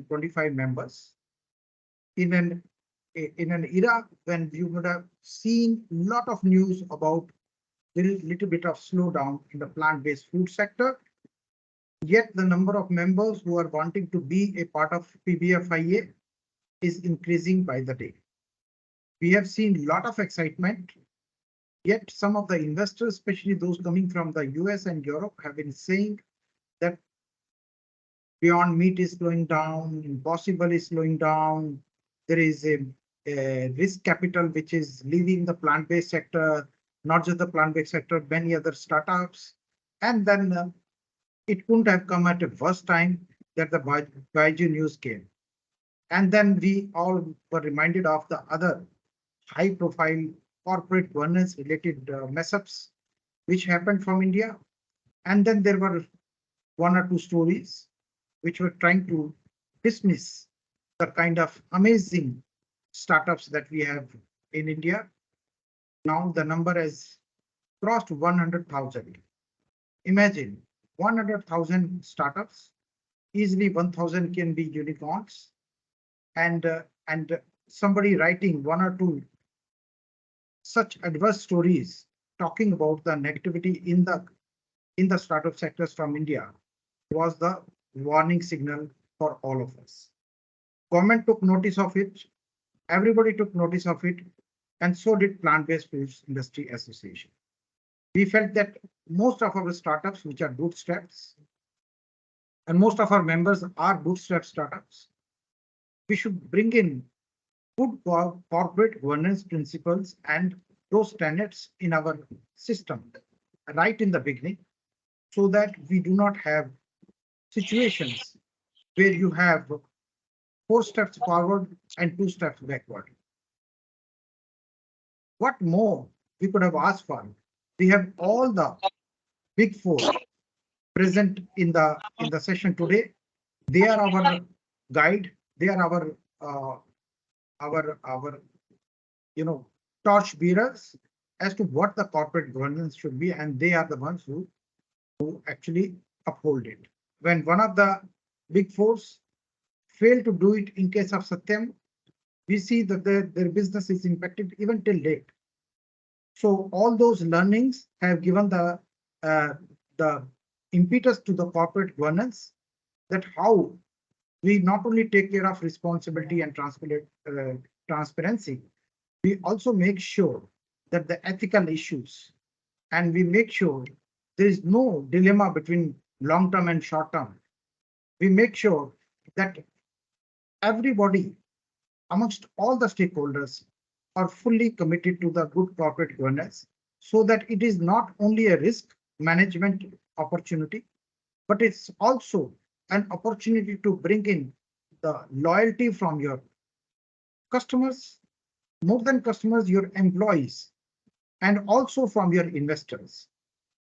25 members in an era when you would have seen a lot of news about there is a little bit of slowdown in the plant-based food sector. Yet the number of members who are wanting to be a part of PBFIA is increasing by the day. We have seen a lot of excitement, yet some of the investors, especially those coming from the US and Europe, have been saying that Beyond Meat is slowing down, Impossible is slowing down. There is a risk capital which is leaving the plant-based sector, not just the plant-based sector, many other startups. And then it couldn't have come at a worse time that the Baiju news came. And then we all were reminded of the other high-profile corporate governance related mess-ups which happened from India. And then there were one or two stories which were trying to dismiss the kind of amazing startups that we have in India. Now the number has crossed 100,000. Imagine 100,000 startups, easily 1,000 can be unicorns, and somebody writing one or two such adverse stories talking about the negativity in the startup sectors from India was the warning signal for all of us. Government took notice of it, everybody took notice of it, and so did Plant-Based Foods Industry Association. We felt that most of our startups, which are bootstraps, and most of our members are bootstrap startups, we should bring in good corporate governance principles and those tenets in our system right in the beginning, so that we do not have situations where you have 4 steps forward and 2 steps backward. What more we could have asked for? We have all the big 4 present in the session today. They are our guide. They are our torch bearers as to what the corporate governance should be, and they are the ones who actually uphold it. When one of the big 4s fail to do it in case of Satyam, we see that their business is impacted even till date. So all those learnings have given the impetus to the corporate governance, that how we not only take care of responsibility and transparency, we also make sure that the ethical issues, and we make sure there is no dilemma between long term and short term. We make sure that everybody amongst all the stakeholders are fully committed to the good corporate governance, so that it is not only a risk management opportunity, but it's also an opportunity to bring in the loyalty from your customers, more than customers, your employees, and also from your investors.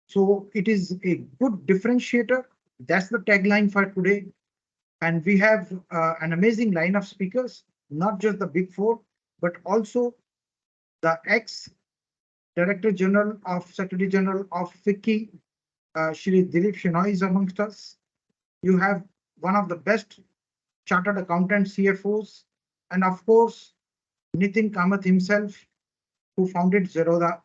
So it is a good differentiator. That's the tagline for today. And we have an amazing line of speakers, not just the big 4, but also the ex-Director General of Secretary General of FICCI, Shri Dilip Chenoy is amongst us. You have one of the best chartered accountant CFOs, and of course, Nithin Kamath himself, who founded Zerodha,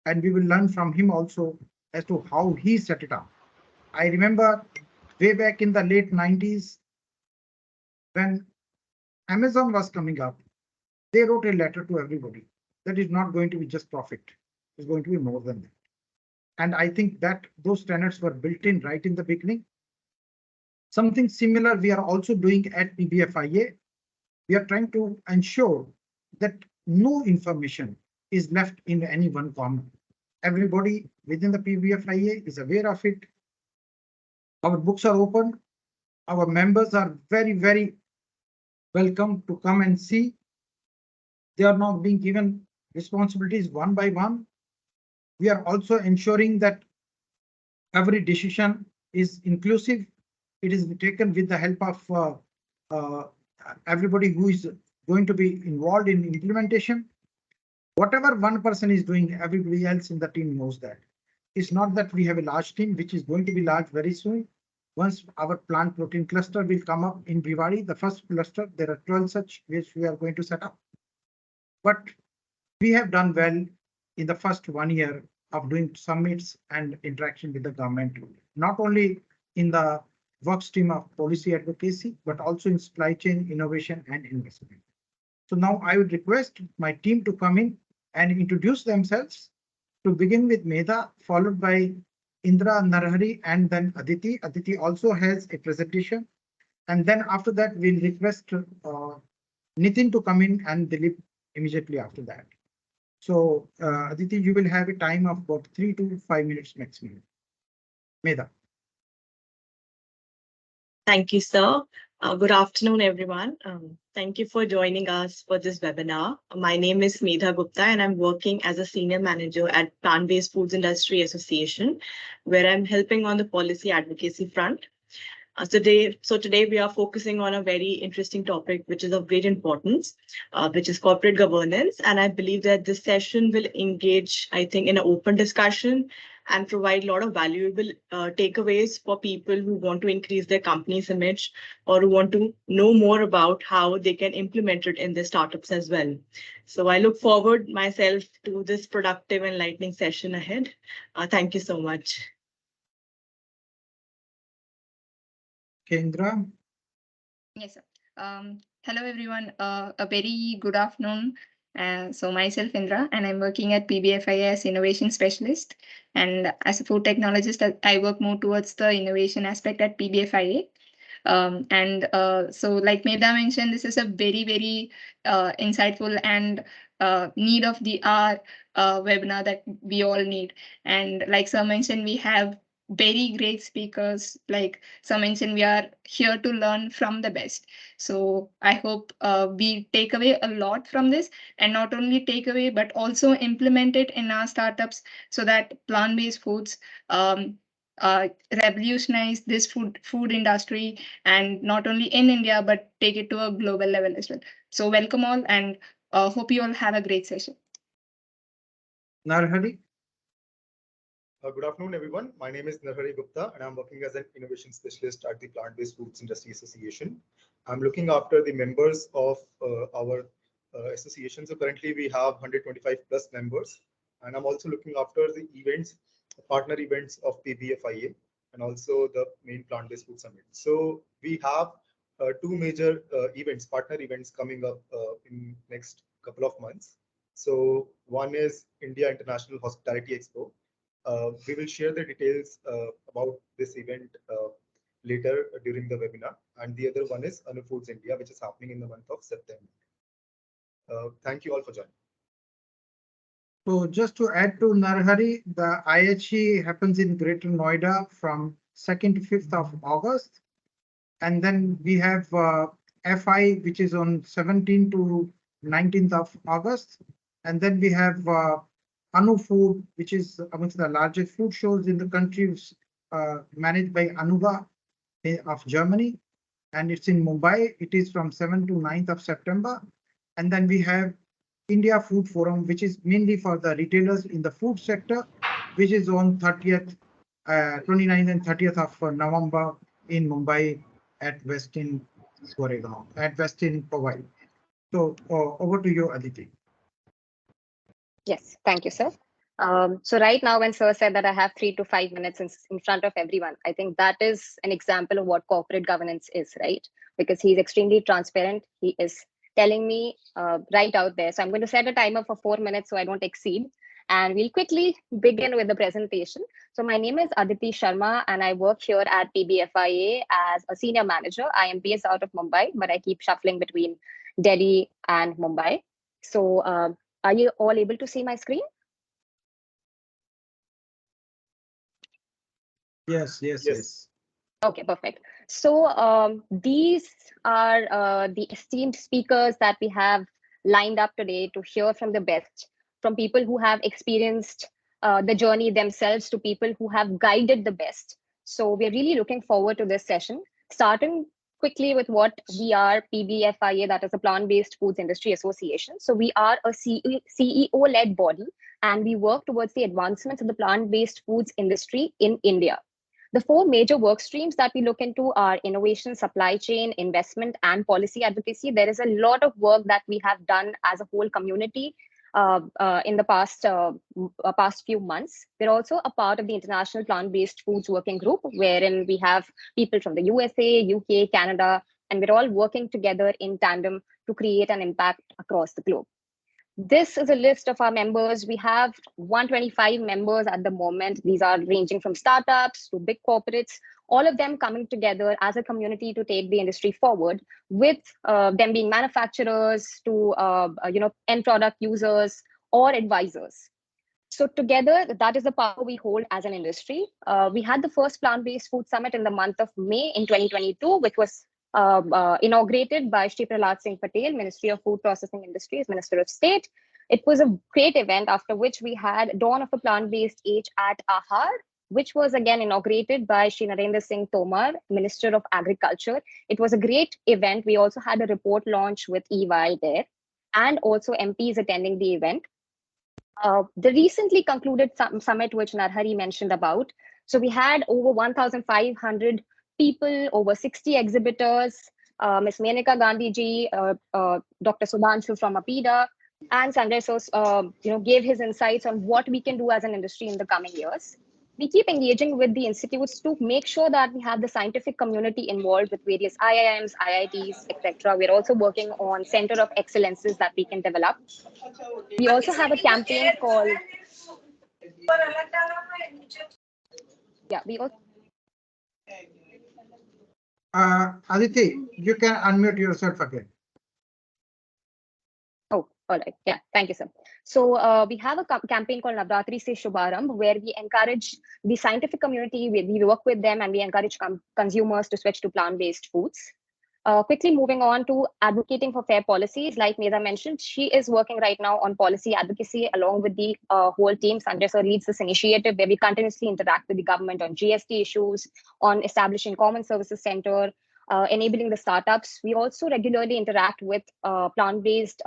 and we will learn from him also as to how he set it up. I remember way back in the late 90s, when Amazon was coming up, they wrote a letter to everybody that is not going to be just profit, it's going to be more than that. And I think that those tenets were built in right in the beginning. Something similar we are also doing at PBFIA. We are trying to ensure that no information is left in any one corner. Everybody within the PBFIA is aware of it. Our books are open. Our members are very, very welcome to come and see. They are not being given responsibilities one by one. We are also ensuring that every decision is inclusive. It is taken with the help of everybody who is going to be involved in implementation. Whatever one person is doing, everybody else in the team knows that. It's not that we have a large team, which is going to be large very soon. Once our plant protein cluster will come up in Bhiwadi, the first cluster, there are 12 such which we are going to set up. But we have done well in the first 1 year of doing summits and interaction with the government, not only in the work stream of policy advocacy, but also in supply chain innovation and investment. So now I would request my team to come in and introduce themselves, to begin with Medha, followed by Indra, Narhari, and then Aditi. Aditi also has a presentation. And then after that, we'll request Nithin to come in and Dilip immediately after that. So Aditi, you will have a time of about 3 to 5 minutes maximum. Medha. Thank you, sir. Good afternoon, everyone. Thank you for joining us for this webinar. My name is Medha Gupta, and I'm working as a senior manager at Plant-Based Foods Industry Association, where I'm helping on the policy advocacy front. Today we are focusing on a very interesting topic, which is of great importance, which is corporate governance. And I believe that this session will engage, I think, in an open discussion and provide a lot of valuable takeaways for people who want to increase their company's image or who want to know more about how they can implement it in their startups as well. So I look forward myself to this productive and enlightening session ahead. Thank you so much. Kendra. Yes, sir. Hello, everyone. A very good afternoon. So myself, Indra, and I'm working at PBFIA as innovation specialist. And as a food technologist, I work more towards the innovation aspect at PBFIA. So like Medha mentioned, this is a very, very insightful and need of the hour webinar that we all need. And like Sir mentioned, we have very great speakers. Like Sir mentioned, we are here to learn from the best. So I hope we take away a lot from this, and not only take away, but also implement it in our startups so that plant-based foods revolutionize this food industry, and not only in India, but take it to a global level as well. So welcome all, and hope you all have a great session. Narhari. Good afternoon, everyone. My name is Narhari Gupta, and I'm working as an innovation specialist at the Plant-Based Foods Industry Association. I'm looking after the members of our association. So currently we have 125 plus members, and I'm also looking after the events, partner events of PBFIA, and also the main Plant-Based Food Summit. So we have two major events, partner events coming up in next couple of months. So one is India International Hospitality Expo. We will share the details about this event later during the webinar. And the other one is Foods India, which is happening in the month of September. Thank you all for joining. So just to add to Narhari, the IHE happens in Greater Noida from 2nd to 5th of August. And then we have FI, which is on 17th to 19th of August. And then we have Anu Food, which is amongst the largest food shows in the country, managed by Anuga of Germany. And it's in Mumbai. It is from 7th to 9th of September. And then we have India Food Forum, which is mainly for the retailers in the food sector, which is on 30th, 29th and 30th of November in Mumbai at Westin Goregaon, at Westin Powai. So over to you, Aditi. Yes, thank you, sir. So right now, when Sir said that I have 3 to 5 minutes in front of everyone, I think that is an example of what corporate governance is, right? Because he's extremely transparent. He is telling me right out there. So I'm going to set a timer for 4 minutes so I don't exceed. And we'll quickly begin with the presentation. So my name is Aditi Sharma, and I work here at PBFIA as a senior manager. I am based out of Mumbai, but I keep shuffling between Delhi and Mumbai. So are you all able to see my screen? Yes. Okay, perfect. So these are the esteemed speakers that we have lined up today to hear from the best, from people who have experienced the journey themselves to people who have guided the best. So we're really looking forward to this session, starting quickly with what we are, PBFIA, that is a Plant-Based Foods Industry Association. So we are a CEO-led body, and we work towards the advancements of the plant-based foods industry in India. The four major work streams that we look into are innovation, supply chain, investment, and policy advocacy. There is a lot of work that we have done as a whole community in the past few months. We're also a part of the International Plant-Based Foods Working Group, wherein we have people from the USA, UK, Canada, and we're all working together in tandem to create an impact across the globe. This is a list of our members. We have 125 members at the moment. These are ranging from startups to big corporates, all of them coming together as a community to take the industry forward, with them being manufacturers to end product users or advisors. So together, that is the power we hold as an industry. We had the first plant-based food summit in the month of May in 2022, which was inaugurated by Shri Prahlad Singh Patel, Ministry of Food Processing Industries, Minister of State. It was a great event, after which we had Dawn of a Plant-Based Age at Ahar, which was again inaugurated by Shri Narendra Singh Tomar, Minister of Agriculture. It was a great event. We also had a report launch with EY there, and also MPs attending the event. The recently concluded summit, which Narhari mentioned about. So we had over 1,500 people, over 60 exhibitors, Ms. Menaka Gandhi ji, Dr. Sudhanshu from APIDA, and Sanjay gave his insights on what we can do as an industry in the coming years. We keep engaging with the institutes to make sure that we have the scientific community involved with various IIMs, IITs, etc. We're also working on Center of Excellences that we can develop. We also have a campaign called... Yeah, we also... Aditi, you can unmute yourself again. Oh, all right. Yeah, thank you, sir. So we have a campaign called Laboratories Se Shubharamb, where we encourage the scientific community, we work with them, and we encourage consumers to switch to plant-based foods. Quickly moving on to advocating for fair policies, like Medha mentioned, she is working right now on policy advocacy along with the whole team. Sanjay sir leads this initiative where we continuously interact with the government on GST issues, on establishing common services center, enabling the startups. We also regularly interact with plant-based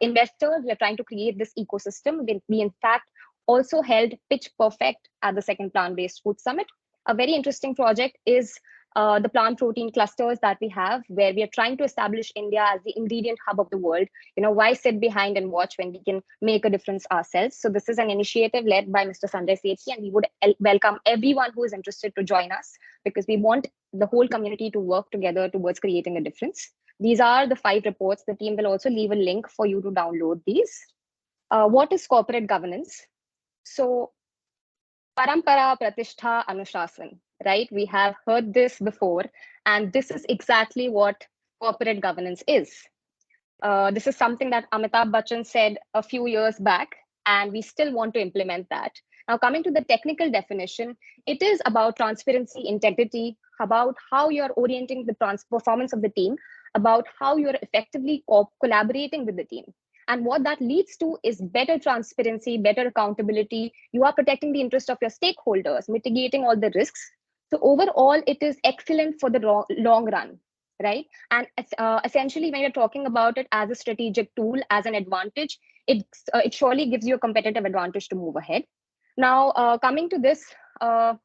investors. We're trying to create this ecosystem. We in fact also held Pitch Perfect at the second Plant-Based Food Summit. A very interesting project is the plant protein clusters that we have, where we are trying to establish India as the ingredient hub of the world. Why sit behind and watch when we can make a difference ourselves? So this is an initiative led by Mr. Sanjay Sethi, and we would welcome everyone who is interested to join us, because we want the whole community to work together towards creating a difference. These are the 5 reports. The team will also leave a link for you to download these. What is corporate governance? So Parampara, Pratishtha, Anushasan, right? We have heard this before, and this is exactly what corporate governance is. This is something that Amitabh Bachchan said a few years back, and we still want to implement that. Now, coming to the technical definition, it is about transparency, integrity, about how you're orienting the performance of the team, about how you're effectively collaborating with the team. And what that leads to is better transparency, better accountability. You are protecting the interest of your stakeholders, mitigating all the risks. So overall, it is excellent for the long run, right? And essentially, when you're talking about it as a strategic tool, as an advantage, it surely gives you a competitive advantage to move ahead. Now, coming to this,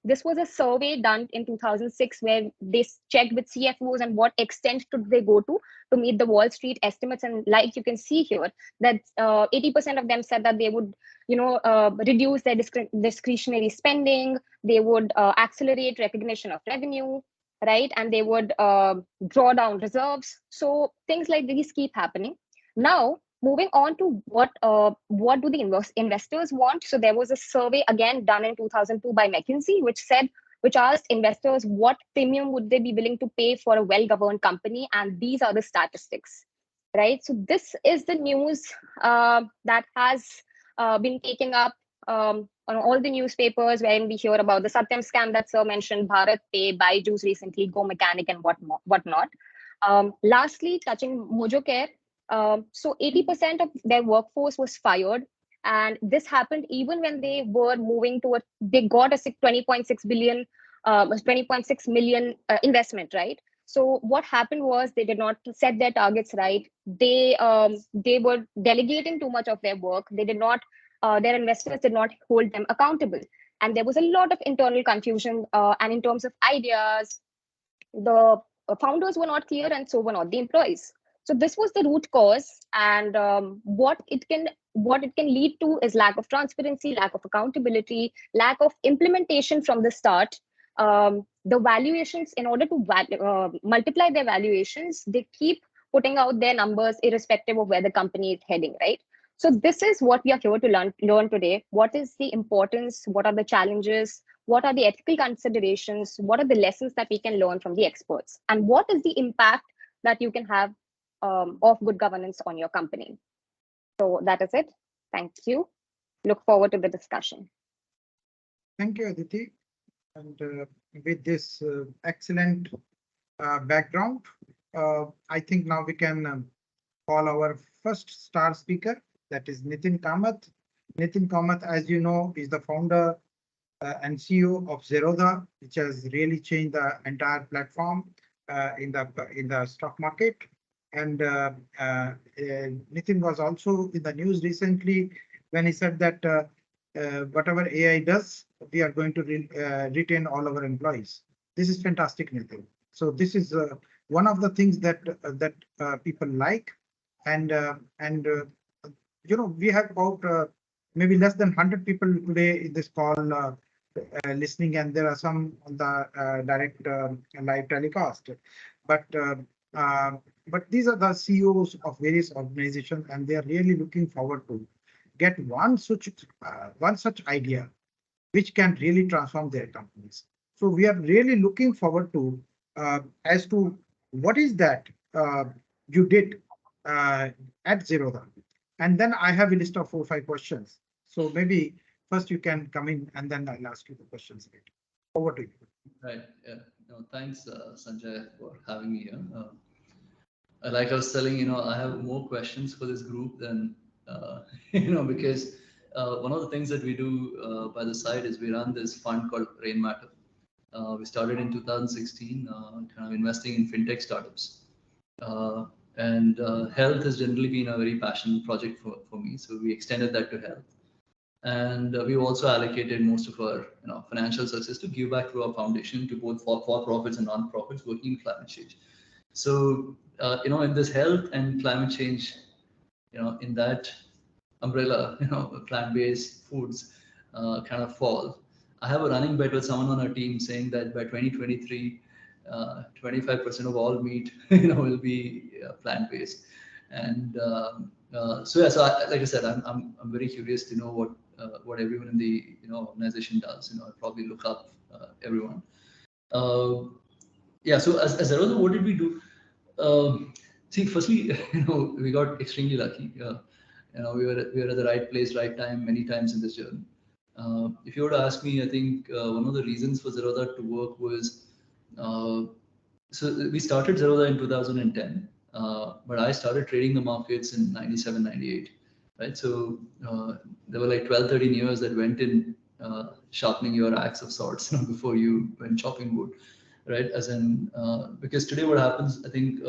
this was a survey done in 2006 where they checked with CFOs and what extent should they go to meet the Wall Street estimates. And like you can see here, that 80% of them said that they would, reduce their discretionary spending. They would accelerate recognition of revenue, right? And they would draw down reserves. So things like these keep happening. Now, moving on to what do the investors want? So there was a survey again done in 2002 by McKinsey, which asked investors what premium would they be willing to pay for a well-governed company, and these are the statistics, right? So this is the news that has been taken up on all the newspapers, wherein we hear about the Satyam scam that Sir mentioned, Bharat Pay, Byju's recently, Go Mechanic, and whatnot. Lastly, touching Mojocare. So 80% of their workforce was fired, and this happened even when they were moving to they got a 20.6 million investment, right? So what happened was they did not set their targets right. They were delegating too much of their work. They did not. Their investors did not hold them accountable. and there was a lot of internal confusion. And in terms of ideas, the founders were not clear, and so were not the employees. So this was the root cause, and what it can lead to is lack of transparency, lack of accountability, lack of implementation from the start. The valuations, in order to multiply their valuations, they keep putting out their numbers irrespective of where the company is heading, right? So this is what we are here to learn today. What is the importance? What are the challenges? What are the ethical considerations? What are the lessons that we can learn from the experts? And what is the impact that you can have of good governance on your company? So that is it. Thank you. Look forward to the discussion. Thank you, Aditi. And with this excellent background, I think now we can call our first star speaker, that is Nithin Kamath. Nithin Kamath, as you know, is the founder and CEO of Zerodha, which has really changed the entire platform in the stock market. And Nithin was also in the news recently when he said that whatever AI does, we are going to retain all our employees. This is fantastic, Nithin. So this is one of the things that people like, and you know, we have about maybe less than 100 people today in this call listening, and there are some on the direct live telecast. But these are the CEOs of various organizations, and they are really looking forward to get one such idea which can really transform their companies. So we are really looking forward to as to what is that you did at Zerodha. And then I have a list of 4 or 5 questions. So maybe first you can come in, and then I'll ask you the questions later. Over to you. Right. Yeah. No, thanks, Sanjay, for having me here. Like I was telling, I have more questions for this group than, because one of the things that we do by the side is we run this fund called Rainmatter. We started in 2016, kind of investing in fintech startups. And health has generally been a very passionate project for me. So we extended that to health. And we've also allocated most of our financial success to give back to our foundation, to both for-profits and non-profits working in climate change. So, in this health and climate change, in that umbrella, plant-based foods kind of fall. I have a running bet with someone on our team saying that by 2023, 25% of all meat, will be plant-based. And so like I said, I'm very curious to know what everyone in the organization does. I'll probably look up everyone. Yeah. So as Zerodha, what did we do? See, firstly, we got extremely lucky. We were at the right place, right time, many times in this journey. If you were to ask me, I think one of the reasons for Zerodha to work was, so we started Zerodha in 2010, but I started trading the markets in 97, 98, right? So there were like 12, 13 years that went in sharpening your axe of sorts before you went chopping wood, right? As in, because today what happens, I think,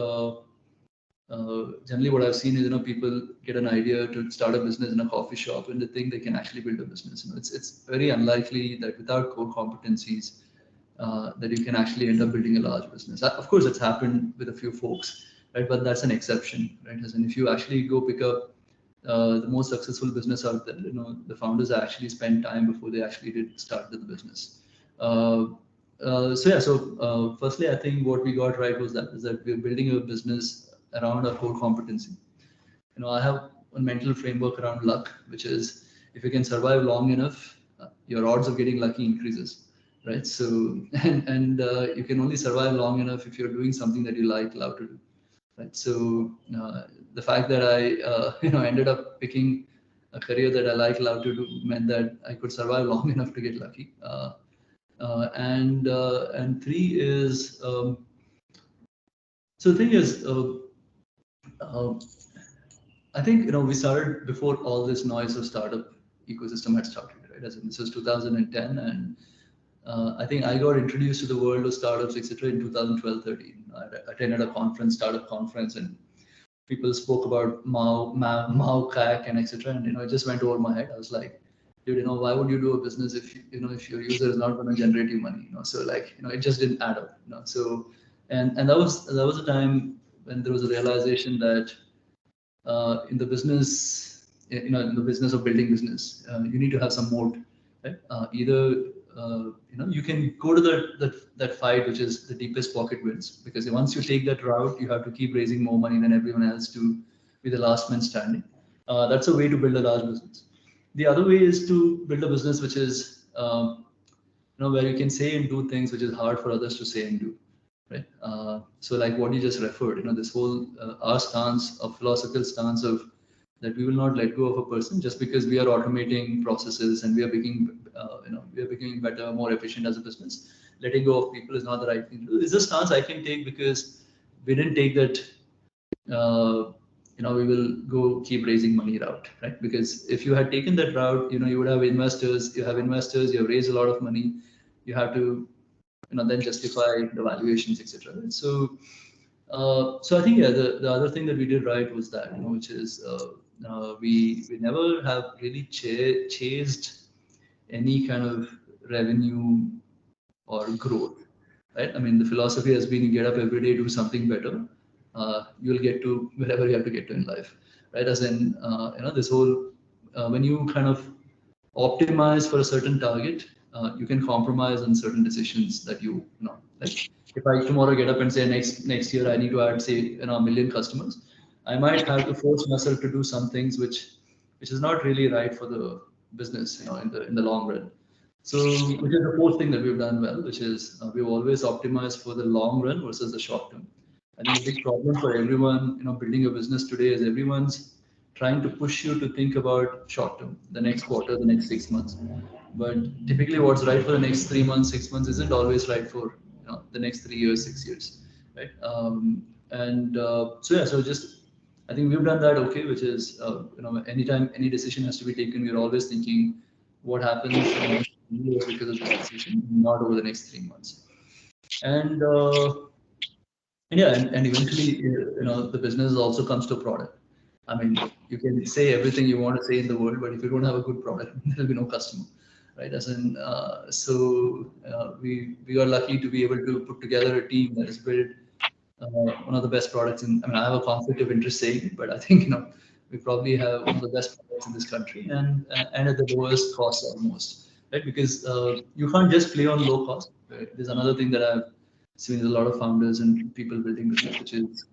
generally what I've seen is, people get an idea to start a business in a coffee shop and they think they can actually build a business. It's very unlikely that without core competencies that you can actually end up building a large business. Of course, it's happened with a few folks, right? But that's an exception, right? As in, if you actually go pick up the most successful business out there, the founders actually spent time before they actually did start the business. So firstly, I think what we got right was that we're building a business around a core competency. I have a mental framework around luck, which is if you can survive long enough, your odds of getting lucky increases, right? So and you can only survive long enough if you're doing something that you love to do, right? So the fact that I ended up picking a career that I love to do meant that I could survive long enough to get lucky. And 3 is so the thing is. I think we started before all this noise of startup ecosystem had started, right? As in, this was 2010, and I think I got introduced to the world of startups, etc. in 2012-13. I attended a startup conference, and people spoke about Mao, CAC, and etc. And it just went over my head. I was like, dude, why would you do a business if if your user is not going to generate you money? So like it just didn't add up. So and that was a time when there was a realization that in the business, in the business of building business, you need to have some moat, right? Either you can go to that fight, which is the deepest pocket wins, because once you take that route, you have to keep raising more money than everyone else to be the last man standing. That's a way to build a large business. The other way is to build a business which is where you can say and do things which is hard for others to say and do, right? So like what you just referred, this whole our stance, a philosophical stance of that we will not let go of a person just because we are automating processes and we are becoming better, more efficient as a business. Letting go of people is not the right thing to do. It's a stance I can take because we didn't take that we will go keep raising money route, right? Because if you had taken that route, you would have investors. You have investors. You have raised a lot of money. You have to then justify the valuations, etc. So I think the other thing that we did right was that which is we never have really chased any kind of revenue or growth, right? I mean, the philosophy has been you get up every day, do something better. You'll get to wherever you have to get to in life, right? As in this whole when you kind of optimize for a certain target, you can compromise on certain decisions that like if I tomorrow get up and say next year I need to add say 1 million customers, I might have to force myself to do some things which is not really right for the business in the long run. So which is the fourth thing that we've done well, which is we've always optimized for the long run versus the short term. I think the big problem for everyone building a business today is everyone's trying to push you to think about short term, the next quarter, the next 6 months. But typically what's right for the next 3 months, 6 months isn't always right for the next 3 years, 6 years, right? So just I think we've done that okay, which is anytime any decision has to be taken, we're always thinking what happens in the next years because of this decision, not over the next 3 months. And yeah, and eventually the business also comes to a product. I mean, you can say everything you want to say in the world, but if you don't have a good product, there'll be no customer, right? As in, we are lucky to be able to put together a team that has built one of the best products in. I mean, I have a conflict of interest saying it, but I think we probably have one of the best products in this country and at the lowest cost almost, right? Because you can't just play on low cost. Right? There's another thing that I've seen with a lot of founders and people building business, which is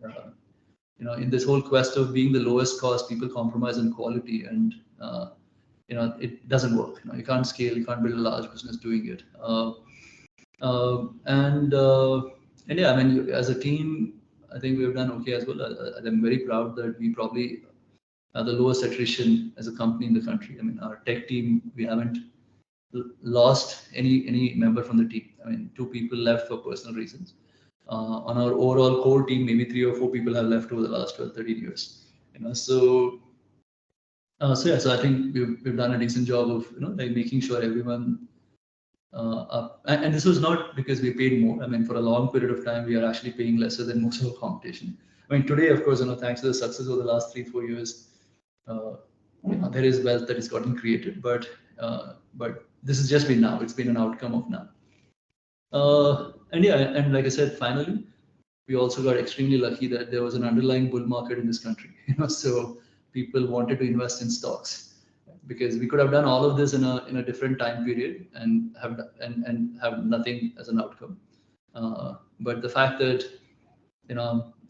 in this whole quest of being the lowest cost, people compromise on quality, and it doesn't work. You can't scale, you can't build a large business doing it. And yeah, I mean, as a team, I think we've done okay as well. I'm very proud that we probably are the lowest attrition as a company in the country. I mean, our tech team, we haven't lost any member from the team. I mean, 2 people left for personal reasons. On our overall core team, maybe 3 or 4 people have left over the last 12, 13 years. So yeah, so I think we've done a decent job of like making sure everyone up. And this was not because we paid more. I mean, for a long period of time, we are actually paying lesser than most of our competition. I mean, today, of course, thanks to the success over the last 3-4 years, there is wealth that is gotten created. But this has just been now. It's been an outcome of now. And yeah, and like I said, finally, we also got extremely lucky that there was an underlying bull market in this country. So people wanted to invest in stocks because we could have done all of this in a different time period and have nothing as an outcome. But the fact that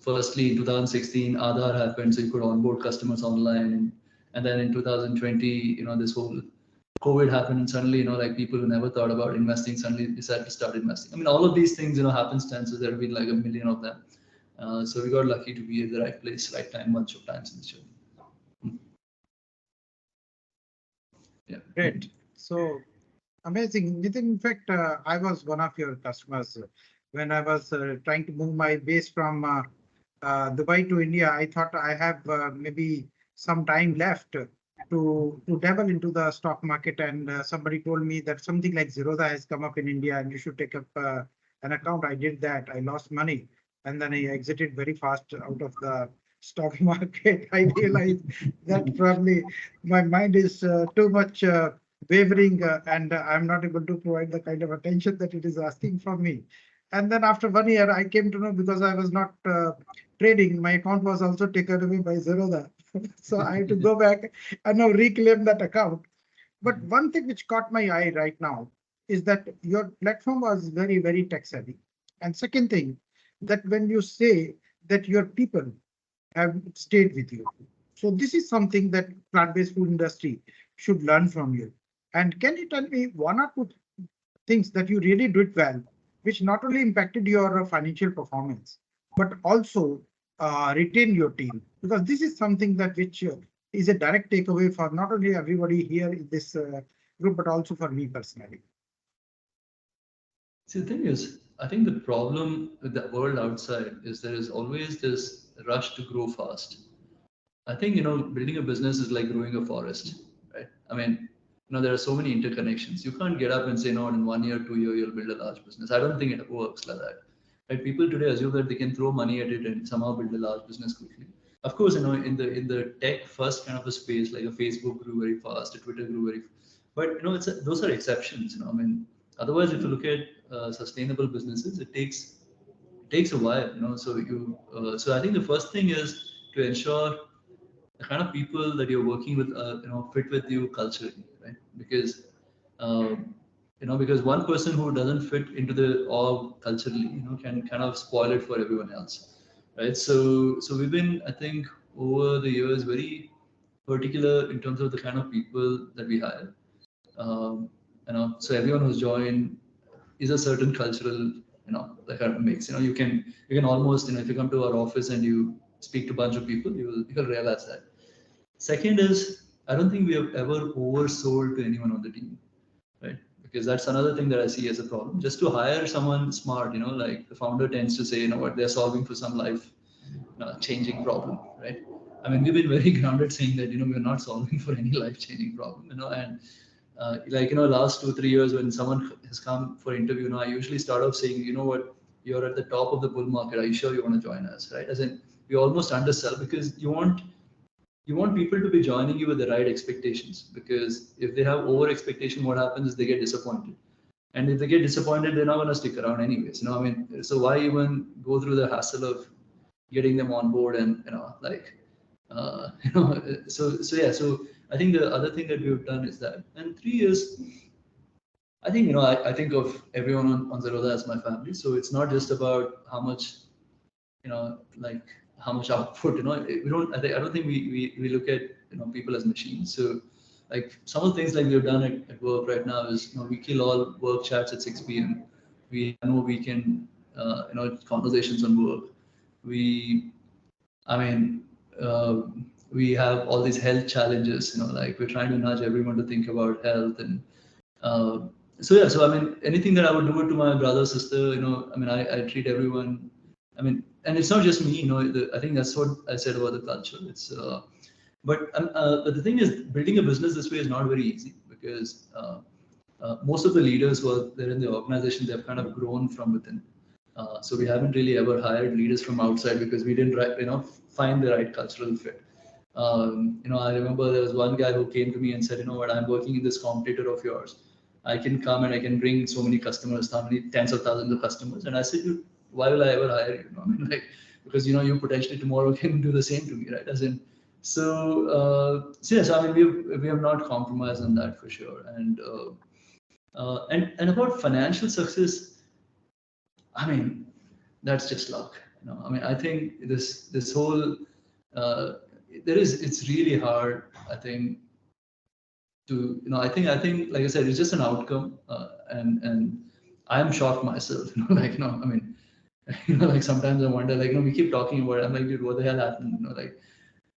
firstly in 2016 Aadhaar happened, so you could onboard customers online, and then in 2020 this whole COVID happened, and suddenly, like people who never thought about investing suddenly decided to start investing. I mean, all of these things, happenstances. There have been like a million of them. So we got lucky to be at the right place, right time, bunch of times in this journey. Yeah. Great. So amazing. Nithin, in fact, I was one of your customers when I was trying to move my base from Dubai to India. I thought I have maybe some time left to dabble into the stock market, and somebody told me that something like Zerodha has come up in India and you should take up an account. I did that. I lost money, and then I exited very fast out of the stock market. I realized that probably my mind is too much wavering and I'm not able to provide the kind of attention that it is asking from me. And then after 1 year, I came to know because I was not trading, my account was also taken away by Zerodha. So I had to go back and now reclaim that account. But one thing which caught my eye right now is that your platform was very, very tech savvy. And second thing, that when you say that your people have stayed with you. So this is something that plant-based food industry should learn from you. And can you tell me one or two things that you really did well, which not only impacted your financial performance, but also retain your team? Because this is something that which is a direct takeaway for not only everybody here in this group, but also for me personally. See, the thing is, I think the problem with the world outside is there is always this rush to grow fast. I think, building a business is like growing a forest, right? I mean, there are so many interconnections. You can't get up and say, no, in 1 year, 2 year, you'll build a large business. I don't think it works like that. Right? People today assume that they can throw money at it and somehow build a large business quickly. Of course, in the tech first kind of a space, like a Facebook grew very fast, a Twitter grew very, but those are exceptions. I mean, otherwise, if you look at sustainable businesses, it takes a while. So I think the first thing is to ensure the kind of people that you're working with, fit with you culturally, right? Because one person who doesn't fit into the org culturally, can kind of spoil it for everyone else, right? So we've been, I think, over the years very particular in terms of the kind of people that we hire. So everyone who's joined is a certain cultural, like a mix. You can almost, if you come to our office and you speak to a bunch of people, you'll realize that. Second is, I don't think we have ever oversold to anyone on the team, right? Because that's another thing that I see as a problem. Just to hire someone smart, like the founder tends to say, what they're solving for some life changing problem, right? I mean, we've been very grounded saying that, we're not solving for any life changing problem, and last 2-3 years when someone has come for interview, I usually start off saying, you're at the top of the bull market. Are you sure you want to join us, right? As in, we almost undersell because you want people to be joining you with the right expectations, because if they have over expectation, what happens is they get disappointed. And if they get disappointed, they're not going to stick around anyways. So why even go through the hassle of getting them on board and, so I think the other thing that we've done is that, and 3 years, I think, I think of everyone on Zerodha as my family. So it's not just about how much, how much output, I don't think we look at, people as machines. So like some of the things like we've done at work right now is, we kill all work chats at 6 p.m. We have no weekend, conversations on work. We have all these health challenges, like we're trying to nudge everyone to think about health. And so anything that I would do it to my brother, sister, I treat everyone, and it's not just me, I think that's what I said about the culture. It's, but the thing is, building a business this way is not very easy, because most of the leaders who are there in the organization, they've kind of grown from within. So we haven't really ever hired leaders from outside because we didn't, find the right cultural fit. I remember there was one guy who came to me and said, I'm working in this competitor of yours. I can come and I can bring so many customers, how many tens of thousands of customers. And I said, why will I ever hire you? Because, you potentially tomorrow can do the same to me, right? As in, so yes, we have not compromised on that for sure. And about financial success, that's just luck. I think this whole it's really hard, I think, to I think like I said, it's just an outcome, and I'm shocked myself. Like sometimes I wonder, we keep talking about it. I'm like, dude, what the hell happened?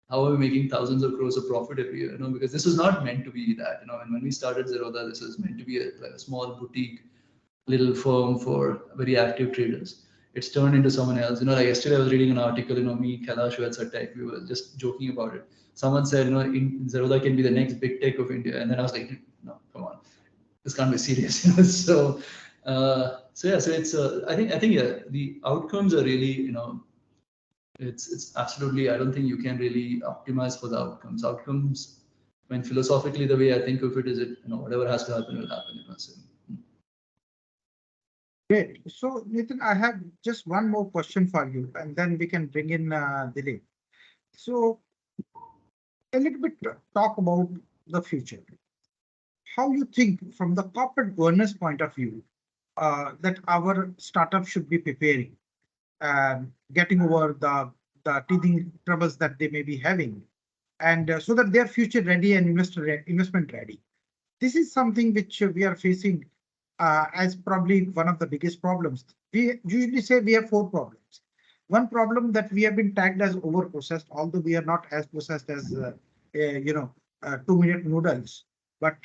How are we making thousands of crores of profit every year? Because this is not meant to be that. And when we started Zerodha, this is meant to be like a small boutique little firm for very active traders. It's turned into someone else. Like yesterday I was reading an article, me, Kailash, HCLTech, we were just joking about it. Someone said, Zerodha can be the next big tech of India. And then I was like, no, come on, this can't be serious. So it's, I think, yeah, the outcomes are really, it's absolutely, I don't think you can really optimize for the outcomes. Outcomes I mean, philosophically, the way I think of it is, whatever has to happen will happen. So. Great. So, Nithin, I have just one more question for you, and then we can bring in Dilip. So, a little bit talk about the future. How you think from the corporate governance point of view that our startup should be preparing, getting over the teething troubles that they may be having, and so that they're future ready and investment ready. This is something which we are facing as probably one of the biggest problems. We usually say we have 4 problems. One problem that we have been tagged as over processed, although we are not as processed as 2-minute noodles, but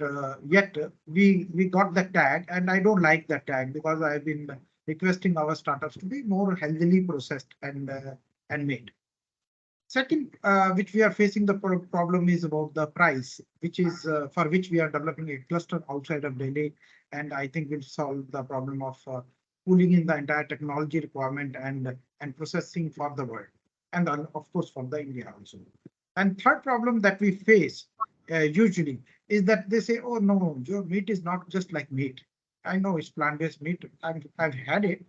yet we got the tag, and I don't like that tag because I've been requesting our startups to be more healthily processed and made. Second, which we are facing the problem is about the price, which is for which we are developing a cluster outside of Delhi, and I think will solve the problem of pooling in the entire technology requirement and processing for the world, and of course for the India also. And third problem that we face usually is that they say, oh no, your meat is not just like meat. I know it's plant-based meat. I've had it.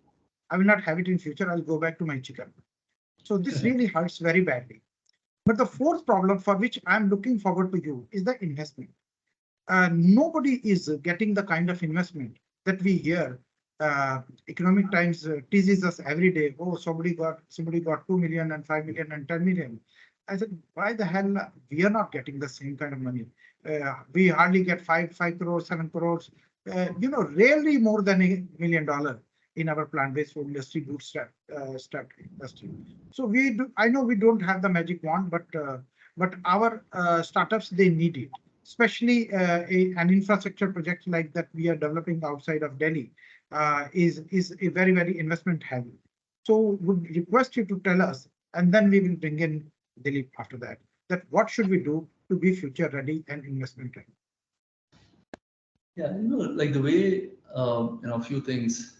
I will not have it in future. I'll go back to my chicken. So this really hurts very badly. But the fourth problem for which I'm looking forward to you is the investment. Nobody is getting the kind of investment that we hear. Economic Times teases us every day. Oh, somebody got 2 million and 5 million and 10 million. I said, why the hell we are not getting the same kind of money? We hardly get 5 crores, 7 crores. Rarely more than $1 million in our plant-based food industry, bootstrap industry. So I know we don't have the magic wand, but our startups, they need it, especially an infrastructure project like that we are developing outside of Delhi is a very, very investment heavy. So would request you to tell us, and then we will bring in Dilip after that what should we do to be future ready and investment ready? Yeah, like the way, a few things.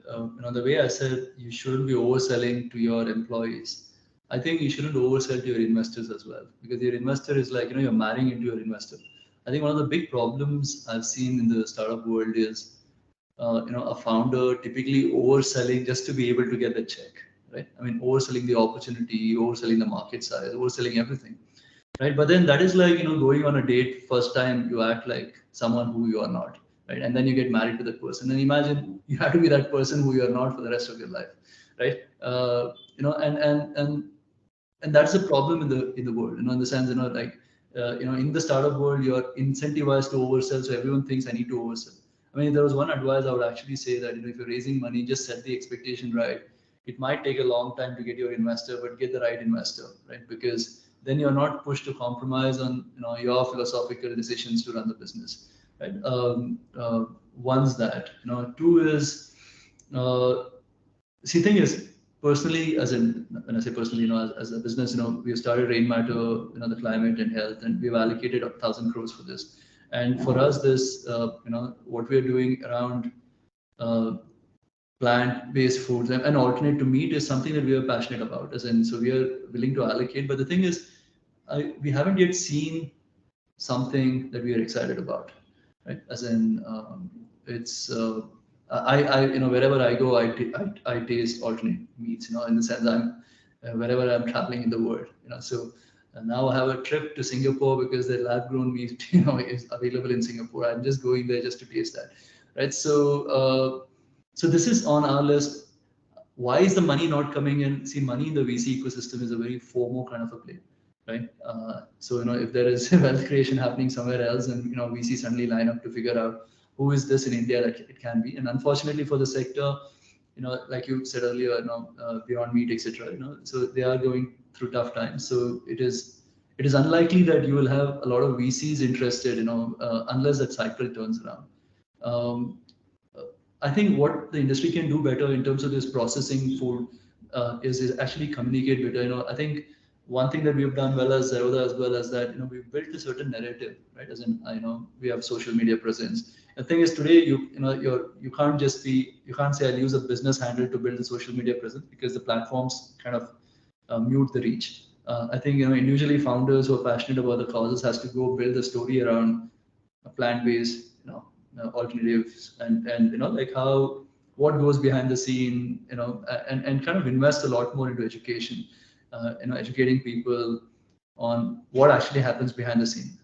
The way I said you shouldn't be overselling to your employees. I think you shouldn't oversell to your investors as well, because your investor is like, you're marrying into your investor. I think one of the big problems I've seen in the startup world is, a founder typically overselling just to be able to get the check, right? I mean, overselling the opportunity, overselling the market size, overselling everything, right? But then that is like, going on a date, first time you act like someone who you are not. Right? And then you get married to that person. And imagine you have to be that person who you are not for the rest of your life, right? And that's a problem in the world, in the sense, in the startup world, you're incentivized to oversell, so everyone thinks I need to oversell. I mean, if there was one advice I would actually say that, if you're raising money, just set the expectation right. It might take a long time to get your investor, but get the right investor, right? Because then you're not pushed to compromise on, your philosophical decisions to run the business. Right. One's that, two is, thing is, personally, when I say personally, as a business, we've started Rain Matter, the climate and health, and we've allocated 1,000 crores for this. And for us, this, what we're doing around plant-based foods and alternate to meat is something that we are passionate about. So we are willing to allocate. But the thing is, we haven't yet seen something that we are excited about. Right, it's wherever I go, I taste alternate meats. In the sense wherever I'm traveling in the world. So now I have a trip to Singapore because the lab-grown meat, is available in Singapore. I'm just going there just to taste that. Right. So this is on our list. Why is the money not coming in? See, money in the VC ecosystem is a very FOMO kind of a play. Right. So, if there is wealth creation happening somewhere else and, VC suddenly line up to figure out who is this in India that it can be. And unfortunately for the sector, like you said earlier, Beyond Meat, etc. So they are going through tough times. So it is unlikely that you will have a lot of VCs interested, unless that cycle turns around. I think what the industry can do better in terms of this processing food is actually communicate better. I think one thing that we've done well as Zerodha as well as that, we've built a certain narrative, right? As in, we have social media presence. The thing is today, you can't say I'll use a business handle to build a social media presence because the platforms kind of mute the reach. I think, you know, individually founders who are passionate about the causes has to go build the story around a plant-based, alternatives, and you know, like how, what goes behind the scene, you know, and kind of invest a lot more into education, educating people on what actually happens behind the scene.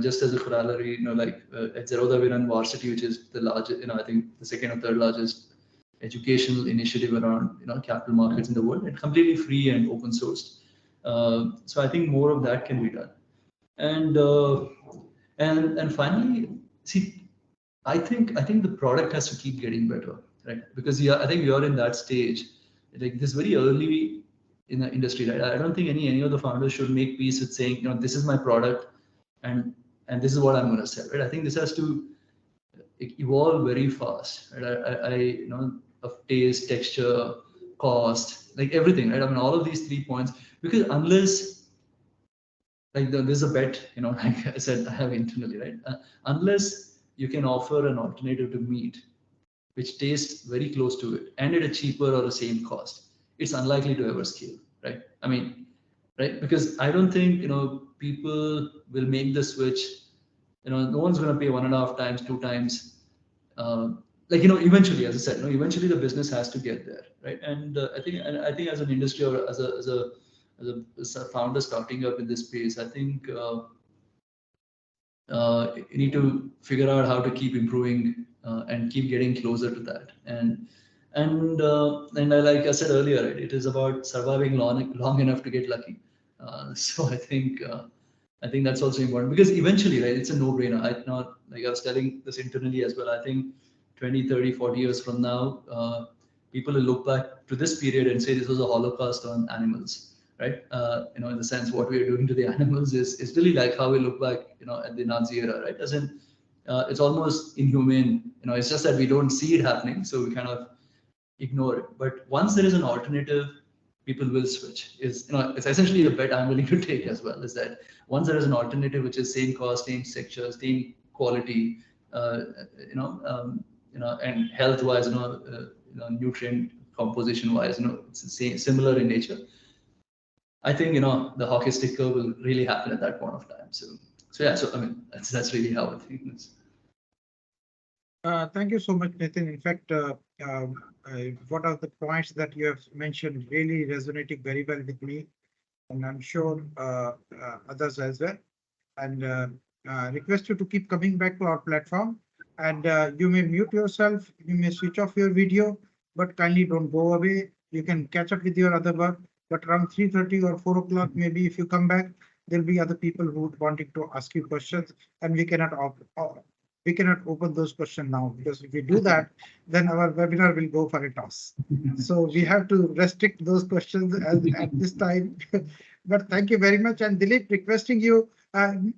Just as a corollary, at Zerodha we run Varsity, which is the largest, I think the second or third largest educational initiative around, capital markets in the world, and completely free and open sourced. So I think more of that can be done. And finally, see, I think the product has to keep getting better, right? Because I think we are in that stage, like this very early in the industry, right? I don't think any of the founders should make peace with saying, this is my product, and this is what I'm going to sell, right? I think this has to evolve very fast, right? Of taste, texture, cost, like everything, right? I mean, all of these 3 points, because unless, like there's a bet, like I said, I have internally, right? Unless you can offer an alternative to meat, which tastes very close to it, and at a cheaper or the same cost, it's unlikely to ever scale, right? I mean, right? Because I don't think, people will make the switch. No one's going to pay 1.5 times, 2 times. Eventually, as I said, eventually the business has to get there, right? And I think as an industry or as a founder starting up in this space, I think you need to figure out how to keep improving and keep getting closer to that. And like I said earlier, right, it is about surviving long enough to get lucky. So I think that's also important, because eventually, right, it's a no-brainer. I was telling this internally as well. I think 20, 30, 40 years from now, people will look back to this period and say this was a holocaust on animals, right? In the sense what we are doing to the animals is really like how we look back, at the Nazi era, right? As in, it's almost inhumane. It's just that we don't see it happening, so we kind of ignore it. But once there is an alternative, people will switch. It's essentially a bet I'm willing to take as well, is that once there is an alternative which is same cost, same texture, same quality, and health-wise, nutrient composition-wise, it's the same, similar in nature. I think the hockey stick curve will really happen at that point of time. So yeah. So I mean, that's really how I think this. Thank you so much, Nithin. In fact, what are the points that you have mentioned really resonating very well with me, and I'm sure others as well. And request you to keep coming back to our platform. And you may mute yourself, you may switch off your video, but kindly don't go away. You can catch up with your other work, but around 3:30 or 4 o'clock, maybe if you come back, there'll be other people who would wanting to ask you questions, and we cannot open those questions now, because if we do that, then our webinar will go for a toss. So we have to restrict those questions at this time. But thank you very much. And Dilip, requesting you,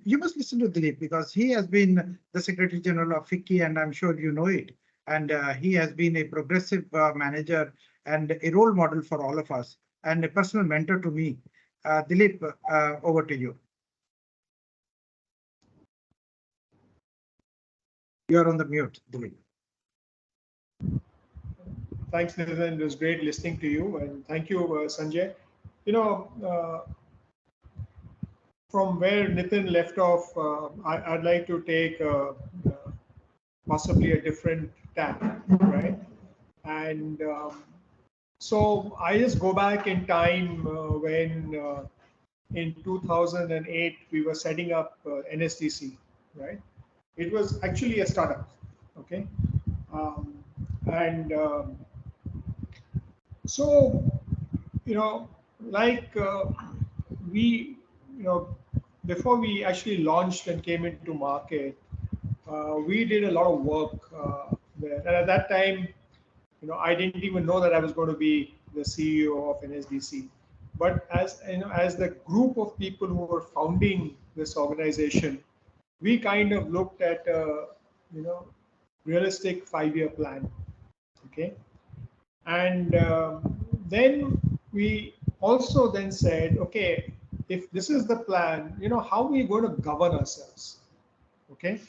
you must listen to Dilip, because he has been the Secretary General of FICCI, and I'm sure you know it. And he has been a progressive manager and a role model for all of us, and a personal mentor to me. Dilip, over to you. You're on the mute, Dilip. Thanks, Nithin. It was great listening to you, and thank you, Sanjay. From where Nithin left off, I'd like to take possibly a different tack, right? And so I just go back in time when in 2008 we were setting up NSDC, right? It was actually a startup, okay? So, we, before we actually launched and came into market, we did a lot of work there. And at that time, I didn't even know that I was going to be the CEO of NSDC. But as the group of people who were founding this organization, we kind of looked at a, realistic 5-year plan, okay? And then we also then said, okay, if this is the plan, how are we going to govern ourselves, okay?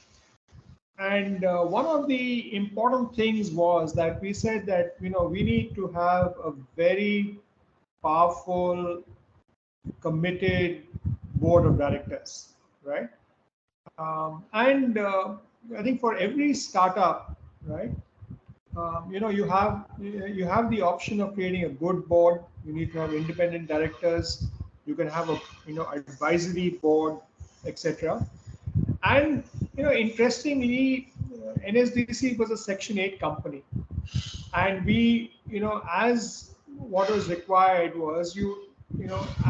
And one of the important things was that we said that, we need to have a very powerful committed board of directors, right? And I think for every startup, right, you have the option of creating a good board. You need to have independent directors. You can have a advisory board, etc. And interestingly, NSDC was a Section 8 company, and we, as what was required was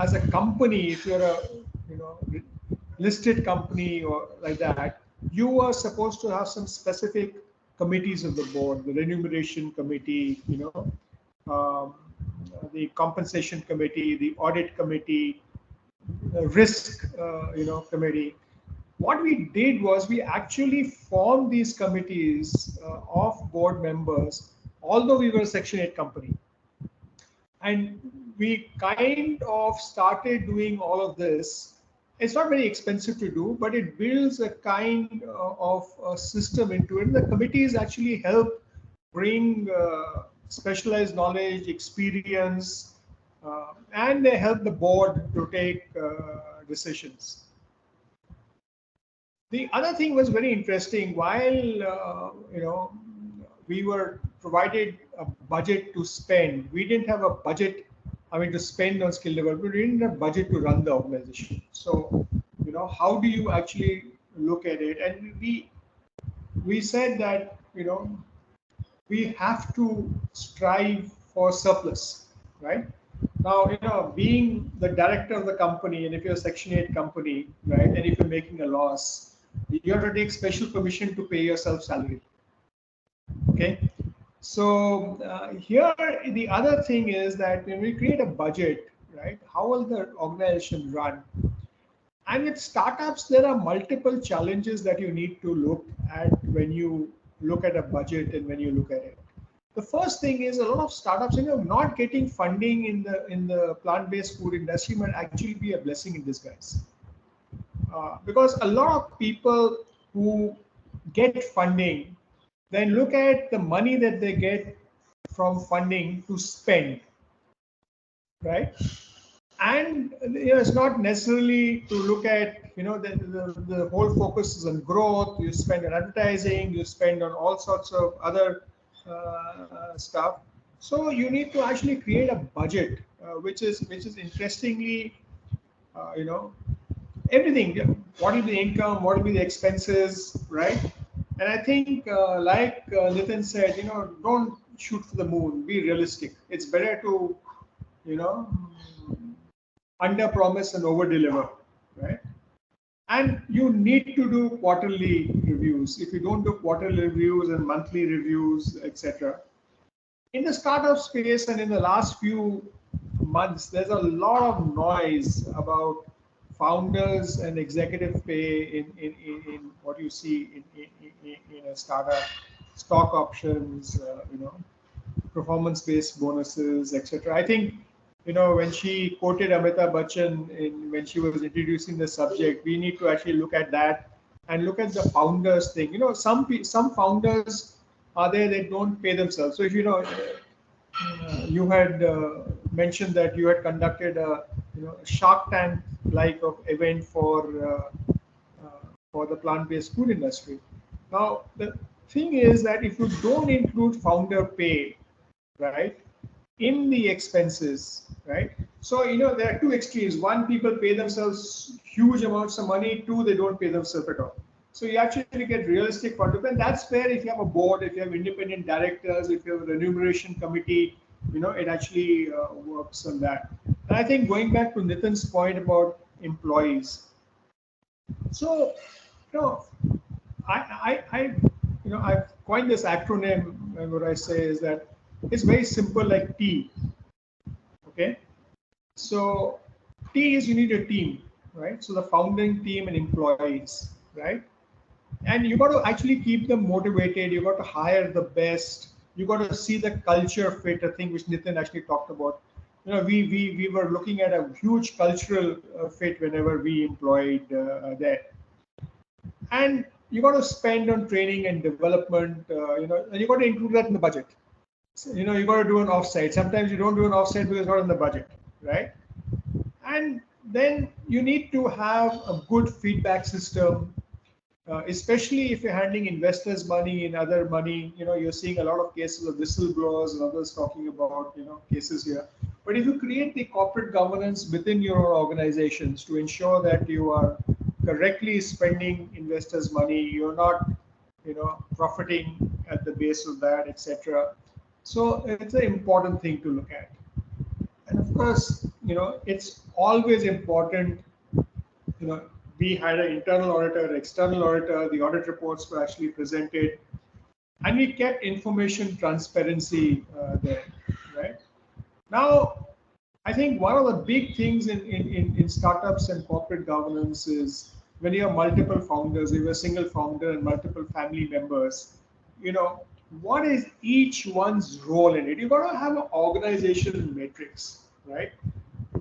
as a company, if you're a listed company or like that, you are supposed to have some specific committees of the board, the remuneration committee, um, the compensation committee, the audit committee, risk, committee. What we did was we actually formed these committees of board members, although we were a Section 8 company. And we kind of started doing all of this. It's not very expensive to do, but it builds a kind of a system into it. The committees actually help bring specialized knowledge, experience, and they help the board to take decisions. The other thing was very interesting. While we were provided a budget to spend, we didn't have a budget. To spend on skill development, we didn't have budget to run the organization. So, how do you actually look at it? And we said that we have to strive for surplus, right? Now, being the director of the company, and if you're a Section 8 company, right, and if you're making a loss, you have to take special permission to pay yourself salary. Okay. So here, the other thing is that when we create a budget, right, how will the organization run? And with startups, there are multiple challenges that you need to look at when you look at a budget and when you look at it. The first thing is a lot of startups, not getting funding in the plant-based food industry might actually be a blessing in disguise. Because a lot of people who get funding then look at the money that they get from funding to spend, right? And it's not necessarily to look at, the whole focus is on growth. You spend on advertising, you spend on all sorts of other stuff. So you need to actually create a budget, which is interestingly, everything. What will be the income? What will be the expenses, right? And I think, like Nithin said, don't shoot for the moon. Be realistic. It's better to, under promise and over deliver, right? And you need to do quarterly reviews. If you don't do quarterly reviews and monthly reviews, etc. In the startup space and in the last few months, there's a lot of noise about founders and executive pay in what you see in a startup, stock options, performance-based bonuses, etc. I think, when she quoted Amitabh Bachchan when she was introducing the subject, we need to actually look at that and look at the founders thing. Some founders are there that don't pay themselves. So if you had mentioned that you had conducted a Shark Tank like of event for the plant-based food industry. Now the thing is that if you don't include founder pay, right, in the expenses, right? So there are two extremes. One, people pay themselves huge amounts of money. Two, they don't pay themselves at all. So you actually get realistic participation. That's where if you have a board, if you have independent directors, if you have a remuneration committee, it actually works on that. And I think going back to Nithin's point about employees. So, I've coined this acronym, and what I say is that it's very simple, like T. Okay. So T is you need a team, right? So the founding team and employees, right? And you got to actually keep them motivated. You got to hire the best. You got to see the culture fit, a thing which Nithin actually talked about. We were looking at a huge cultural fit whenever we employed there. And you got to spend on training and development, and you got to include that in the budget. So, you got to do an offsite. Sometimes you don't do an offsite because it's not in the budget, right? And then you need to have a good feedback system, especially if you're handling investors' money and other money. You're seeing a lot of cases of whistleblowers and others talking about, cases here. But if you create the corporate governance within your organizations to ensure that you are correctly spending investors' money, you're not, profiting at the base of that, etc. So it's an important thing to look at. And of course, it's always important, we had an internal auditor, external auditor, the audit reports were actually presented, and we kept information transparency there, right? Now, I think one of the big things in startups and corporate governance is when you have multiple founders, you have a single founder and multiple family members, what is each one's role in it? You've got to have an organizational matrix, right?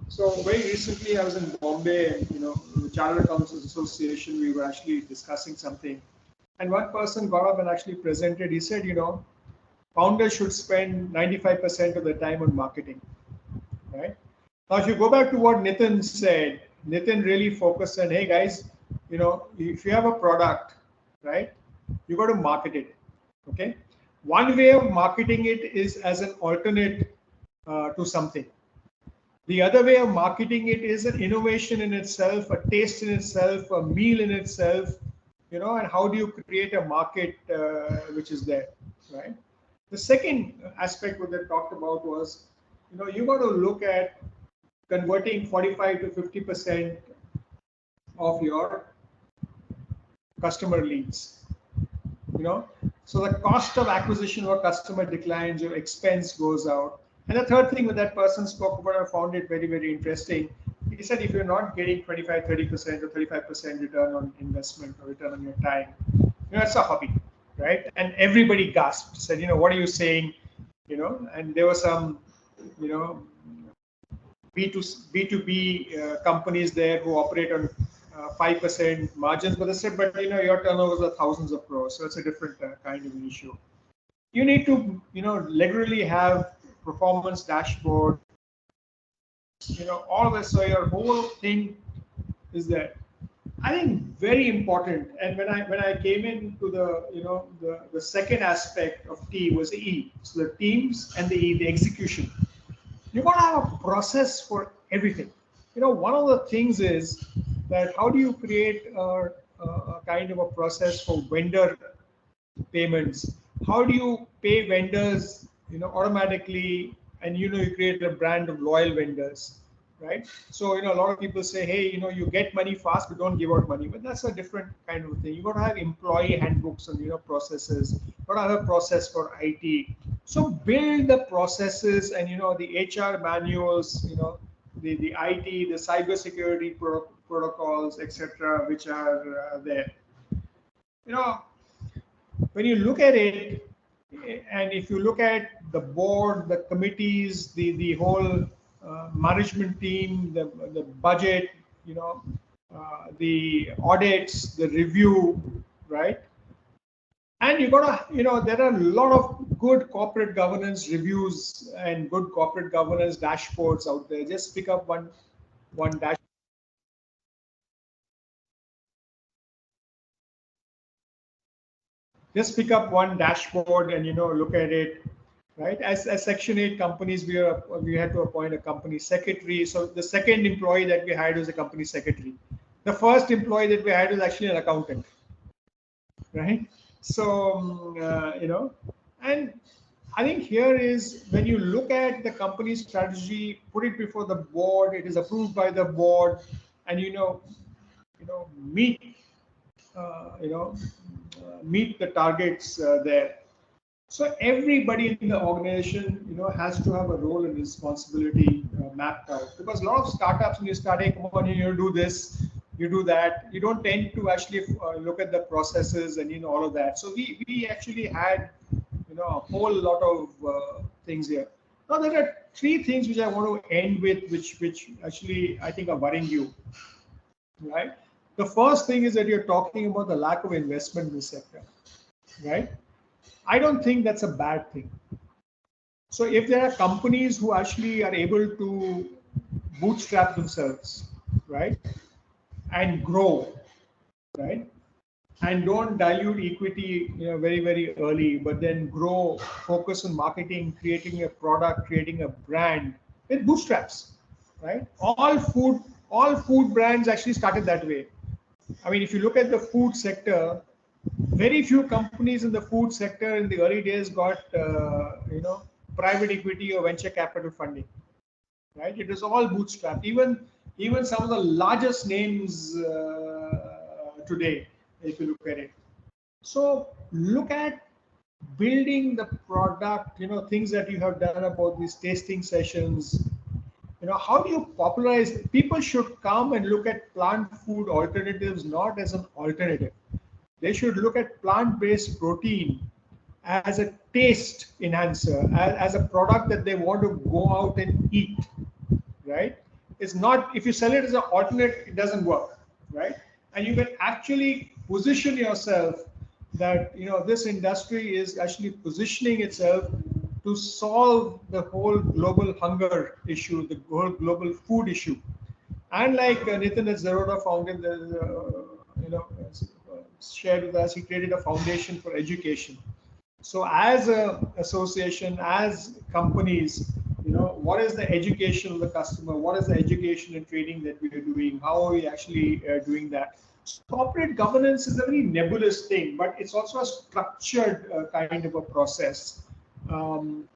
So very recently I was in Bombay and, the Chartered Accountants Association, we were actually discussing something. And one person got up and actually presented, he said, founders should spend 95% of the time on marketing, right? Now, if you go back to what Nithin said, Nithin really focused on, hey guys, if you have a product, right, you got to market it, okay? One way of marketing it is as an alternate to something. The other way of marketing it is an innovation in itself, a taste in itself, a meal in itself, and how do you create a market which is there, right? The second aspect what they talked about was, you got to look at converting 45 to 50% of your customer leads, so the cost of acquisition of a customer declines, your expense goes out. And the third thing that that person spoke about, I found it very, very interesting. He said, if you're not getting 25, 30% or 35% return on investment or return on your time, it's a hobby, right? And everybody gasped, said, what are you saying? And there were some, B2B companies there who operate on 5% margins, but they said, but your turnovers are thousands of crores, so it's a different kind of an issue. You need to, regularly have performance dashboard, all of this. So your whole thing is that, I think, very important. And when I came into the second aspect of T was the E. So the teams and the E, the execution. You got to have a process for everything. One of the things is that how do you create a kind of a process for vendor payments? How do you pay vendors, automatically, and you create a brand of loyal vendors, right? So a lot of people say, hey, you get money fast, but don't give out money. But that's a different kind of thing. You got to have employee handbooks and processes. You got to have a process for IT. So build the processes and the HR manuals, the IT, the cybersecurity protocols, etc., which are there. When you look at it, and if you look at the board, the committees, the whole management team, the budget, the audits, the review, right? And you gotta, there are a lot of good corporate governance reviews and good corporate governance dashboards out there. Just pick up one dashboard. Just pick up one dashboard and look at it, right? As Section 8 companies, we had to appoint a company secretary. So the second employee that we hired was a company secretary. The first employee that we hired was actually an accountant, right? So and I think here is when you look at the company strategy, put it before the board, it is approved by the board, and meet meet the targets there. So everybody in the organization, has to have a role and responsibility mapped out. Because a lot of startups, when you start, hey, come on, you do this, you do that, you don't tend to actually look at the processes and all of that. So we actually had a whole lot of things here. Now there are three things which I want to end with, which actually I think are worrying you, right? The first thing is that you're talking about the lack of investment in the sector, right? I don't think that's a bad thing. So if there are companies who actually are able to bootstrap themselves, right, and grow, right, and don't dilute equity, very early, but then grow, focus on marketing, creating a product, creating a brand with bootstraps, right? All food brands actually started that way. I mean, if you look at the food sector, very few companies in the food sector in the early days got private equity or venture capital funding, right? It was all bootstrapped. Even some of the largest names today, if you look at it. So look at building the product, things that you have done about these tasting sessions. How do you popularize? People should come and look at plant food alternatives not as an alternative. They should look at plant-based protein as a taste enhancer, as a product that they want to go out and eat, right? It's not, if you sell it as an alternate, it doesn't work, right? And you can actually position yourself that, this industry is actually positioning itself to solve the whole global hunger issue, the whole global food issue. And like Nithin at Zerodha founded, shared with us, he created a foundation for education. So as a association, as companies, what is the education of the customer? What is the education and training that we are doing? How are we actually doing that? So corporate governance is a very nebulous thing, but it's also a structured kind of a process. And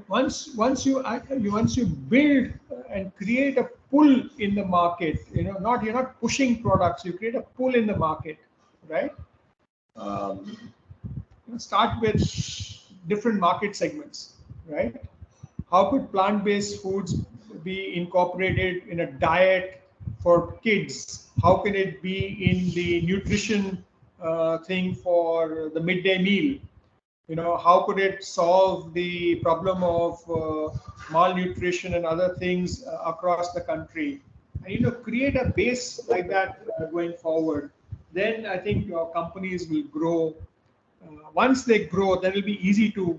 once you build and create a pull in the market, you're not pushing products, you create a pull in the market, right? Start with different market segments, right? How could plant-based foods be incorporated in a diet for kids? How can it be in the nutrition thing for the midday meal? How could it solve the problem of malnutrition and other things across the country? And create a base like that going forward. Then I think your companies will grow. Once they grow, then it'll be easy to,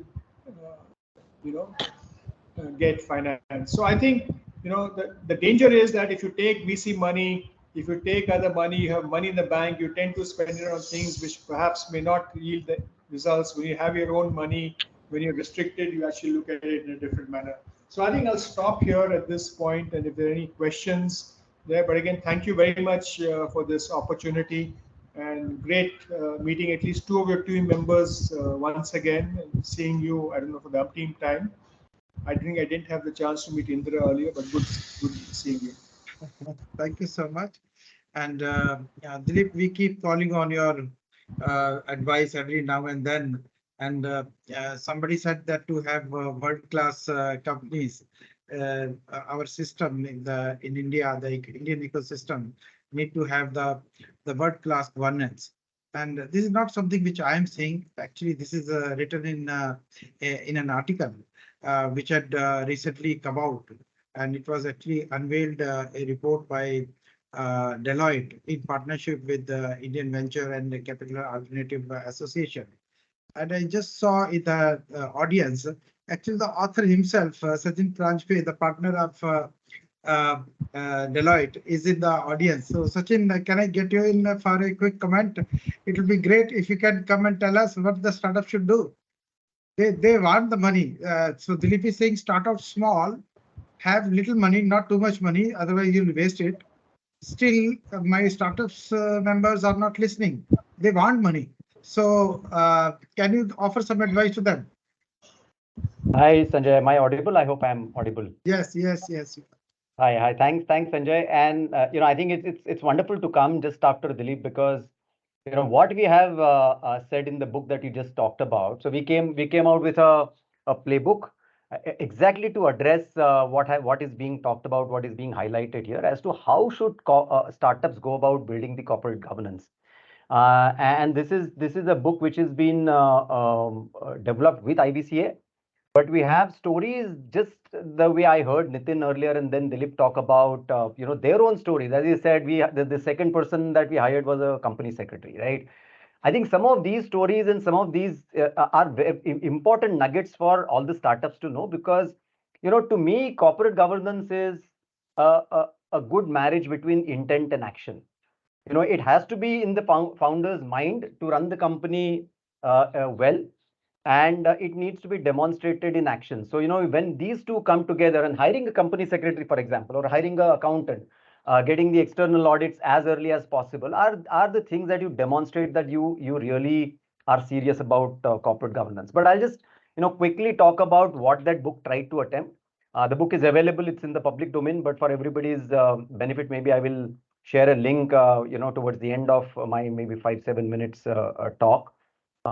get finance. So I think, the danger is that if you take VC money, if you take other money, you have money in the bank, you tend to spend it on things which perhaps may not yield the results. When you have your own money, when you're restricted, you actually look at it in a different manner. So I think I'll stop here at this point, and if there are any questions there, but again, thank you very much for this opportunity, and great meeting at least two of your team members once again, and seeing you, I don't know, for the team time. I think I didn't have the chance to meet Indra earlier, but good seeing you. Thank you so much. And Dilip, we keep calling on your advice every now and then. And somebody said that to have world-class companies, our system in India, the Indian ecosystem, need to have the world-class governance. And this is not something which I am saying. Actually, this is written in an article which had recently come out, and it was actually unveiled a report by Deloitte in partnership with the Indian Venture and Capital Alternative Association. And I just saw in the audience, actually the author himself, Sachin Pranjpe, the partner of Deloitte, is in the audience. So Sachin, can I get you in for a quick comment? It will be great if you can come and tell us what the startup should do. They want the money. So Dilip is saying start out small, have little money, not too much money, otherwise you'll waste it. Still, my startups members are not listening. They want money. So can you offer some advice to them? Hi, Sanjay. Am I audible? I hope I'm audible. Yes. Hi. Thanks, Sanjay. And I think it's wonderful to come just after Dilip, because what we have said in the book that you just talked about. So we came out with a playbook exactly to address what is being talked about, what is being highlighted here as to how should startups go about building the corporate governance. And this is a book which has been developed with IBCA. But we have stories, just the way I heard Nithin earlier and then Dilip talk about, their own stories. As you said, the second person that we hired was a company secretary, right? I think some of these stories and some of these are very important nuggets for all the startups to know, because, to me, corporate governance is a good marriage between intent and action. It has to be in the founder's mind to run the company well, and it needs to be demonstrated in action. So, when these two come together, and hiring a company secretary, for example, or hiring an accountant, getting the external audits as early as possible are the things that you demonstrate that you really are serious about corporate governance. But I'll just quickly talk about what that book tried to attempt. The book is available; it's in the public domain. But for everybody's benefit, maybe I will share a link, towards the end of my maybe 5-7 minutes talk,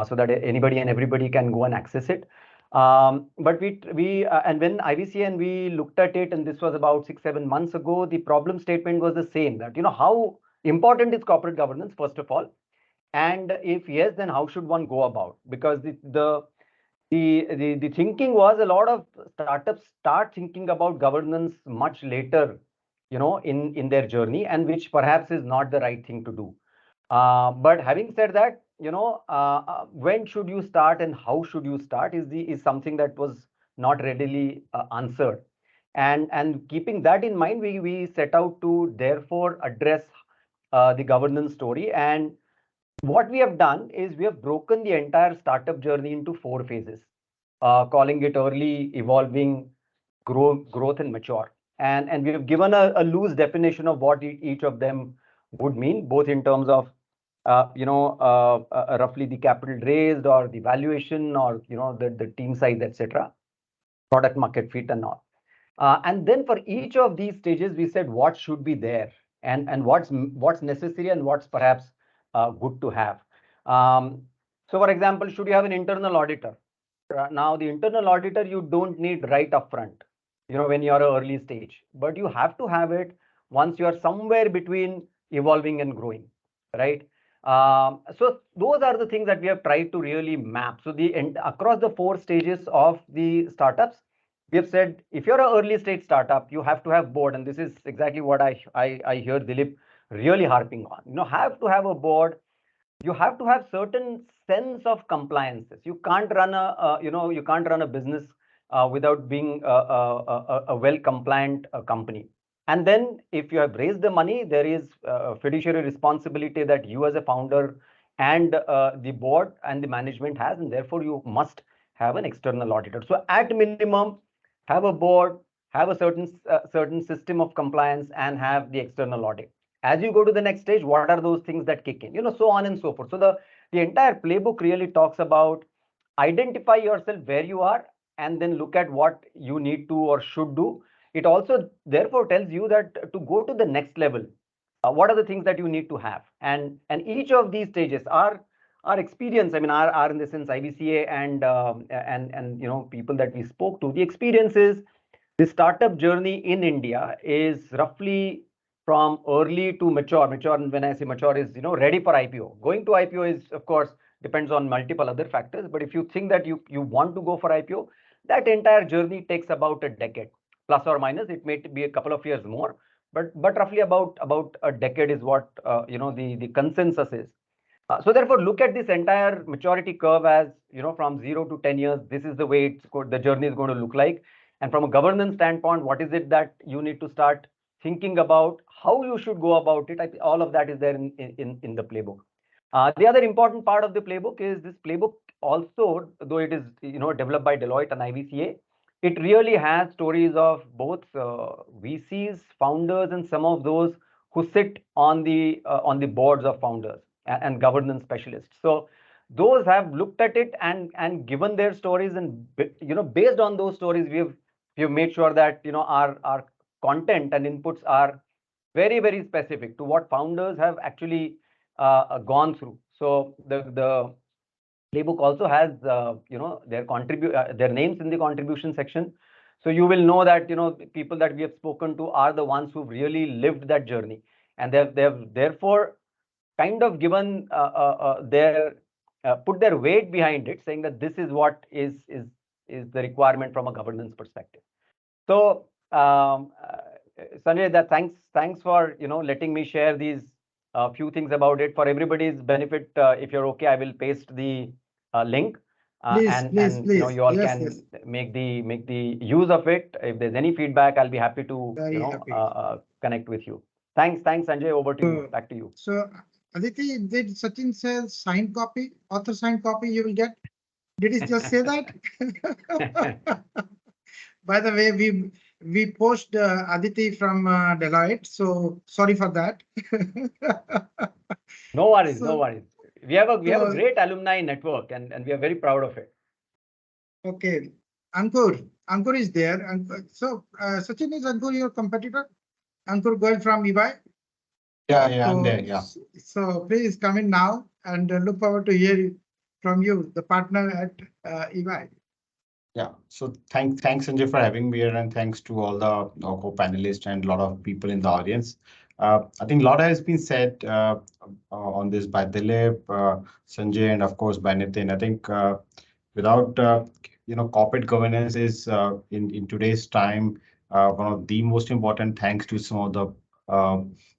so that anybody and everybody can go and access it. But we and when IVCA and we looked at it, and this was about 6-7 months ago, the problem statement was the same, that how important is corporate governance, first of all, and if yes, then how should one go about? Because the thinking was, a lot of startups start thinking about governance much later, in their journey, and which perhaps is not the right thing to do. But having said that, when should you start and how should you start is something that was not readily answered. And keeping that in mind, we set out to therefore address the governance story. And what we have done is we have broken the entire startup journey into 4 phases, calling it early, evolving, growth, and mature. And we have given a loose definition of what each of them would mean, both in terms of roughly the capital raised, or the valuation, or the team size, etc., product market fit, and all. And then for each of these stages, we said what should be there, and what's necessary, and what's perhaps good to have. So, for example, should you have an internal auditor? Now, the internal auditor you don't need right up front, when you're an early stage, but you have to have it once you are somewhere between evolving and growing, right? So those are the things that we have tried to really map. So across the 4 stages of the startups, we have said, if you're an early stage startup, you have to have board, and this is exactly what I hear Dilip really harping on. Have to have a board. You have to have certain sense of compliances. You can't run a business without being a well compliant company. And then if you have raised the money, there is fiduciary responsibility that you as a founder and the board and the management has, and therefore you must have an external auditor. So at minimum, have a board, have a certain system of compliance, and have the external audit. As you go to the next stage, what are those things that kick in? So on and so forth. So the entire playbook really talks about identify yourself where you are, and then look at what you need to or should do. It also therefore tells you that to go to the next level, what are the things that you need to have, and each of these stages are experience. I mean, are in the sense IVCA and people that we spoke to. The experience is the startup journey in India is roughly from early to mature. Mature, and when I say mature, is ready for IPO. Going to IPO is, of course, depends on multiple other factors. But if you think that you want to go for IPO, that entire journey takes about a decade, plus or minus. It may be a couple of years more, but roughly about a decade is what the consensus is. So therefore, look at this entire maturity curve as from 0 to 10 years. This is the way the journey is going to look like. And from a governance standpoint, what is it that you need to start thinking about, how you should go about it? All of that is there in the playbook. The other important part of the playbook is this playbook also, though it is developed by Deloitte and IVCA, it really has stories of both VCs, founders, and some of those who sit on the boards of founders and governance specialists. So those have looked at it and given their stories, and based on those stories, we have made sure that our content and inputs are very, very specific to what founders have actually gone through. So the playbook also has their names in the contribution section. So you will know that people that we have spoken to are the ones who've really lived that journey, and they've therefore kind of given their put their weight behind it, saying that this is what is the requirement from a governance perspective. So Sanjay, thanks for letting me share these few things about it. For everybody's benefit, if you're okay, I will paste the link. and you know, please. you all Yes, can yes. make the use of it. If there's any feedback, I'll be happy to, Very you know, happy. connect with you. Thanks, Sanjay. Over to you. Back to you. So, Aditi, did Sachin say signed copy, author signed copy you will get? Did he just say that? By the way, we post Aditi from Deloitte, so sorry for that. No worries, no So, worries. We have a so great alumni network, and we are very proud of it. okay, Ankur is there, and so Sachin, is Ankur your competitor? Ankur Goel from EY. Yeah, I'm So, there. Yeah. so please come in now and look forward to hear from you, the partner at EY. Yeah. So thanks, Sanjay, for having me here, and thanks to all the co-panelists and a lot of people in the audience. I think a lot has been said on this by Dilip, Sanjay, and of course by Nithin. I think without corporate governance is in today's time one of the most important, thanks to some of the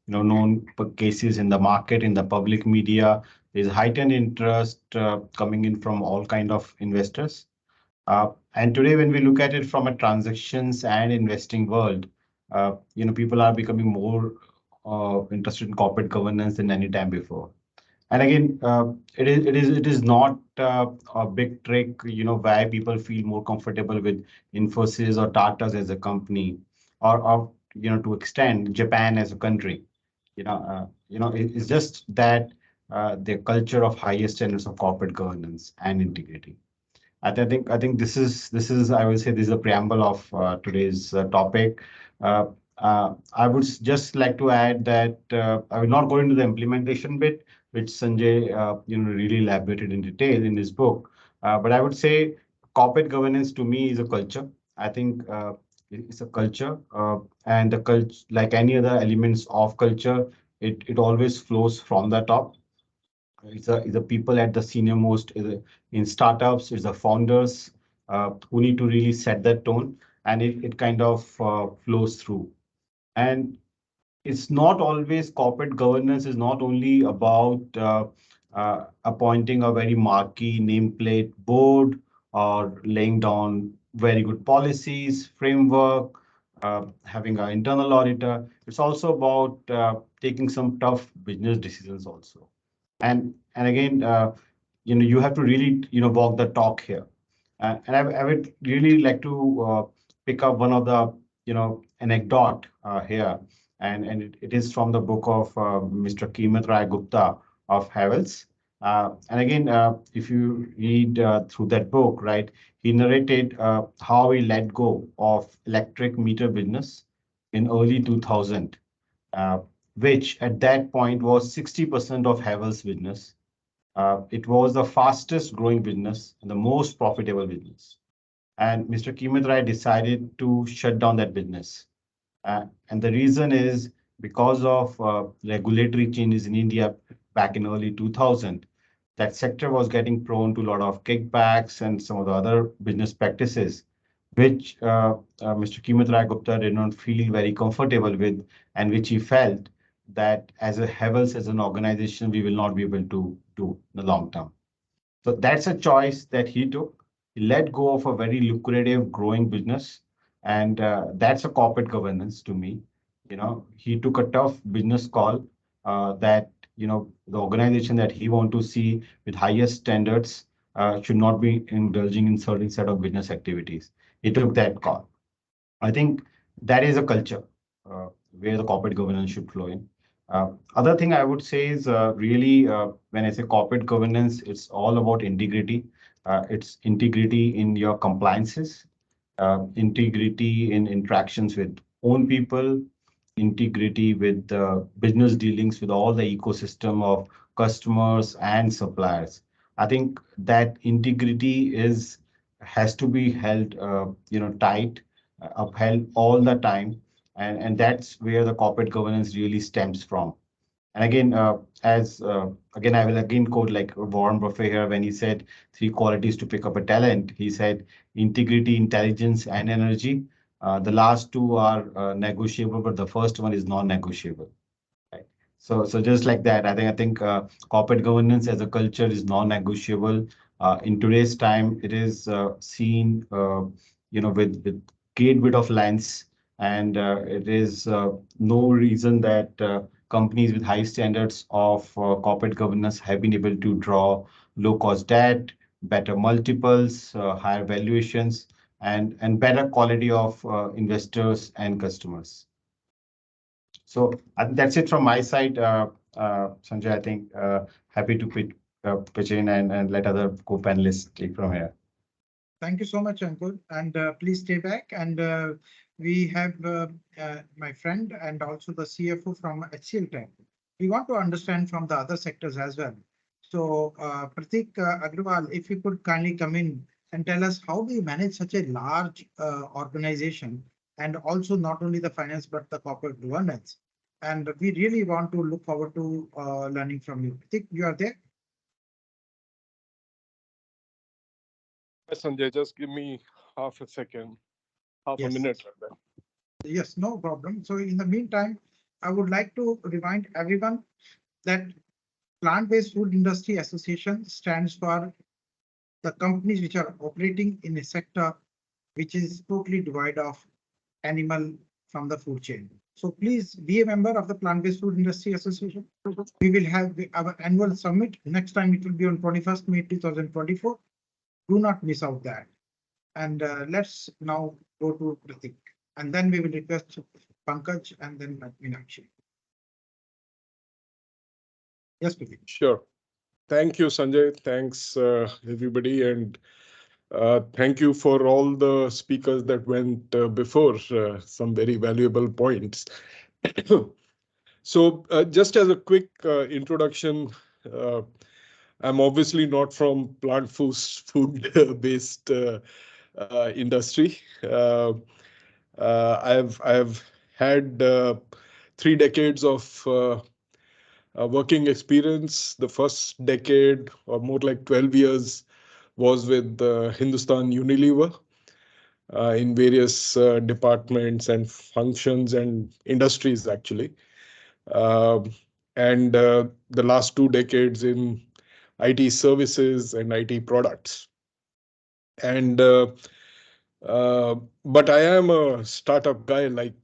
known cases in the market, in the public media. There's heightened interest coming in from all kind of investors. And today, when we look at it from a transactions and investing world, people are becoming more interested in corporate governance than any time before. And again, it is not a big trick, why people feel more comfortable with Infosys or Tata's as a company, or to extend Japan as a country. It's just that the culture of highest standards of corporate governance and integrity. I think this is I will say this is a preamble of today's topic. I would just like to add that I will not go into the implementation bit, which Sanjay really elaborated in detail in his book. But I would say corporate governance to me is a culture. I think it's a culture, and the culture, like any other elements of culture, it always flows from the top. It's the people at the senior most in startups. It's the founders who need to really set that tone, and it kind of flows through. And it's not always corporate governance is not only about appointing a very marquee nameplate board or laying down very good policies, framework, having an internal auditor. It's also about taking some tough business decisions also. And again, you have to really walk the talk here. And I would really like to pick up one of the anecdote here, and it is from the book of Mr. Kamath Gupta of Havels. And again, if you read through that book, right, he narrated how he let go of electric meter business in early 2000, uh, which at that point was 60% of Havel's business. It was the fastest growing business and the most profitable business. And Mr. Kamath decided to shut down that business. And the reason is because of regulatory changes in India back in early 2000, that sector was getting prone to a lot of kickbacks and some of the other business practices, which Mr. Kamath Gupta did not feel very comfortable with, and which he felt that as a Havels, as an organization, we will not be able to do in the long term. So that's a choice that he took. He let go of a very lucrative, growing business, and that's a corporate governance to me. He took a tough business call that the organization that he want to see with highest standards should not be indulging in certain set of business activities. He took that call. I think that is a culture where the corporate governance should flow in. Other thing I would say is really when I say corporate governance, it's all about integrity. It's integrity in your compliances, integrity in interactions with own people, integrity with business dealings with all the ecosystem of customers and suppliers. I think that integrity has to be held, tight, upheld all the time, and that's where the corporate governance really stems from. And again, again, I will again quote like Warren Buffett here when he said three qualities to pick up a talent. He said integrity, intelligence, and energy. The last two are negotiable, but the first one is non-negotiable. Right. So just like that, I think corporate governance as a culture is non-negotiable. In today's time, it is seen, with great bit of lens, and it is no reason that companies with high standards of corporate governance have been able to draw low-cost debt, better multiples, higher valuations, and better quality of investors and customers. So that's it from my side, Sanjay. I think happy to pitch in and let other co-panelists take from here. Thank you so much, Ankur, and please stay back. And we have my friend and also the CFO from HCLTech. We want to understand from the other sectors as well. So Prateek Aggarwal, if you could kindly come in and tell us how do you manage such a large organization, and also not only the finance but the corporate governance. And we really want to look forward to learning from you. Prateek, you are there? Sanjay, just give me half a second, half a minute. Yes, no problem. So in the meantime, I would like to remind everyone that Plant-Based Food Industry Association stands for the companies which are operating in a sector which is totally devoid of animal from the food chain. So please be a member of the Plant-Based Food Industry Association. We will have our annual summit. Next time it will be on 21st May 2024. Do not miss out that. And let's now go to Prateek. And then we will request Pankaj and then Meenakshi. Yes, Prateek. Sure. Thank you, Sanjay. Thanks, everybody. And thank you for all the speakers that went before, some very valuable points. So just as a quick introduction, I'm obviously not from plant food-based industry. I've had 3 decades of working experience. The first decade, or more like 12 years, was with Hindustan Unilever in various departments and functions and industries, actually. And the last 2 decades in IT services and IT products. And but I am a startup guy like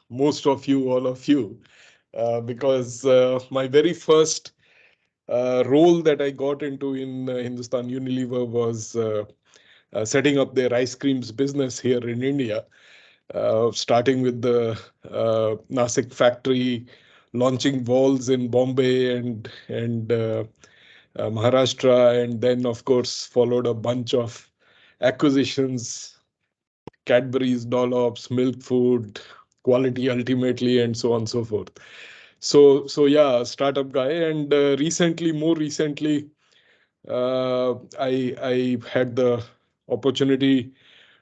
most of you, all of you, because my very first role that I got into in Hindustan Unilever was setting up their ice creams business here in India, starting with the Nasik factory, launching walls in Bombay and Maharashtra, and then of course followed a bunch of acquisitions, Cadbury's, Dollops, Milk Food, Quality Ultimately, and so on and so forth. So yeah, startup guy. And more recently, I had the opportunity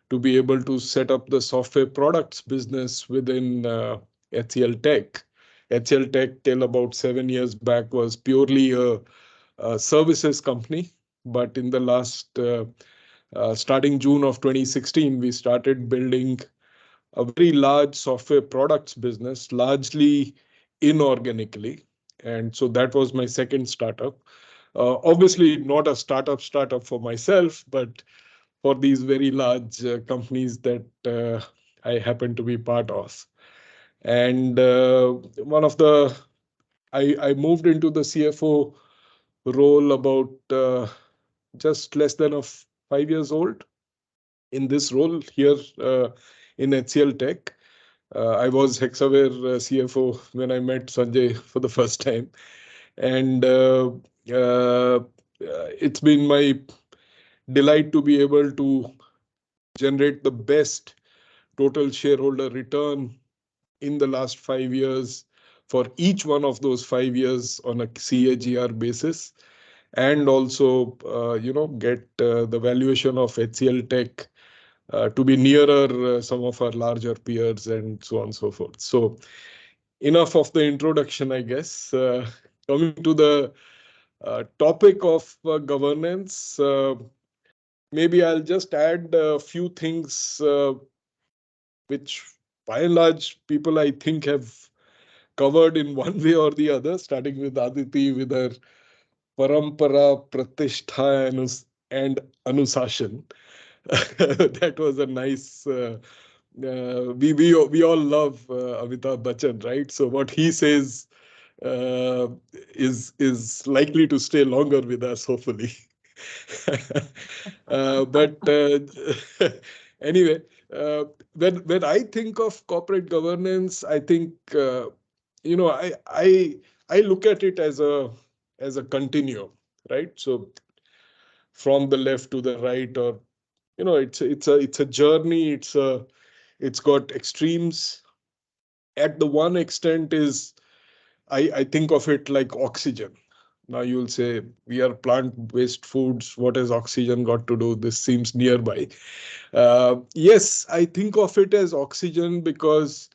to be able to set up the software products business within HCLTech. HCLTech till about 7 years back was purely a services company, but in the last starting June of 2016, we started building a very large software products business, largely inorganically. And so that was my second startup. Obviously not a startup for myself, but for these very large companies that I happen to be part of. And I moved into the CFO role about just less than 5 years old in this role here in HCLTech. I was Hexaware CFO when I met Sanjay for the first time. And it's been my delight to be able to generate the best total shareholder return in the last 5 years for each one of those 5 years on a CAGR basis, and also get the valuation of HCLTech to be nearer some of our larger peers and so on and so forth. So enough of the introduction, I guess. Coming to the topic of governance, maybe I'll just add a few things which by and large people I think have covered in one way or the other, starting with Aditi with her Parampara, Pratishtha and Anusashan. That was a nice. We all love Amitabh Bachchan, right? So what he says is likely to stay longer with us, hopefully. But anyway, when I think of corporate governance, I think I look at it as a continuum, right? So from the left to the right, or it's a journey. It's got extremes. At the one extent is I think of it like oxygen. Now you'll say, we are plant-based foods. What has oxygen got to do? This seems nearby. Yes, I think of it as oxygen because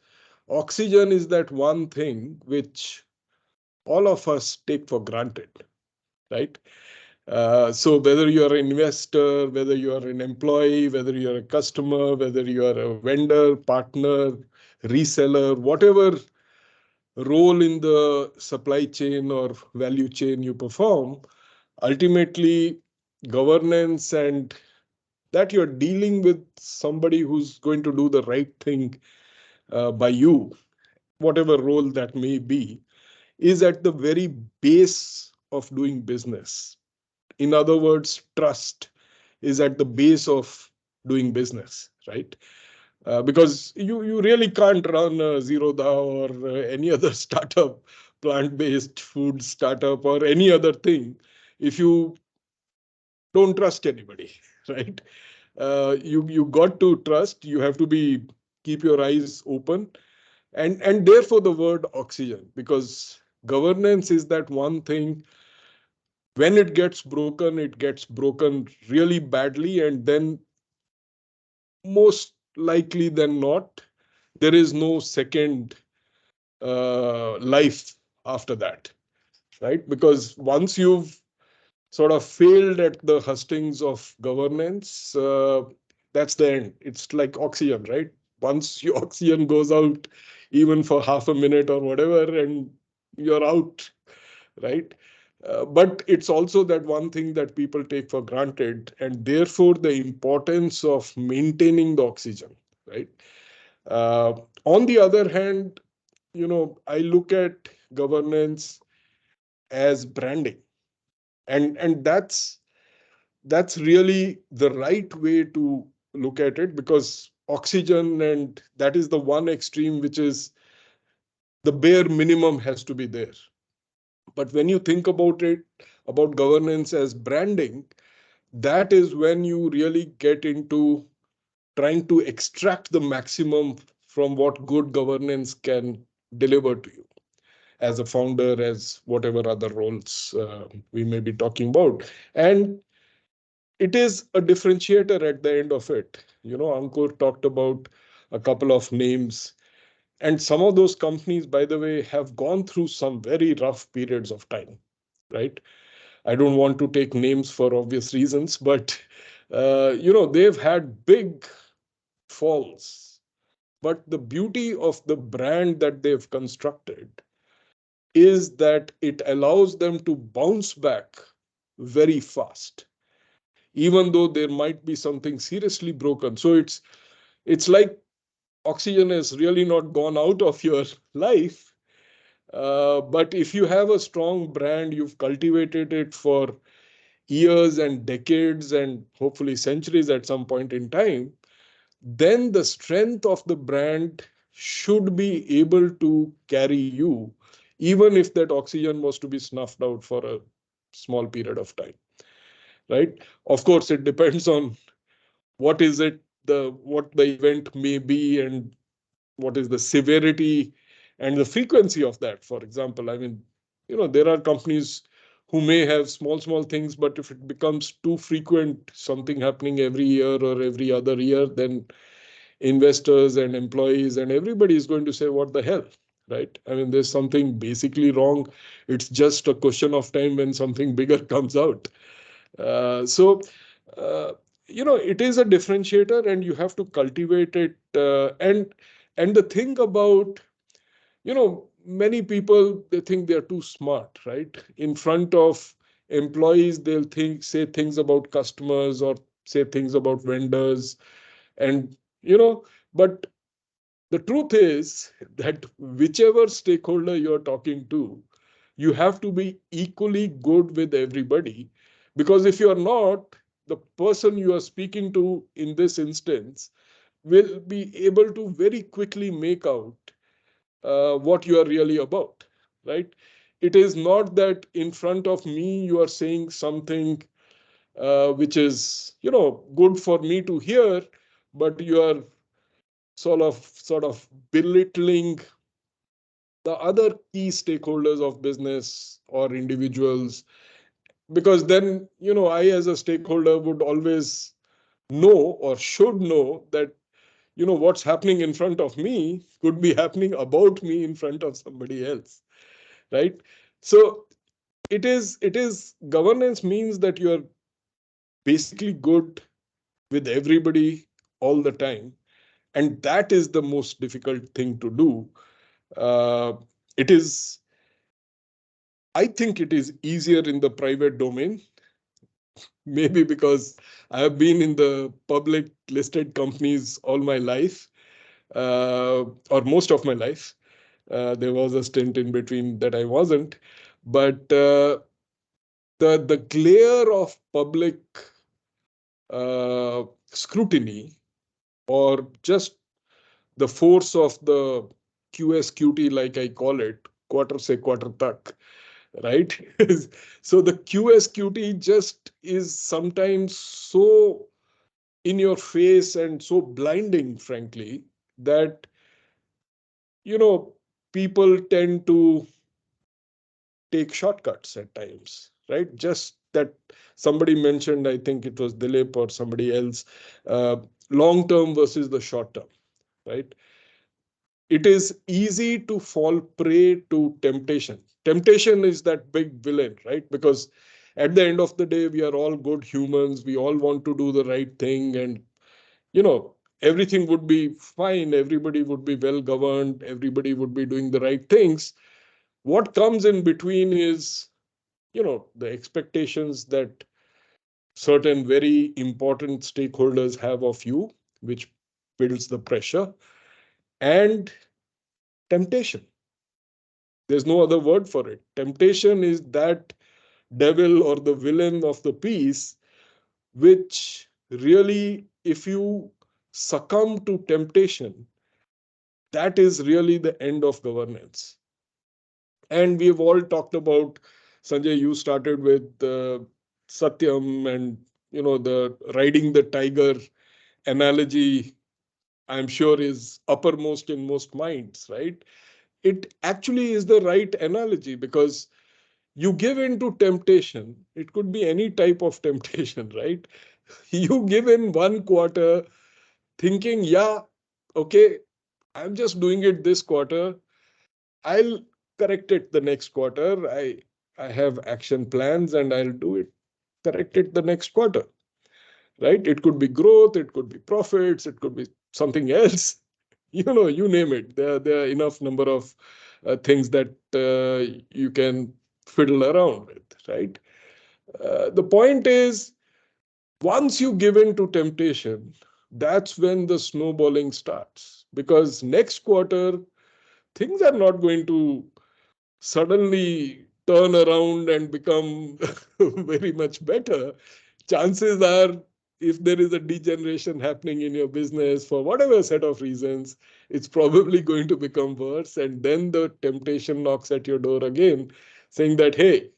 oxygen is that one thing which all of us take for granted, right? So whether you're an investor, whether you're an employee, whether you're a customer, whether you're a vendor, partner, reseller, whatever role in the supply chain or value chain you perform, ultimately governance and that you're dealing with somebody who's going to do the right thing by you, whatever role that may be, is at the very base of doing business. In other words, trust is at the base of doing business, right? Because you really can't run a Zerodha or any other startup, plant-based food startup or any other thing if you don't trust anybody, right? You got to trust. You have to keep your eyes open, and therefore the word oxygen, because governance is that one thing. When it gets broken really badly, and then most likely than not, there is no second life after that, right? Because once you've sort of failed at the hustings of governance, that's the end. It's like oxygen, right? Once your oxygen goes out, even for half a minute or whatever, and you're out, right? But it's also that one thing that people take for granted, and therefore the importance of maintaining the oxygen, right? Uh, on the other hand, I look at governance as branding, and that's really the right way to look at it, because oxygen, and that is the one extreme, which is the bare minimum has to be there. But when you think about it, about governance as branding, that is when you really get into trying to extract the maximum from what good governance can deliver to you as a founder, as whatever other roles we may be talking about. And it is a differentiator at the end of it. Ankur talked about a couple of names, and some of those companies, by the way, have gone through some very rough periods of time, right? I don't want to take names for obvious reasons, but they've had big falls. But the beauty of the brand that they've constructed is that it allows them to bounce back very fast, even though there might be something seriously broken. So it's like oxygen has really not gone out of your life. But if you have a strong brand, you've cultivated it for years and decades and hopefully centuries at some point in time, then the strength of the brand should be able to carry you, even if that oxygen was to be snuffed out for a small period of time, right? Of course, it depends on what is it, what the event may be, and what is the severity and the frequency of that. For example, I mean, there are companies who may have small things, but if it becomes too frequent, something happening every year or every other year, then investors and employees and everybody is going to say, what the hell, right? I mean, there's something basically wrong. It's just a question of time when something bigger comes out. So it is a differentiator, and you have to cultivate it. And the thing about, many people, they think they're too smart, right? In front of employees, they'll say things about customers or say things about vendors. And, but the truth is that whichever stakeholder you're talking to, you have to be equally good with everybody. Because if you're not, the person you are speaking to in this instance will be able to very quickly make out what you are really about, right? It is not that in front of me you are saying something which is, good for me to hear, but you are sort of belittling the other key stakeholders of business or individuals. Because then, I as a stakeholder would always know or should know that, what's happening in front of me could be happening about me in front of somebody else, right? So it is governance means that you're basically good with everybody all the time. And that is the most difficult thing to do. It is, I think it is easier in the private domain, maybe because I have been in the public listed companies all my life, or most of my life. There was a stint in between that I wasn't. But the glare of public scrutiny, or just the force of the QSQT, like I call it, quarter se quarter tak, right? So the QSQT just is sometimes so in your face and so blinding, frankly, that, people tend to take shortcuts at times, right? Just that somebody mentioned, I think it was Dilip or somebody else, long term versus the short term, right? It is easy to fall prey to temptation. Temptation is that big villain, right? Because at the end of the day, we are all good humans. We all want to do the right thing, and, everything would be fine. Everybody would be well governed. Everybody would be doing the right things. What comes in between is, the expectations that certain very important stakeholders have of you, which builds the pressure, and temptation. There's no other word for it. Temptation is that devil or the villain of the piece, which really, if you succumb to temptation, that is really the end of governance. And we've all talked about, Sanjay, you started with Satyam and, the riding the tiger analogy, I'm sure is uppermost in most minds, right? It actually is the right analogy, because you give in to temptation. It could be any type of temptation, right? You give in one quarter thinking, yeah, okay, I'm just doing it this quarter. I'll correct it the next quarter. I have action plans and I'll do it, correct it the next quarter, right? It could be growth, it could be profits, it could be something else. You name it. There are enough number of things that you can fiddle around with, right? The point is, once you give in to temptation, that's when the snowballing starts. Because next quarter, things are not going to suddenly turn around and become very much better. Chances are, if there is a degeneration happening in your business for whatever set of reasons, it's probably going to become worse. And then the temptation knocks at your door again, saying that, hey,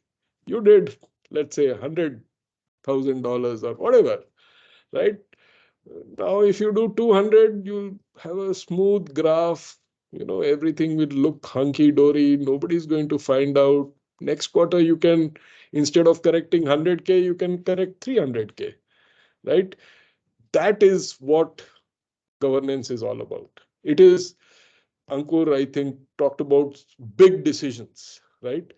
you did, let's say, $100,000 or whatever, right? Now, if you do 200, you'll have a smooth graph. Everything will look hunky-dory. Nobody's going to find out. Next quarter, you can, instead of correcting 100K, you can correct 300K, right? That is what governance is all about. It is, Ankur, I think, talked about big decisions, right?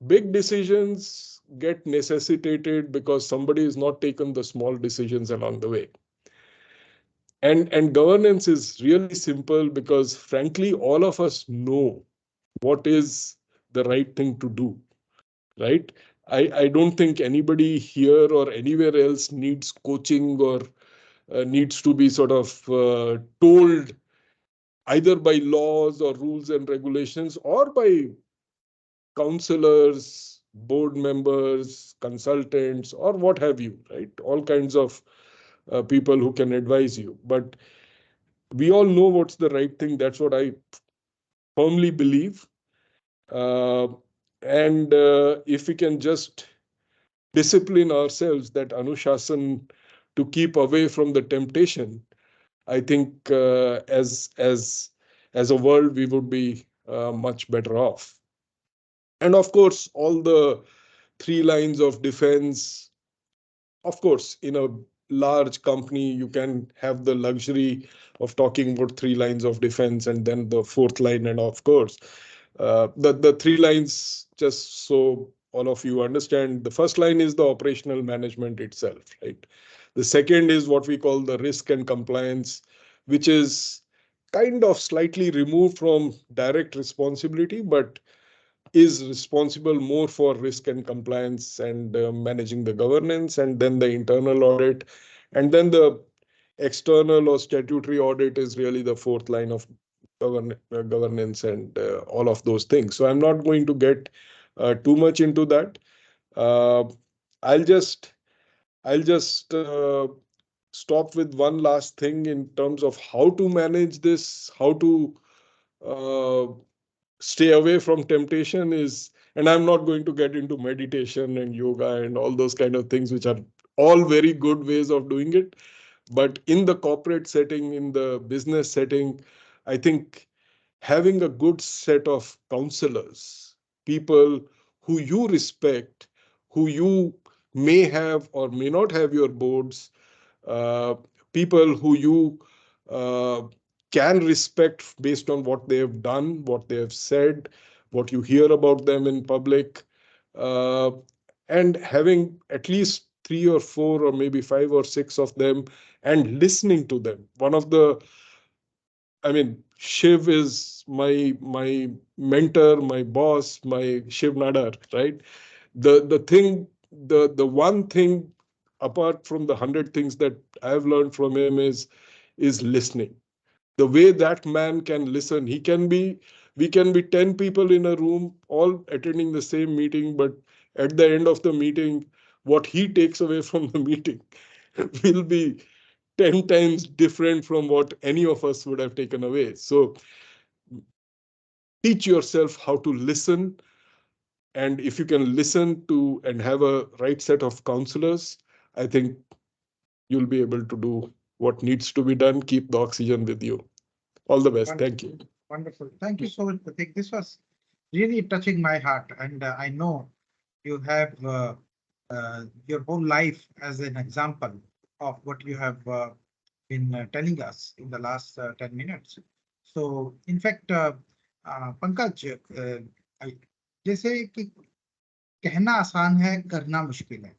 Big decisions get necessitated because somebody has not taken the small decisions along the way. And governance is really simple because, frankly, all of us know what is the right thing to do, right? I don't think anybody here or anywhere else needs coaching or needs to be sort of told either by laws or rules and regulations or by counselors, board members, consultants, or what have you, right? All kinds of people who can advise you. But we all know what's the right thing. That's what I firmly believe. And if we can just discipline ourselves, that Anushasan, to keep away from the temptation, I think as a world, we would be much better off. And of course, all the 3 lines of defense. Of course, in a large company, you can have the luxury of talking about 3 lines of defense and then the 4th line. And of course, the 3 lines, just so all of you understand, the first line is the operational management itself, right? The second is what we call the risk and compliance, which is kind of slightly removed from direct responsibility, but is responsible more for risk and compliance and managing the governance, and then the internal audit. And then the external or statutory audit is really the 4th line of governance and all of those things. So I'm not going to get too much into that. Uh, I'll just stop with one last thing in terms of how to manage this, how to uh, stay away from temptation is, and I'm not going to get into meditation and yoga and all those kind of things, which are all very good ways of doing it. But in the corporate setting, in the business setting, I think having a good set of counselors, people who you respect, who you may have or may not have your boards, uh, people who you uh, can respect based on what they have done, what they have said, what you hear about them in public, uh, and having at least 3 or 4 or maybe 5 or 6 of them and listening to them. I mean, Shiv is my mentor, my boss, my Shiv Nadar, right? The one thing apart from the 100 things that I've learned from him is listening. The way that man can listen, we can be 10 people in a room, all attending the same meeting, but at the end of the meeting, what he takes away from the meeting will be 10 times different from what any of us would have taken away. So teach yourself how to listen. And if you can listen to and have a right set of counselors, I think you'll be able to do what needs to be done. Keep the oxygen with you. All the best. Wonderful. Thank you. Wonderful. Thank you so much, Prateek. This was really touching my heart. And I know you have your whole life as an example of what you have been telling us in the last 10 minutes. So, in fact, Pankaj, जैसे कि कहना आसान है, करना मुश्किल है.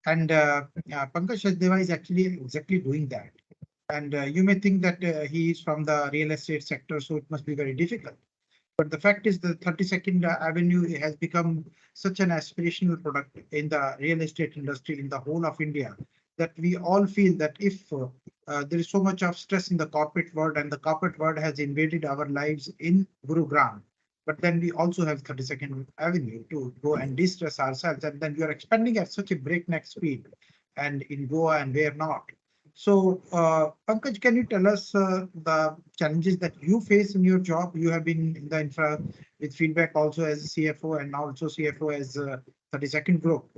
And Pankaj Sachdeva is actually exactly doing that. And you may think that he is from the real estate sector, so it must be very difficult. But the fact is the 32nd Avenue has become such an aspirational product in the real estate industry in the whole of India that we all feel that if there is so much of stress in the corporate world and the corporate world has invaded our lives in Gurugram, but then we also have 32nd Avenue to go and de-stress ourselves. And then we are expanding at such a breakneck speed and in Goa and where not. So, Pankaj, can you tell us the challenges that you face in your job? You have been in the infra with feedback also as CFO and now also CFO as 32nd Group.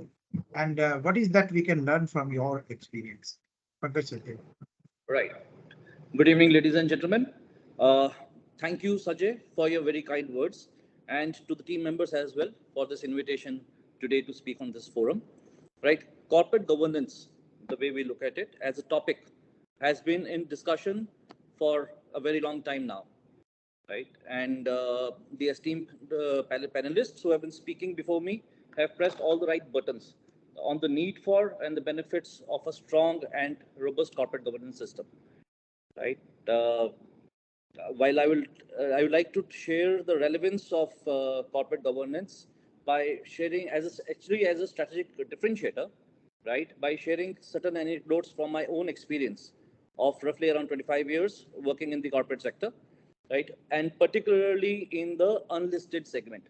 And what is that we can learn from your experience? Pankaj Sachdeva. Right. Good evening, ladies and gentlemen. Thank you, Sanjay, for your very kind words, and to the team members as well for this invitation today to speak on this forum. Right. Corporate governance, the way we look at it as a topic, has been in discussion for a very long time now. Right. And the esteemed panelists who have been speaking before me have pressed all the right buttons on the need for and the benefits of a strong and robust corporate governance system. Right. While I would like to share the relevance of corporate governance by sharing actually as a strategic differentiator, right? By sharing certain anecdotes from my own experience of roughly around 25 years working in the corporate sector, right? And particularly in the unlisted segment,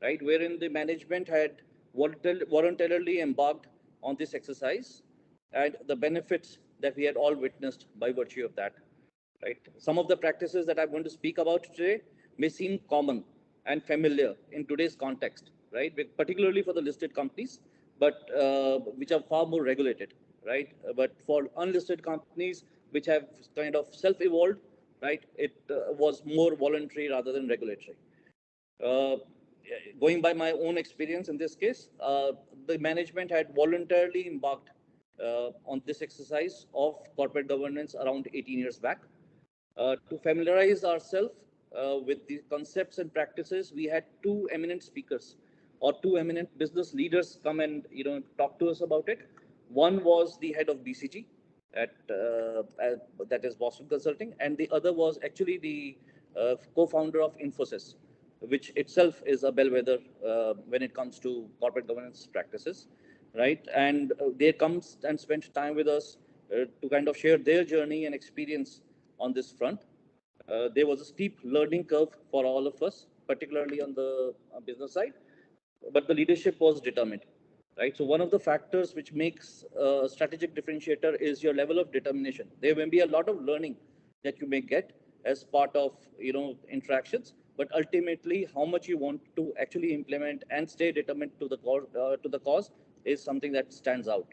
right? Wherein the management had voluntarily embarked on this exercise and the benefits that we had all witnessed by virtue of that, right? Some of the practices that I'm going to speak about today may seem common and familiar in today's context, right? Particularly for the listed companies, but which are far more regulated, right? But for unlisted companies which have kind of self-evolved, right? It was more voluntary rather than regulatory. Uh, Going by my own experience in this case, the management had voluntarily embarked on this exercise of corporate governance around 18 years back. To familiarize ourselves with the concepts and practices, we had two eminent speakers or two eminent business leaders come and talk to us about it. One was the head of BCG that is Boston Consulting, and the other was actually the co-founder of Infosys, which itself is a bellwether when it comes to corporate governance practices, right? And they come and spend time with us to kind of share their journey and experience on this front. There was a steep learning curve for all of us, particularly on the business side, but the leadership was determined, right? So one of the factors which makes a strategic differentiator is your level of determination. There may be a lot of learning that you may get as part of interactions, but ultimately how much you want to actually implement and stay determined to the cause is something that stands out.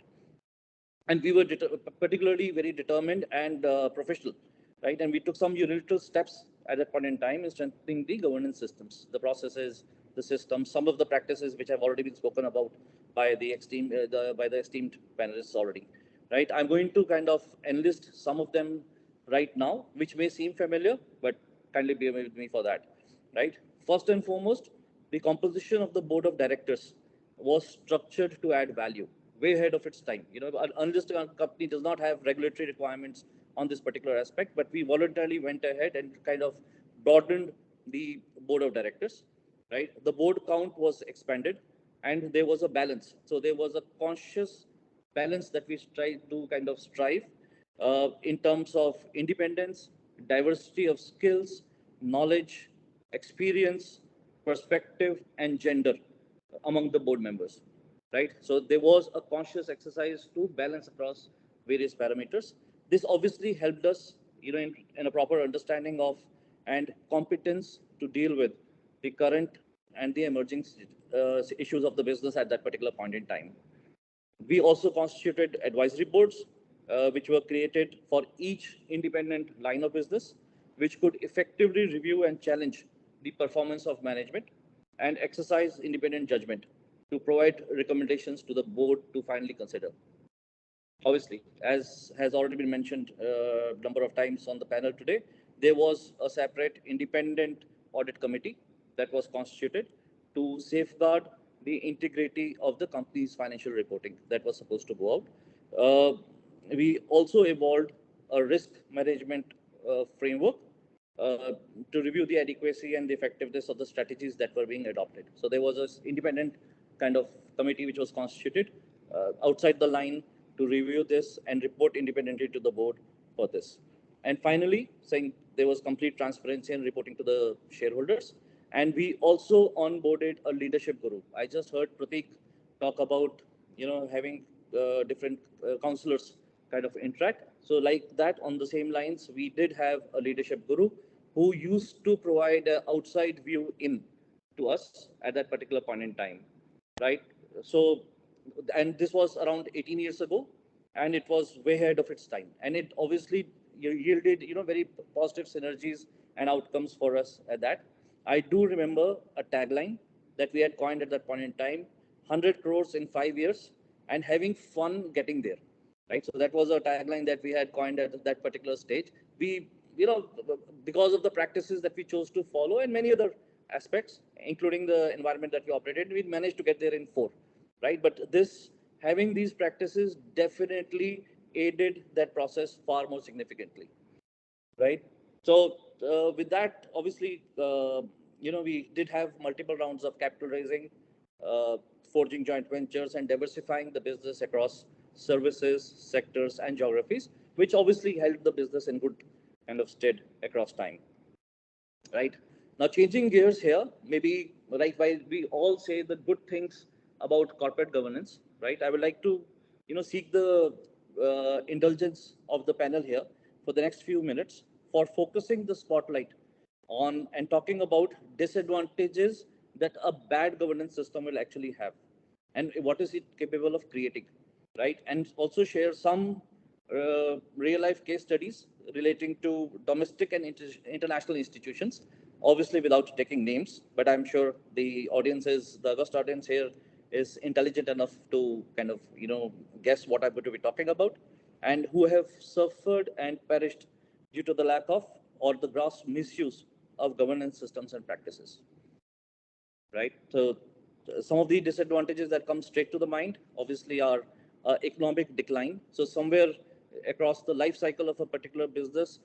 And we were particularly very determined and professional, right? And we took some unilateral steps at that point in time in strengthening the governance systems, the processes, the systems, some of the practices which have already been spoken about by the esteemed panelists already, right? I'm going to kind of enlist some of them right now, which may seem familiar, but kindly bear with me for that, right? First and foremost, the composition of the board of directors was structured to add value, way ahead of its time. An unlisted company does not have regulatory requirements on this particular aspect, but we voluntarily went ahead and kind of broadened the board of directors, right? The board count was expanded and there was a balance. So there was a conscious balance that we tried to kind of strive in terms of independence, diversity of skills, knowledge, experience, perspective, and gender among the board members, right? So there was a conscious exercise to balance across various parameters. This obviously helped us, in a proper understanding of and competence to deal with the current and the emerging issues of the business at that particular point in time. We also constituted advisory boards, which were created for each independent line of business, which could effectively review and challenge the performance of management and exercise independent judgment to provide recommendations to the board to finally consider. Obviously, as has already been mentioned a number of times on the panel today, there was a separate independent audit committee that was constituted to safeguard the integrity of the company's financial reporting that was supposed to go out. We also evolved a risk management framework to review the adequacy and the effectiveness of the strategies that were being adopted. So there was an independent kind of committee which was constituted outside the line to review this and report independently to the board for this. And finally, saying there was complete transparency and reporting to the shareholders. And we also onboarded a leadership guru. I just heard Prateek talk about, having different counselors kind of interact. So like that, on the same lines, we did have a leadership guru who used to provide an outside view in to us at that particular point in time, right? So, and this was around 18 years ago, and it was way ahead of its time. And it obviously yielded, very positive synergies and outcomes for us at that. I do remember a tagline that we had coined at that point in time, 100 crores in 5 years and having fun getting there, right? So that was a tagline that we had coined at that particular stage. We, because of the practices that we chose to follow and many other aspects, including the environment that we operated, we managed to get there in 4, right? But having these practices definitely aided that process far more significantly, right? So with that, obviously, we did have multiple rounds of capital raising forging joint ventures and diversifying the business across services, sectors, and geographies, which obviously held the business in good kind of stead across time. Right? Now, changing gears here, maybe right while we all say the good things about corporate governance, right? I would like to, seek the indulgence of the panel here for the next few minutes for focusing the spotlight on and talking about disadvantages that a bad governance system will actually have and what is it capable of creating, right? And also share some real life case studies relating to domestic and international institutions, obviously without taking names, but I'm sure the august audience here is intelligent enough to kind of, guess what I'm going to be talking about and who have suffered and perished due to the lack of or the gross misuse of governance systems and practices, right? So some of the disadvantages that come straight to the mind, obviously, are economic decline. So somewhere across the life cycle of a particular business,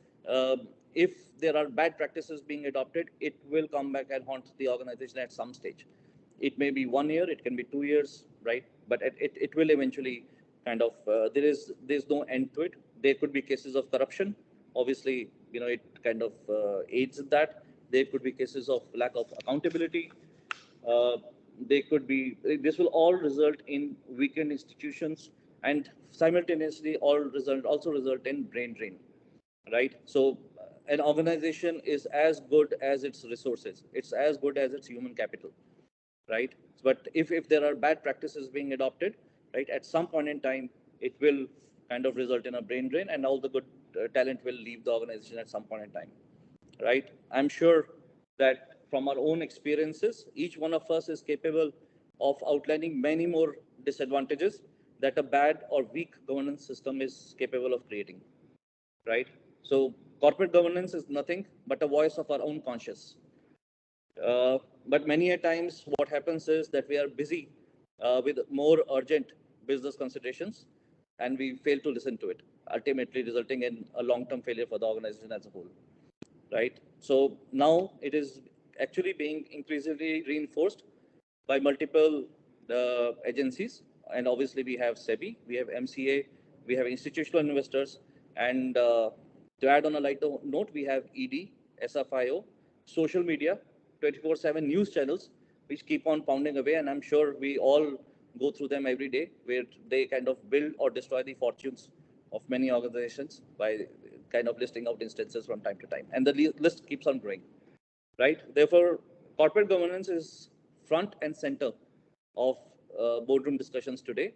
if there are bad practices being adopted, it will come back and haunt the organization at some stage. It may be 1 year, it can be 2 years, right? But it will eventually kind of, there's no end to it. There could be cases of corruption. Obviously, it kind of aids in that. There could be cases of lack of accountability. They could be, this will all result in weakened institutions and simultaneously also result in brain drain, right? So an organization is as good as its resources. It's as good as its human capital, right? But if there are bad practices being adopted, right, at some point in time, it will kind of result in a brain drain and all the good talent will leave the organization at some point in time, right? I'm sure that from our own experiences, each one of us is capable of outlining many more disadvantages that a bad or weak governance system is capable of creating, right? So corporate governance is nothing but a voice of our own conscience. But many a times what happens is that we are busy with more urgent business considerations and we fail to listen to it, ultimately resulting in a long-term failure for the organization as a whole, right? So now it is actually being increasingly reinforced by multiple agencies. And obviously we have SEBI, we have MCA, we have institutional investors. And to add on a lighter note, we have ED, SFIO, social media, 24/7 news channels, which keep on pounding away. And I'm sure we all go through them every day, where they kind of build or destroy the fortunes of many organizations by kind of listing out instances from time to time. And the list keeps on growing, right? Therefore, corporate governance is front and center of boardroom discussions today.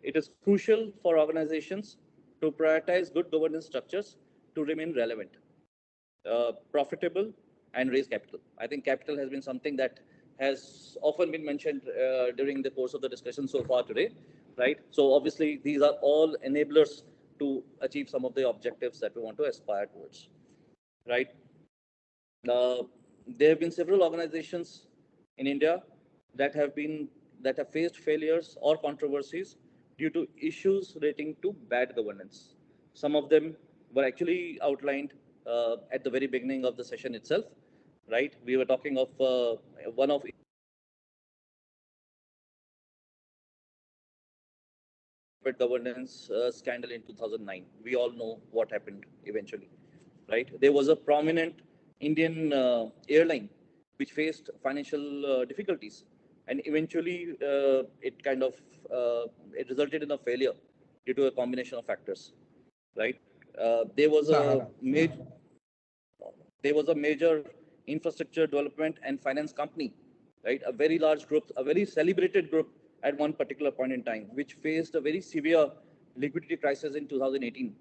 It is crucial for organizations to prioritize good governance structures to remain relevant, profitable, and raise capital. I think capital has been something that has often been mentioned during the course of the discussion so far today, right? So obviously, these are all enablers to achieve some of the objectives that we want to aspire towards, right? There have been several organizations in India that have faced failures or controversies due to issues relating to bad governance. Some of them were actually outlined at the very beginning of the session itself, right? We were talking of one of governance scandal in 2009. We all know what happened eventually, right? There was a prominent Indian airline which faced financial difficulties, and eventually it kind of it resulted in a failure due to a combination of factors, right? There was a major infrastructure development and finance company, right? A very large group, a very celebrated group at one particular point in time, which faced a very severe liquidity crisis in 2018,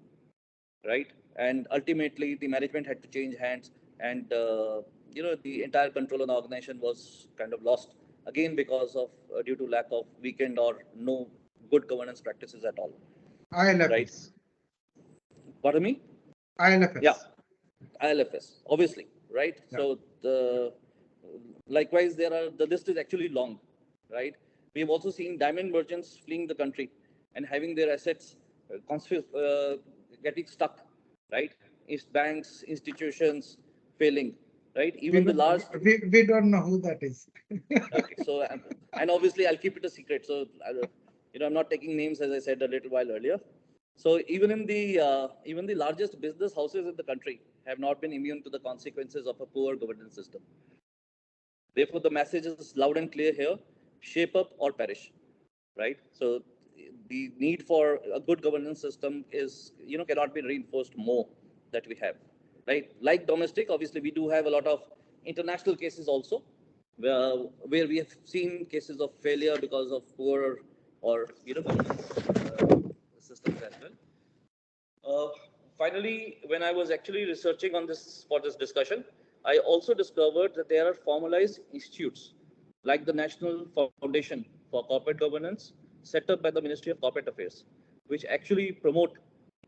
right? And ultimately, the management had to change hands, and the entire control of the organization was kind of lost again because of due to lack of weakened or no good governance practices at all. ILFS. Right? Pardon me? ILFS. Yeah, ILFS, obviously, right? Yeah. So likewise, the list is actually long, right? We have also seen diamond merchants fleeing the country and having their assets getting stuck, right? Banks, institutions failing, right? Even the large. We don't know who that is. Okay, so and obviously I'll keep it a secret. So I'm not taking names, as I said a little while earlier. So even the largest business houses in the country have not been immune to the consequences of a poor governance system. Therefore, the message is loud and clear here: shape up or perish, right? So the need for a good governance system is cannot be reinforced more that we have, right? Like domestic, obviously we do have a lot of international cases also, where we have seen cases of failure because of poor or governance systems as well. Finally, when I was actually researching on this for this discussion, I also discovered that there are formalized institutes like the National Foundation for Corporate Governance, set up by the Ministry of Corporate Affairs, which actually promote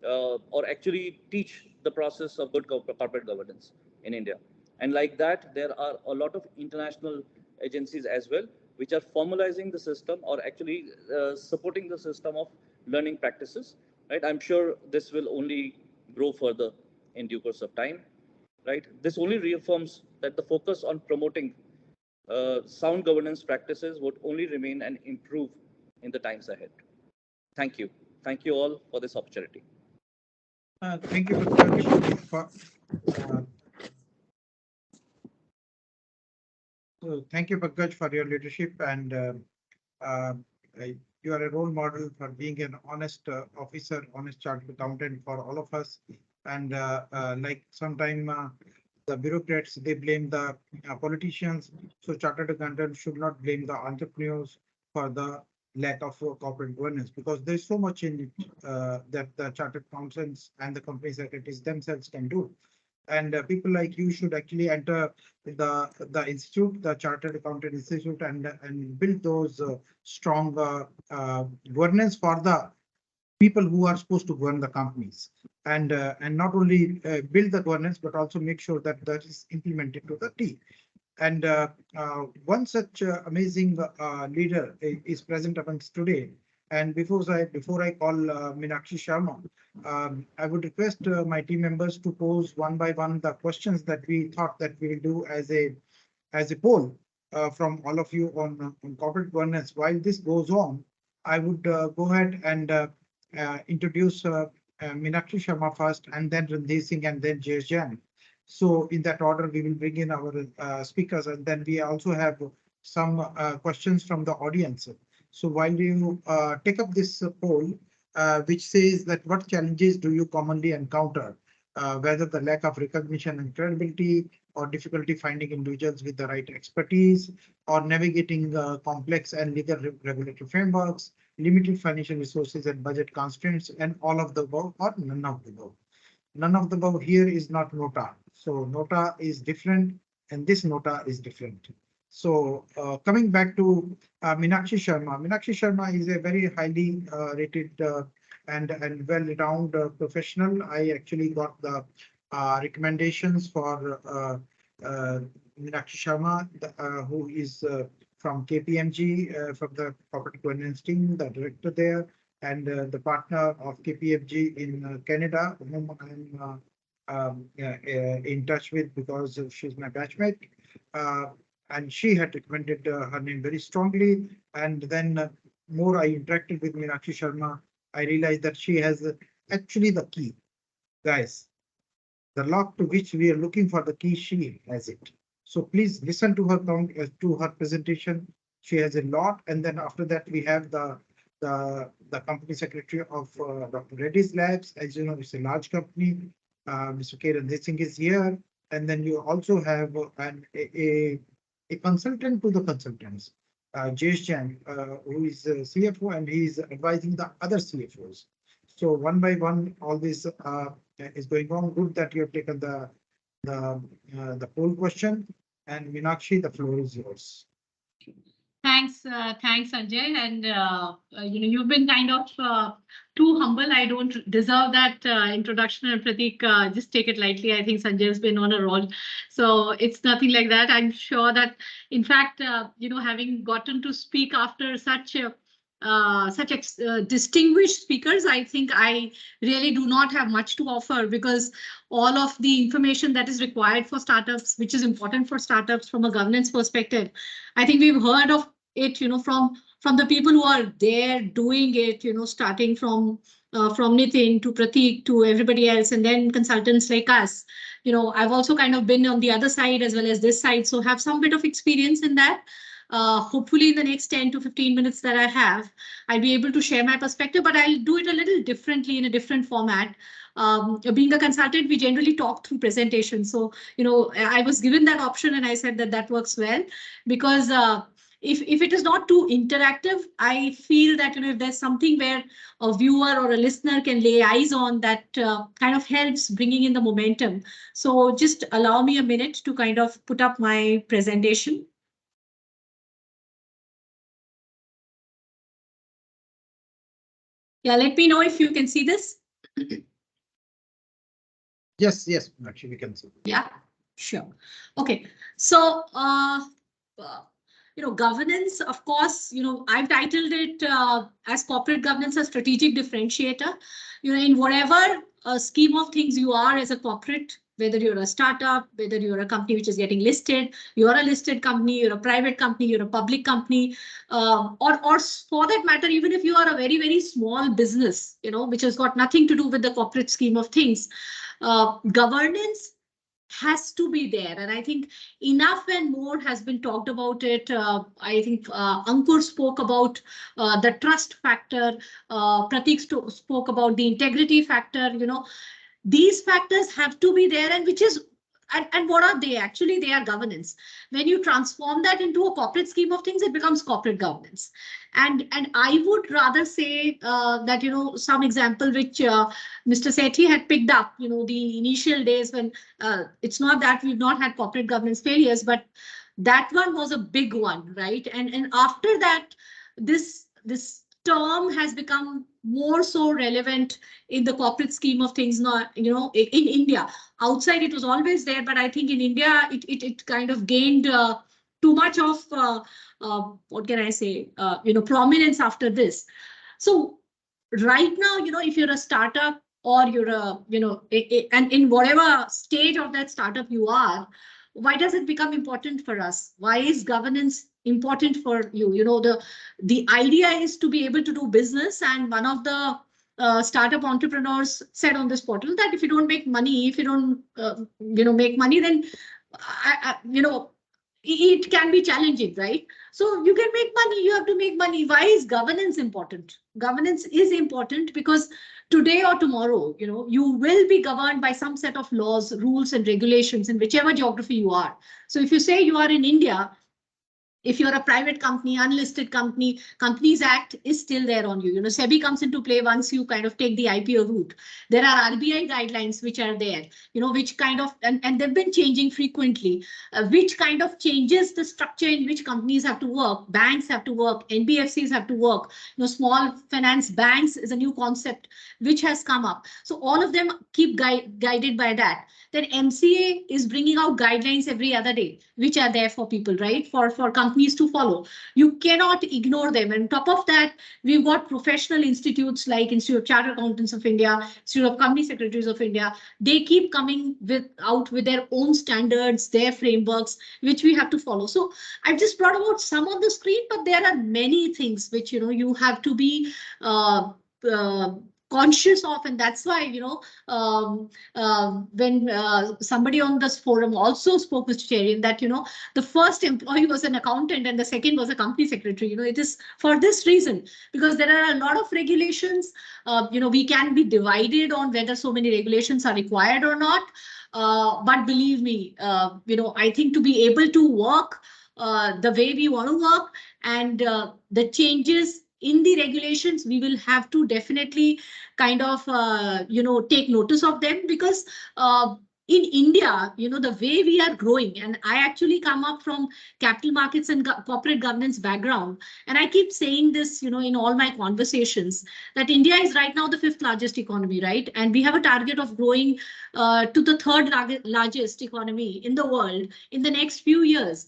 or actually teach the process of good corporate governance in India. And like that, there are a lot of international agencies as well, which are formalizing the system or actually supporting the system of learning practices, right? I'm sure this will only grow further in due course of time, right? This only reaffirms that the focus on promoting sound governance practices would only remain and improve in the times ahead. Thank you. Thank you all for this opportunity. Thank you, Pankaj, thank you, Pankaj, for your leadership, and you are a role model for being an honest officer, honest chartered accountant for all of us. And like sometimes the bureaucrats, they blame the politicians. So chartered accountants should not blame the entrepreneurs for the lack of corporate governance, because there's so much in it that the chartered accountants and the company secretaries themselves can do. And people like you should actually enter the institute, the Chartered Accountant Institute, and build those strong governance for the people who are supposed to govern the companies, and not only build the governance, but also make sure that that is implemented to the T. And one such amazing leader is present amongst today. And before I call Meenakshi Sharma, I would request my team members to pose one by one the questions that we thought that we'll do as a poll from all of you on corporate governance. While this goes on, I would go ahead and introduce Meenakshi Sharma first, and then Randhir Singh, and then Jayesh Jain. So in that order, we will bring in our speakers, and then we also have some questions from the audience. So while you take up this poll, which says that what challenges do you commonly encounter, whether the lack of recognition and credibility, or difficulty finding individuals with the right expertise, or navigating complex and legal regulatory frameworks, limited financial resources and budget constraints, and all of the above or none of the above. None of the above here is not nota. So nota is different, and this nota is different. So coming back to Meenakshi Sharma. Meenakshi Sharma is a very highly rated and well-renowned professional. I actually got the recommendations for Meenakshi Sharma, who is from KPMG, from the corporate governance team, the director there, and the partner of KPMG in Canada, whom I'm in touch with because she's my batchmate. And she had recommended her name very strongly. And then more I interacted with Meenakshi Sharma, I realized that she has actually the key. Guys, the lock to which we are looking for the key, she has it. So please listen to her presentation. She has a lot. And then after that, we have the company secretary of Dr. Reddy's Labs. As you know, it's a large company. Mr. Randhir Singh is here. And then you also have a consultant to the consultants, Jayesh Jain, who is a CFO, and he is advising the other CFOs. So one by one, all this is going on. Good that you have taken the poll question. And Meenakshi, the floor is yours. Thanks, Sanjay. And you've been kind of too humble. I don't deserve that introduction. And Prateek, just take it lightly. I think Sanjay has been on a roll, so it's nothing like that. I'm sure that, in fact, having gotten to speak after such distinguished speakers, I think I really do not have much to offer, because all of the information that is required for startups, which is important for startups from a governance perspective, I think we've heard of it, from the people who are there doing it, starting from Nithin to Prateek to everybody else, and then consultants like us. I've also kind of been on the other side as well as this side, so have some bit of experience in that. Hopefully in the next 10 to 15 minutes that I have, I'll be able to share my perspective, but I'll do it a little differently in a different format. Being a consultant, we generally talk through presentations. So, I was given that option and I said that works well, because if it is not too interactive, I feel that, if there's something where a viewer or a listener can lay eyes on, that kind of helps bringing in the momentum. So just allow me a minute to kind of put up my presentation. Yeah, let me know if you can see this. Yes, actually we can see. Yeah, sure. Okay, so governance, of course, I've titled it as corporate governance, a strategic differentiator. In whatever scheme of things you are as a corporate, whether you're a startup, whether you're a company which is getting listed, you're a listed company, you're a private company, you're a public company, or for that matter, even if you are a very, very small business, which has got nothing to do with the corporate scheme of things, governance has to be there. And I think enough and more has been talked about it. I think Ankur spoke about the trust factor. Prateek spoke about the integrity factor. These factors have to be there, and which is, and what are they? Actually, they are governance. When you transform that into a corporate scheme of things, it becomes corporate governance. And I would rather say that, some example which Mr. Sethi had picked up, the initial days when it's not that we've not had corporate governance failures, but that one was a big one, right? And after that, this term has become more so relevant in the corporate scheme of things now, in India. Outside it was always there, but I think in India it kind of gained too much of what can I say, prominence after this. So right now, if you're a startup or you're a, and in whatever stage of that startup you are, why does it become important for us? Why is governance important for you? The idea is to be able to do business, and one of the startup entrepreneurs said on this portal that if you don't make money, if you don't make money, then it can be challenging, right? So you can make money, you have to make money. Why is governance important? Governance is important because today or tomorrow, you will be governed by some set of laws, rules, and regulations in whichever geography you are. So if you say you are in India, if you're a private company, unlisted company, Companies Act is still there on you. SEBI comes into play once you kind of take the IPO route. There are RBI guidelines which are there, which kind of, and they've been changing frequently, which kind of changes the structure in which companies have to work. Banks have to work, NBFCs have to work. Small finance banks is a new concept which has come up. So all of them keep guided by that. Then MCA is bringing out guidelines every other day, which are there for people, right? For companies to follow. You cannot ignore them. And on top of that, we've got professional institutes like Institute of Chartered Accountants of India, Institute of Company Secretaries of India. They keep coming out with their own standards, their frameworks, which we have to follow. So I've just brought about some on the screen, but there are many things which, you have to be conscious of, and that's why when somebody on this forum also spoke with Chairian that the first employee was an accountant and the second was a company secretary. It is for this reason, because there are a lot of regulations. We can be divided on whether so many regulations are required or not, but believe me, I think to be able to work the way we want to work, and the changes in the regulations, we will have to definitely kind of, take notice of them, because in India, the way we are growing, and I actually come up from capital markets and corporate governance background, and I keep saying this, in all my conversations, that India is right now the 5th largest economy, right? And we have a target of growing to the 3rd largest economy in the world in the next few years.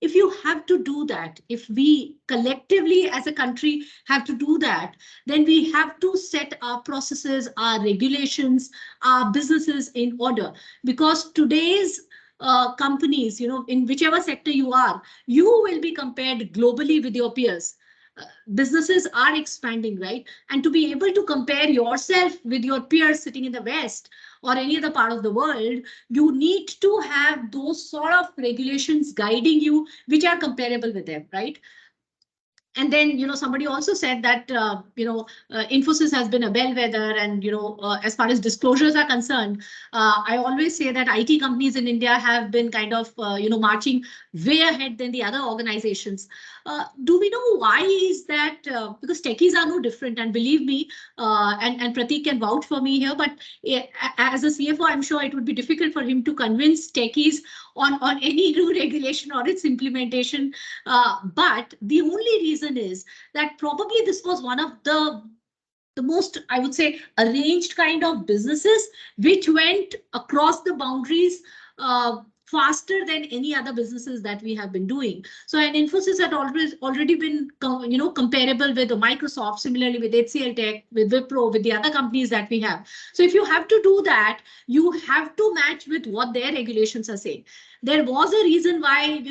if you have to do that, if we collectively as a country have to do that, then we have to set our processes, our regulations, our businesses in order. Because today's companies, in whichever sector you are, you will be compared globally with your peers. Businesses are expanding, right? And to be able to compare yourself with your peers sitting in the West or any other part of the world, you need to have those sort of regulations guiding you, which are comparable with them, right? And then, somebody also said that, Infosys has been a bellwether, and, as far as disclosures are concerned, I always say that IT companies in India have been kind of, marching way ahead than the other organizations. Do we know why is that? Because techies are no different, and believe me, and Prateek can vouch for me here, but as a CFO, I'm sure it would be difficult for him to convince techies on any new regulation or its implementation. But the only reason is that probably this was one of the most, I would say, arranged kind of businesses which went across the boundaries faster than any other businesses that we have been doing. So, and Infosys had already been, comparable with Microsoft, similarly with HCLTech, with Wipro, with the other companies that we have. So if you have to do that, you have to match with what their regulations are saying. There was a reason why,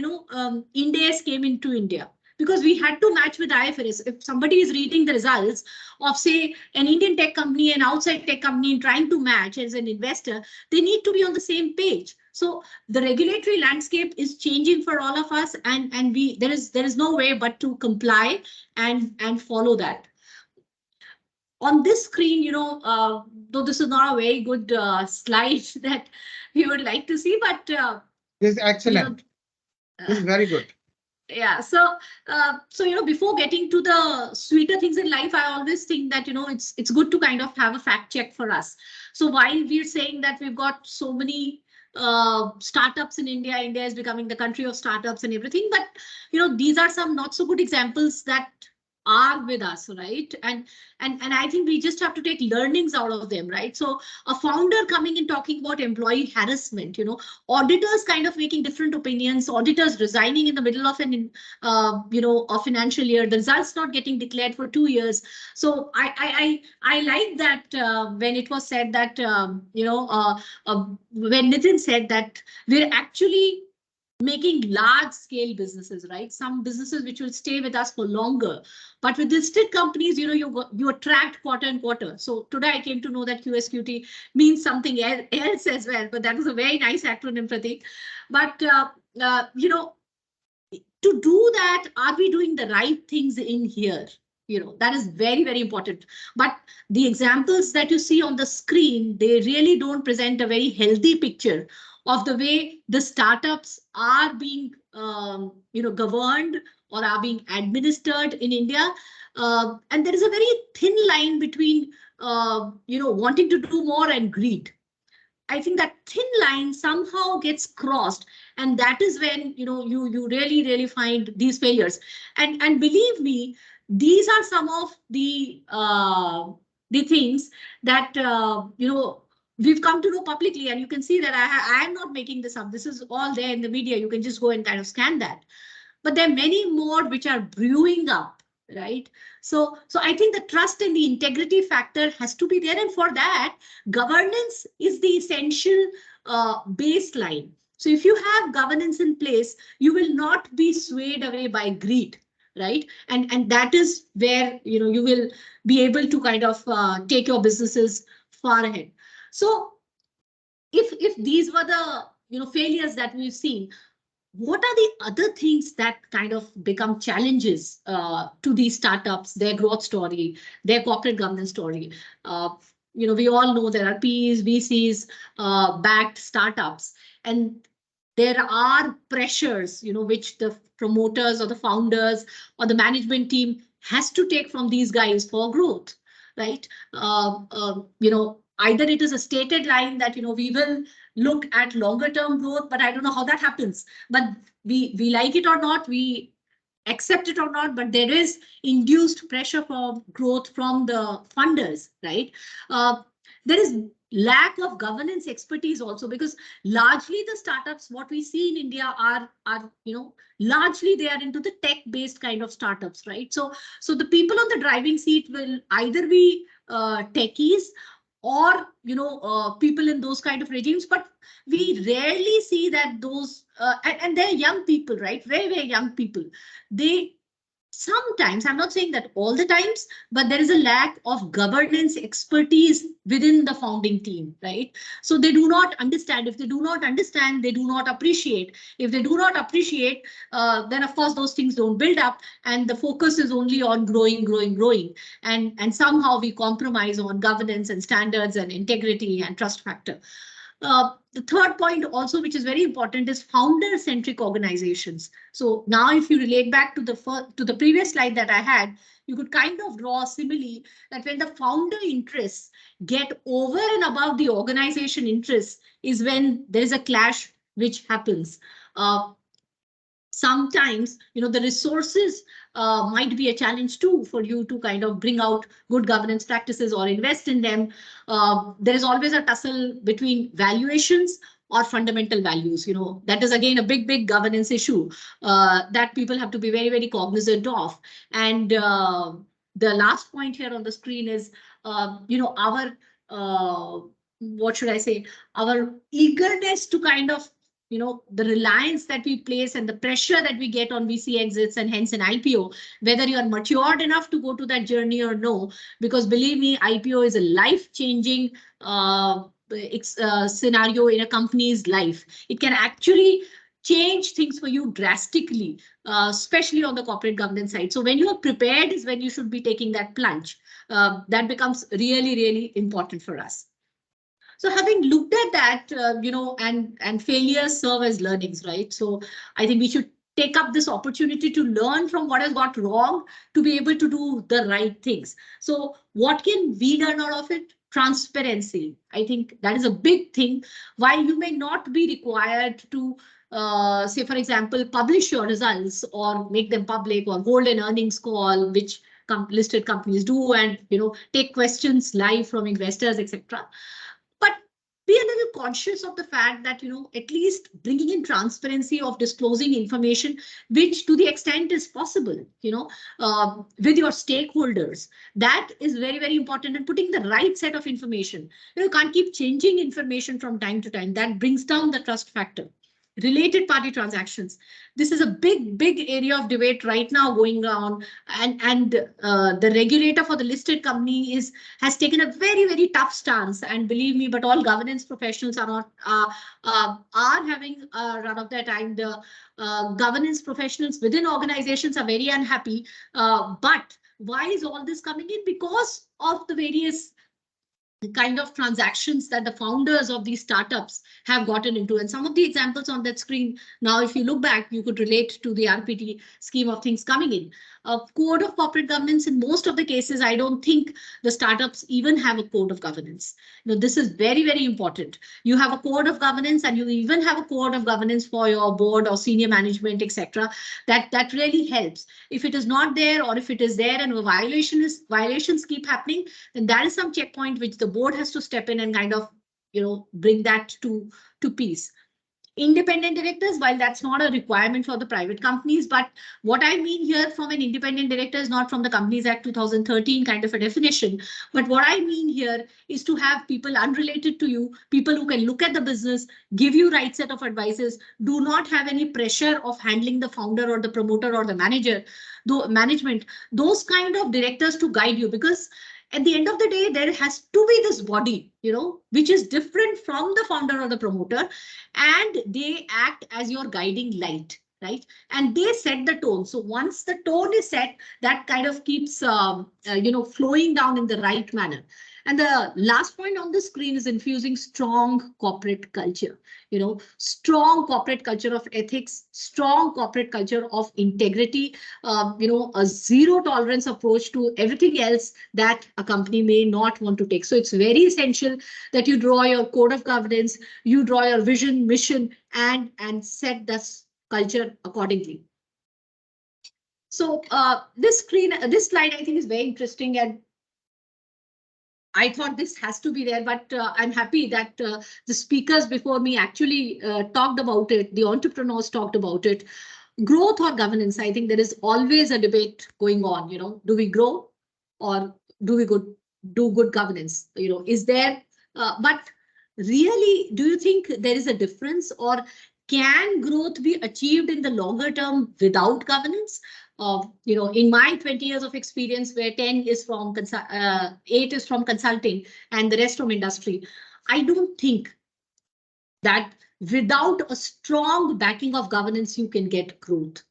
Ind AS came into India, because we had to match with IFRS. If somebody is reading the results of, say, an Indian tech company and outside tech company and trying to match as an investor, they need to be on the same page. So the regulatory landscape is changing for all of us, and there is no way but to comply and follow that. On this screen, though this is not a very good slide that we would like to see, but this is excellent. This is very good. Yeah, so before getting to the sweeter things in life, I always think that it's good to kind of have a fact check for us. So while we're saying that we've got so many startups in India, India is becoming the country of startups and everything, but these are some not so good examples that are with us, right? And I think we just have to take learnings out of them, right? So a founder coming and talking about employee harassment, auditors kind of making different opinions, auditors resigning in the middle of an a financial year, the results not getting declared for 2 years. So I like that when it was said that when Nithin said that we're actually making large scale businesses, right? Some businesses which will stay with us for longer. But with listed companies, you attract quarter and quarter. So today I came to know that QSQT means something else as well. But that was a very nice acronym, Prateek. But to do that, are we doing the right things in here? That is very, very important. But the examples that you see on the screen, they really don't present a very healthy picture of the way the startups are being, governed or are being administered in India. And there is a very thin line between, wanting to do more and greed. I think that thin line somehow gets crossed, and that is when you really, really find these failures. And believe me, these are some of the things that we've come to know publicly, and you can see that I am not making this up. This is all there in the media. You can just go and kind of scan that. But there are many more which are brewing up, right? So I think the trust and the integrity factor has to be there, and for that, governance is the essential baseline. So if you have governance in place, you will not be swayed away by greed, right? And that is where you will be able to kind of take your businesses far ahead. So if these were the failures that we've seen, what are the other things that kind of become challenges to these startups, their growth story, their corporate governance story? We all know there are PEs, VCs, backed startups, and there are pressures, which the promoters or the founders or the management team has to take from these guys for growth, right? Either it is a stated line that, we will look at longer term growth, but I don't know how that happens. But we like it or not, we accept it or not, but there is induced pressure for growth from the funders, right? There is, lack of governance expertise also, because largely the startups, what we see in India are largely they are into the tech-based kind of startups, right? So the people on the driving seat will either be techies or people in those kind of regimes, but we rarely see that those and they're young people, right? Very, very young people. They sometimes, I'm not saying that all the times, but there is a lack of governance expertise within the founding team, right? So they do not understand. If they do not understand, they do not appreciate. If they do not appreciate, then of course those things don't build up, and the focus is only on growing. And somehow we compromise on governance and standards and integrity and trust factor. The third point also, which is very important, is founder-centric organizations. So now if you relate back to the previous slide that I had, you could kind of draw a simile that when the founder interests get over and above the organization interests is when there is a clash which happens. Sometimes, the resources might be a challenge too for you to kind of bring out good governance practices or invest in them. There is always a tussle between valuations or fundamental values. That is again a big governance issue that people have to be very, very cognizant of. And the last point here on the screen is, our what should I say? Our eagerness to kind of the reliance that we place and the pressure that we get on VC exits and hence an IPO, whether you are matured enough to go to that journey or no, because believe me, IPO is a life-changing scenario in a company's life. It can actually change things for you drastically, especially on the corporate governance side. So when you are prepared is when you should be taking that plunge. That becomes really, really important for us. So having looked at that, and failures serve as learnings, right? So I think we should take up this opportunity to learn from what has got wrong to be able to do the right things. So what can we learn out of it? Transparency. I think that is a big thing. While you may not be required to, say, for example, publish your results or make them public or hold an earnings call, which listed companies do, and take questions live from investors, etc. But be a little conscious of the fact that, at least bringing in transparency of disclosing information, which to the extent is possible, with your stakeholders, that is very, very important, and putting the right set of information. You can't keep changing information from time to time. That brings down the trust factor. Related party transactions. This is a big area of debate right now going on, and the regulator for the listed company has taken a very, very tough stance. And believe me, but all governance professionals are not are having a run of their time. The governance professionals within organizations are very unhappy. But why is all this coming in? Because of the various kind of transactions that the founders of these startups have gotten into. And some of the examples on that screen, now if you look back, you could relate to the RPT scheme of things coming in. A code of corporate governance, in most of the cases, I don't think the startups even have a code of governance. This is very, very important. You have a code of governance, and you even have a code of governance for your board or senior management, etc. That really helps. If it is not there, or if it is there and violations keep happening, then that is some checkpoint which the board has to step in and kind of, bring that to peace. Independent directors, while that's not a requirement for the private companies, but what I mean here from an independent director is not from the Companies Act 2013 kind of a definition, but what I mean here is to have people unrelated to you, people who can look at the business, give you right set of advices, do not have any pressure of handling the founder or the promoter or the management, those kind of directors to guide you, because at the end of the day, there has to be this body, which is different from the founder or the promoter, and they act as your guiding light, right? And they set the tone. So once the tone is set, that kind of keeps, flowing down in the right manner. And the last point on the screen is infusing strong corporate culture, strong corporate culture of ethics, strong corporate culture of integrity, a zero tolerance approach to everything else that a company may not want to take. So it's very essential that you draw your code of governance, you draw your vision, mission, and set this culture accordingly. So this slide, I think, is very interesting, and I thought this has to be there, but I'm happy that the speakers before me actually talked about it. The entrepreneurs talked about it. Growth or governance, I think there is always a debate going on. Do we grow or do we do good governance? Is there, but really, do you think there is a difference, or can growth be achieved in the longer term without governance? In my 20 years of experience, where 10 is from 8 is from consulting and the rest from industry, I don't think that without a strong backing of governance, you can get growth.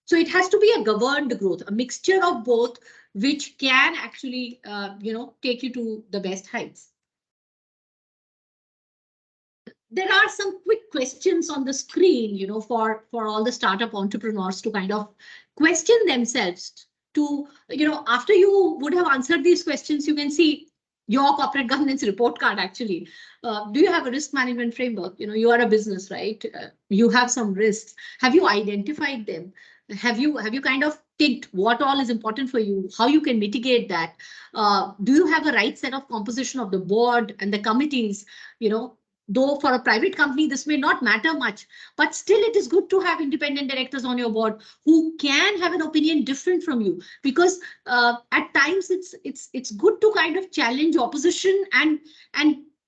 So it has to be a governed growth, a mixture of both, which can actually, take you to the best heights. There are some quick questions on the screen, for all the startup entrepreneurs to kind of question themselves to, after you would have answered these questions, you can see your corporate governance report card actually. Do you have a risk management framework? You are a business, right? You have some risks. Have you identified them? Have you kind of ticked what all is important for you, how you can mitigate that? Do you have a right set of composition of the board and the committees? Though for a private company, this may not matter much, but still it is good to have independent directors on your board who can have an opinion different from you, because at times it's good to kind of challenge opposition and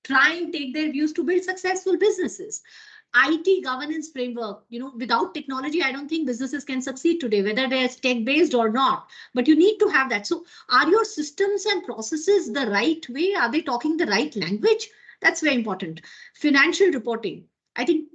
try and take their views to build successful businesses. IT governance framework, without technology, I don't think businesses can succeed today, whether they're tech-based or not, but you need to have that. So are your systems and processes the right way? Are they talking the right language? That's very important. Financial reporting. I think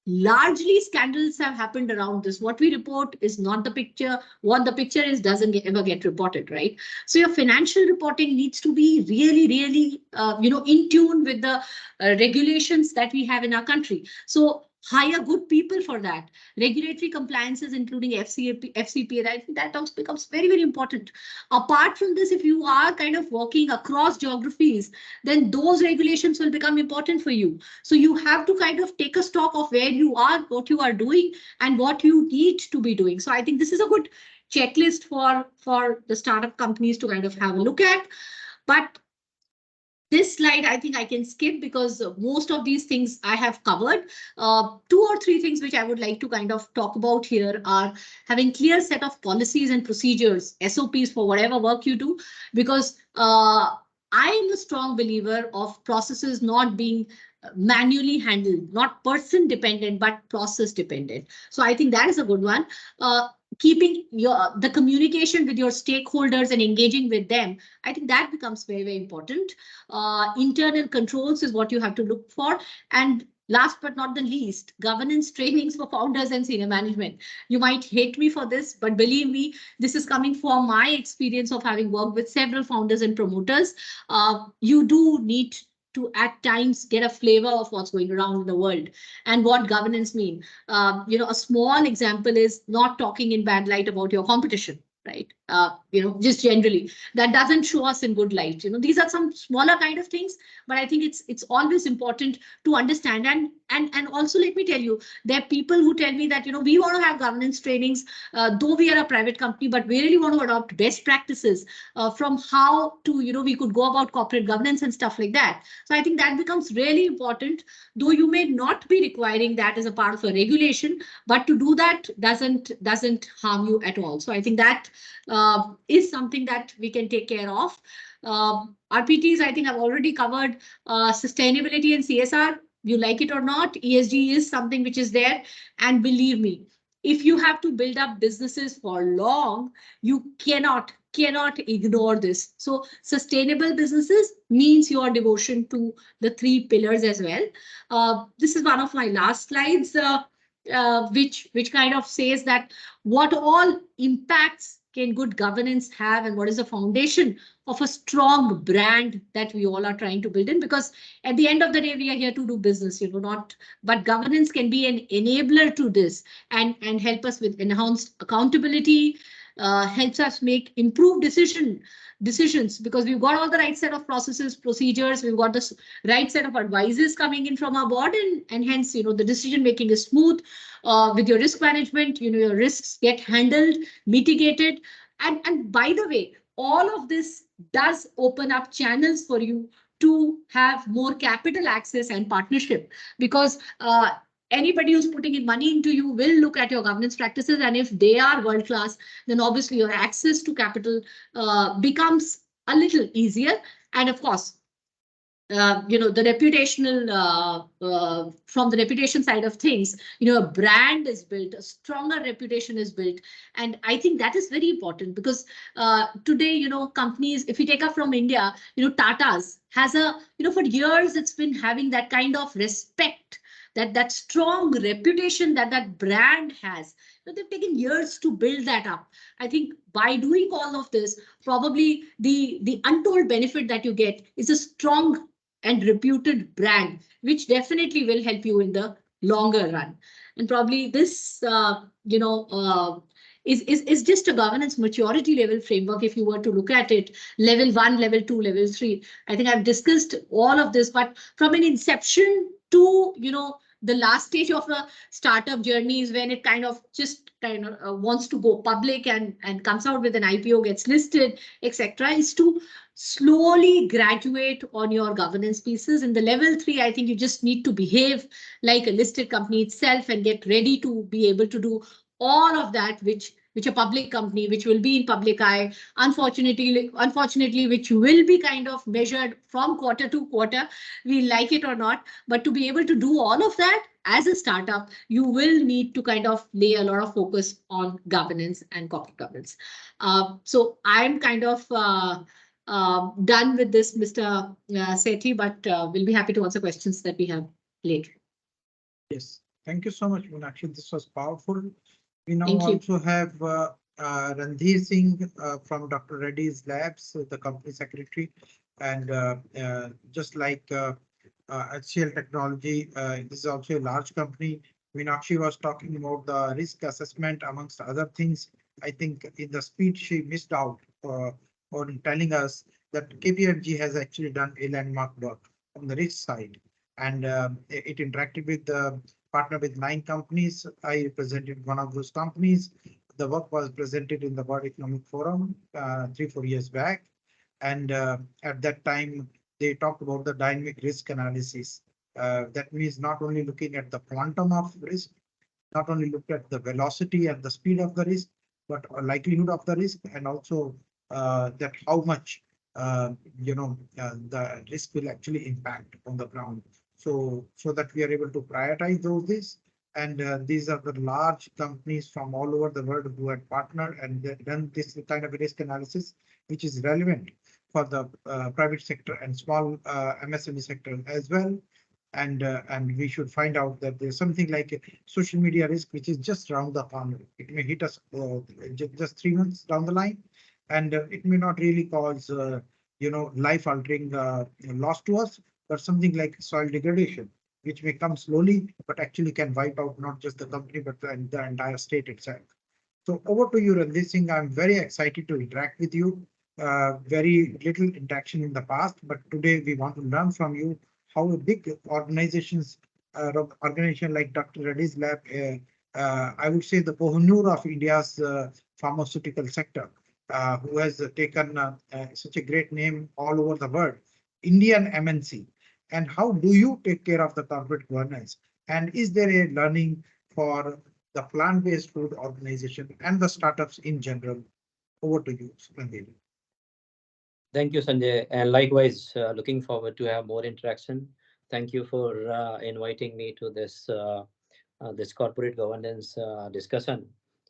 largely scandals have happened around this. What we report is not the picture. What the picture is doesn't ever get reported, right? So your financial reporting needs to be really, really, in tune with the regulations that we have in our country. So hire good people for that. Regulatory compliances, including FCPA, I think that also becomes very, very important. Apart from this, if you are kind of working across geographies, then those regulations will become important for you. So you have to kind of take a stock of where you are, what you are doing, and what you need to be doing. So I think this is a good checklist for the startup companies to kind of have a look at. But this slide, I think I can skip because most of these things I have covered. 2 or 3 things which I would like to kind of talk about here are having clear set of policies and procedures, SOPs for whatever work you do, because I am a strong believer of processes not being manually handled, not person dependent, but process dependent. So I think that is a good one. Keeping the communication with your stakeholders and engaging with them, I think that becomes very, very important. Internal controls is what you have to look for. And last but not the least, governance trainings for founders and senior management. You might hate me for this, but believe me, this is coming from my experience of having worked with several founders and promoters. You do need to at times get a flavor of what's going around in the world and what governance mean. A small example is not talking in bad light about your competition, right? Just generally, that doesn't show us in good light. These are some smaller kind of things, but I think it's always important to understand. And also, let me tell you, there are people who tell me that, we want to have governance trainings, though we are a private company, but we really want to adopt best practices from how to, we could go about corporate governance and stuff like that. So I think that becomes really important, though you may not be requiring that as a part of a regulation, but to do that doesn't harm you at all. So I think that is something that we can take care of. RPTs, I think I've already covered. Sustainability and CSR, you like it or not, ESG is something which is there. And believe me, if you have to build up businesses for long, you cannot ignore this. So sustainable businesses means your devotion to the 3 pillars as well. This is one of my last slides, which kind of says that what all impacts can good governance have and what is the foundation of a strong brand that we all are trying to build in, because at the end of the day, we are here to do business, but governance can be an enabler to this and help us with enhanced accountability, helps us make improved decisions, because we've got all the right set of processes, procedures, we've got the right set of advices coming in from our board, and hence, the decision making is smooth. With your risk management, your risks get handled, mitigated, and by the way, all of this does open up channels for you to have more capital access and partnership, because anybody who's putting in money into you will look at your governance practices, and if they are world class, then obviously your access to capital becomes a little easier. And of course, the reputational, from the reputation side of things, a brand is built, a stronger reputation is built. And I think that is very important, because today, companies, if we take up from India, Tata's has for years, it's been having that kind of respect, that strong reputation that brand has. They've taken years to build that up. I think by doing all of this, probably the untold benefit that you get is a strong and reputed brand, which definitely will help you in the longer run. And probably this, is just a governance maturity level framework. If you were to look at it, level 1, level 2, level 3, I think I've discussed all of this, but from an inception to, the last stage of a startup journey is when it kind of wants to go public and comes out with an IPO, gets listed, etc., is to slowly graduate on your governance pieces. In the level 3, I think you just need to behave like a listed company itself and get ready to be able to do all of that, which a public company, which will be in public eye, unfortunately, which will be kind of measured from quarter to quarter, we like it or not. But to be able to do all of that as a startup, you will need to kind of lay a lot of focus on governance and corporate governance. So I'm kind of done with this, Mr. Sethi, but we'll be happy to answer questions that we have later. Yes, thank you so much, Meenakshi. This was powerful. We now also have Randhir Singh from Dr. Reddy's Labs, the company secretary. And just like HCL Technology, this is also a large company. Meenakshi was talking about the risk assessment, amongst other things. I think in the speech she missed out on telling us that KPMG has actually done a landmark work on the risk side. And it interacted with the partner with 9 companies. I represented one of those companies. The work was presented in the World Economic Forum 3-4 years back. And at that time, they talked about the dynamic risk analysis. That means not only looking at the quantum of risk, not only look at the velocity and the speed of the risk, but likelihood of the risk, and also that how much the risk will actually impact on the ground. So that we are able to prioritize these. And these are the large companies from all over the world who had partnered and done this kind of risk analysis, which is relevant for the private sector and small MSME sector as well. And we should find out that there's something like a social media risk, which is just around the corner. It may hit us just 3 months down the line, and it may not really cause life-altering loss to us, but something like soil degradation, which may come slowly, but actually can wipe out not just the company, but the entire state itself. So over to you, Randhir Singh. I'm very excited to interact with you. Very little interaction in the past, but today we want to learn from you how a big organization like Dr. Reddy's Lab, I would say the Kohinoor of India's pharmaceutical sector, who has taken such a great name all over the world, Indian MNC. And how do you take care of the corporate governance? And is there a learning for the plant-based food organization and the startups in general? Over to you, Randhir. Thank you, Sanjay. And likewise, looking forward to have more interaction. Thank you for inviting me to this this corporate governance discussion.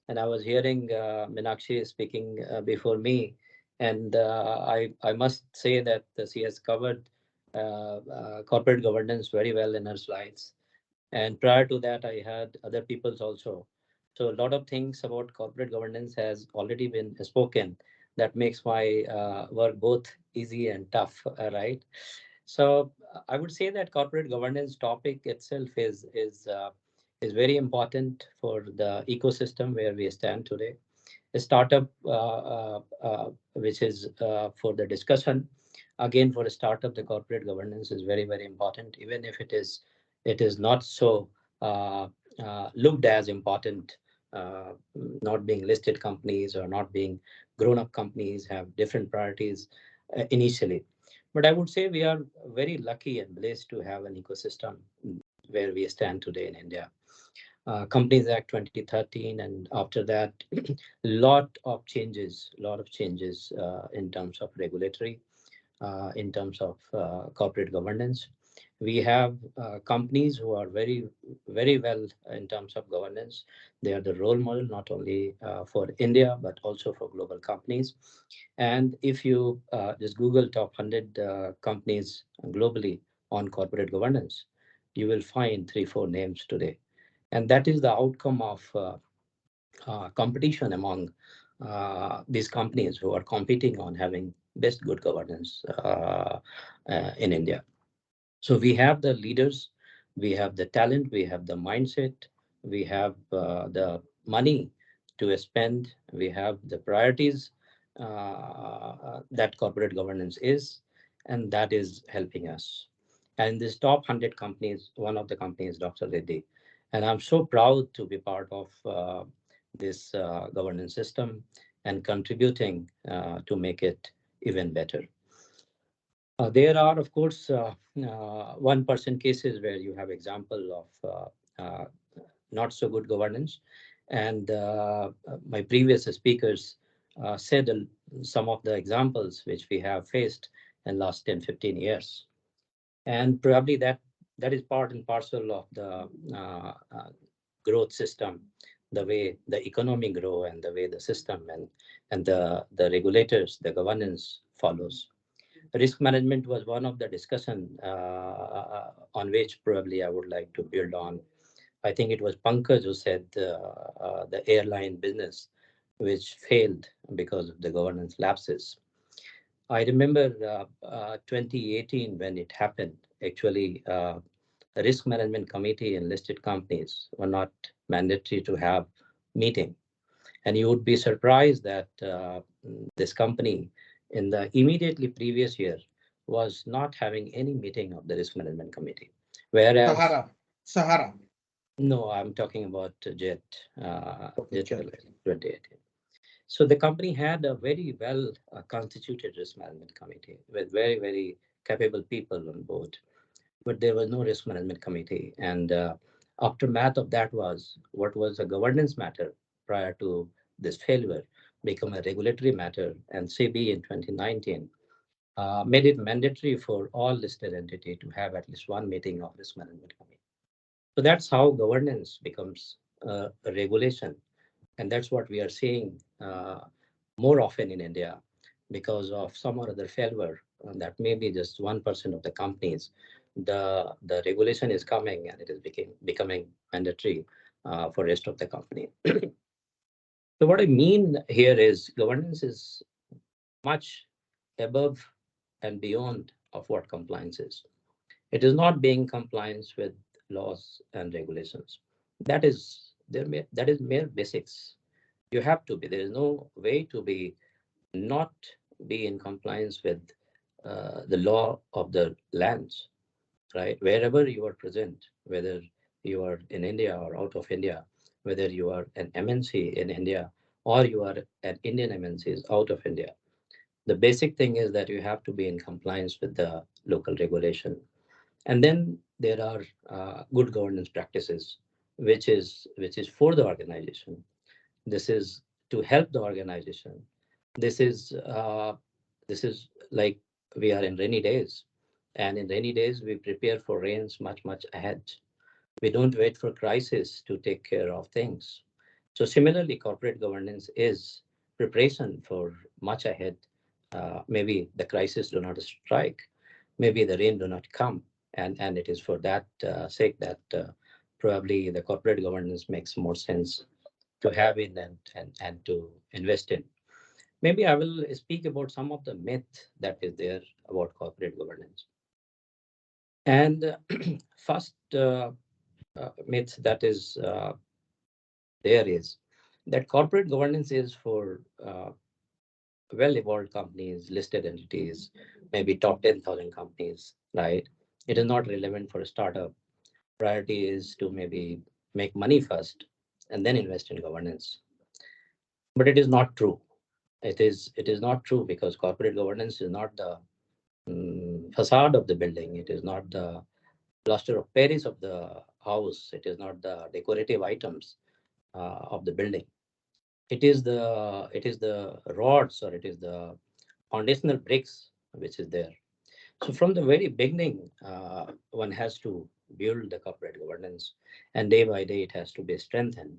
And I was hearing Meenakshi speaking before me, and I must say that she has covered corporate governance very well in her slides. And prior to that, I had other people's also. So a lot of things about corporate governance has already been spoken. That makes my work both easy and tough, right? So I would say that corporate governance topic itself is very important for the ecosystem where we stand today. A startup, which is for the discussion. Again, for a startup, the corporate governance is very, very important, even if it is not so looked as important. Not being listed companies or not being grown-up companies have different priorities. initially. But I would say we are very lucky and blessed to have an ecosystem where we stand today in India. Companies Act 2013, and after that, lot of changes in terms of regulatory, in terms of corporate governance. We have companies who are very, very well in terms of governance. They are the role model, not only for India, but also for global companies. And if you just Google top 100 companies globally on corporate governance, you will find 3-4 names today. And that is the outcome of competition among these companies who are competing on having best good governance in India. So we have the leaders, we have the talent, we have the mindset, we have the money to spend, we have the priorities that corporate governance is, and that is helping us. And this top 100 companies, one of the companies, Dr. Reddy, and I'm so proud to be part of this governance system and contributing to make it even better. There are, of course, 1% cases where you have example of not so good governance. And my previous speakers said some of the examples which we have faced in last 10-15 years. And probably that is part and parcel of the growth system, the way the economy grow and the way the system and the regulators, the governance follows. Risk management was one of the discussion on which probably I would like to build on. I think it was Pankaj who said the airline business, which failed because of the governance lapses. I remember 2018 when it happened. Actually, the risk management committee in listed companies were not mandatory to have meeting. And you would be surprised that this company in the immediately previous year was not having any meeting of the risk management committee. Whereas Sahara. No, I'm talking about Jet, Jet 2018. So the company had a very well constituted risk management committee with very, very capable people on board, but there was no risk management committee. And aftermath of that was what was a governance matter prior to this failure become a regulatory matter, and SEBI in 2019 made it mandatory for all listed entity to have at least one meeting of risk management committee. So that's how governance becomes a regulation. And that's what we are seeing more often in India because of some or other failure that may be just 1% of the companies. The regulation is coming and it is becoming mandatory for rest of the company. So what I mean here is governance is much above and beyond of what compliance is. It is not being compliance with laws and regulations. That is mere basics. You have to be. There is no way to be not be in compliance with the law of the lands, right? Wherever you are present, whether you are in India or out of India, whether you are an MNC in India or you are an Indian MNCs out of India, the basic thing is that you have to be in compliance with the local regulation. And then there are good governance practices, which is for the organization. This is to help the organization. This is like we are in rainy days, and in rainy days we prepare for rains much ahead. We don't wait for crisis to take care of things. So similarly, corporate governance is preparation for much ahead. Maybe the crisis do not strike, maybe the rain do not come, and it is for that sake that probably the corporate governance makes more sense to have in and to invest in. Maybe I will speak about some of the myth that is there about corporate governance. And first myth that is there is that corporate governance is for well-evolved companies, listed entities, maybe top 10,000 companies, right? It is not relevant for a startup. Priority is to maybe make money first and then invest in governance. But it is not true. It is not true, because corporate governance is not the facade of the building. It is not the plaster of Paris of the house. It is not the decorative items of the building. It is the rods, or it is the foundational bricks which is there. So from the very beginning, one has to build the corporate governance, and day by day it has to be strengthened,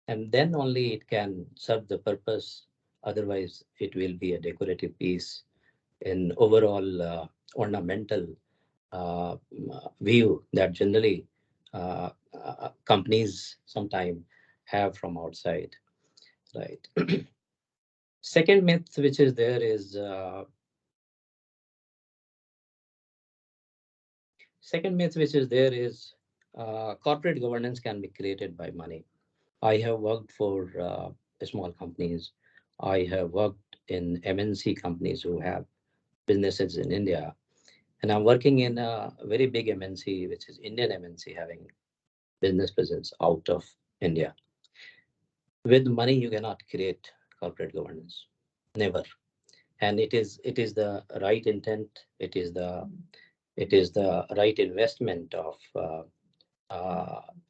and then only it can serve the purpose. Otherwise, it will be a decorative piece in overall ornamental view that generally companies sometimes have from outside, right? Second myth which is there is corporate governance can be created by money. I have worked for small companies. I have worked in MNC companies who have businesses in India. And I'm working in a very big MNC, which is Indian MNC, having business presence out of India. With money, you cannot create corporate governance. Never. And it is the right intent. It is the right investment of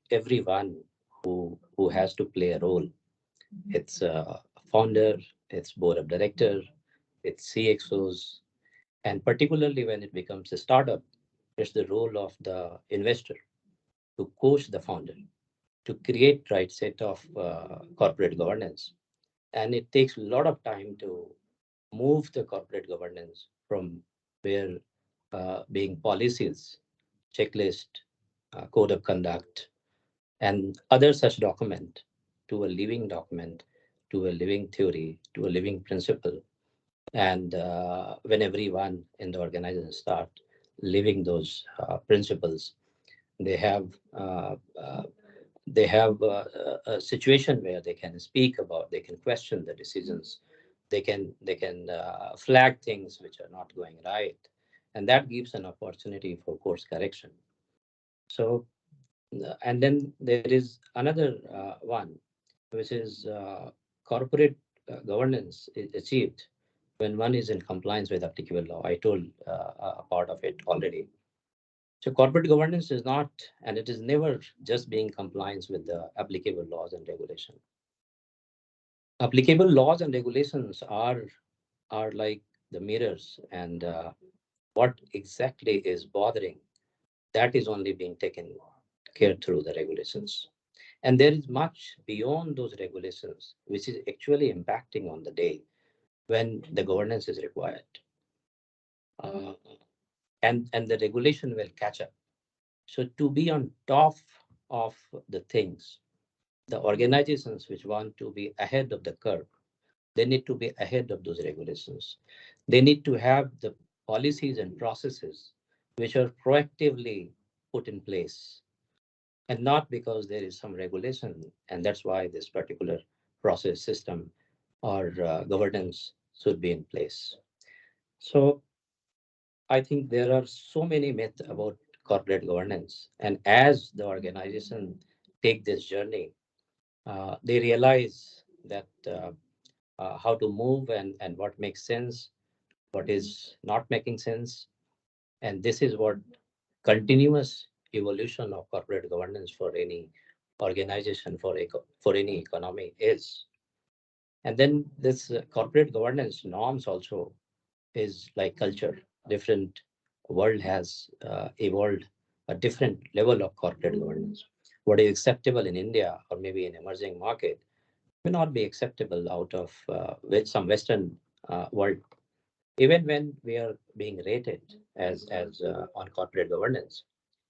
everyone who has to play a role. It's a founder, it's board of director, it's CXOs, and particularly when it becomes a startup, it's the role of the investor to coach the founder to create right set of corporate governance. And it takes a lot of time to move the corporate governance from where being policies, checklist, code of conduct, and other such document to a living document, to a living theory, to a living principle. And when everyone in the organization start living those principles, they have a situation where they can speak about, they can question the decisions, they can flag things which are not going right, and that gives an opportunity for course correction. So and then there is another one, which is corporate governance is achieved when one is in compliance with applicable law. I told a part of it already. So corporate governance is not, and it is never just being compliance with the applicable laws and regulation. Applicable laws and regulations are like the mirrors, and what exactly is bothering, that is only being taken care through the regulations. And there is much beyond those regulations, which is actually impacting on the day when the governance is required. And the regulation will catch up. So to be on top of the things, the organizations which want to be ahead of the curve, they need to be ahead of those regulations. They need to have the policies and processes which are proactively put in place, and not because there is some regulation, and that's why this particular process system or governance should be in place. So I think there are so many myths about corporate governance, and as the organization take this journey, they realize that how to move and what makes sense, what is not making sense, and this is what continuous evolution of corporate governance for any organization, for any economy is. And then this corporate governance norms also is like culture. Different world has evolved a different level of corporate governance. What is acceptable in India or maybe in emerging market may not be acceptable out of with some Western world. Even when we are being rated as on corporate governance,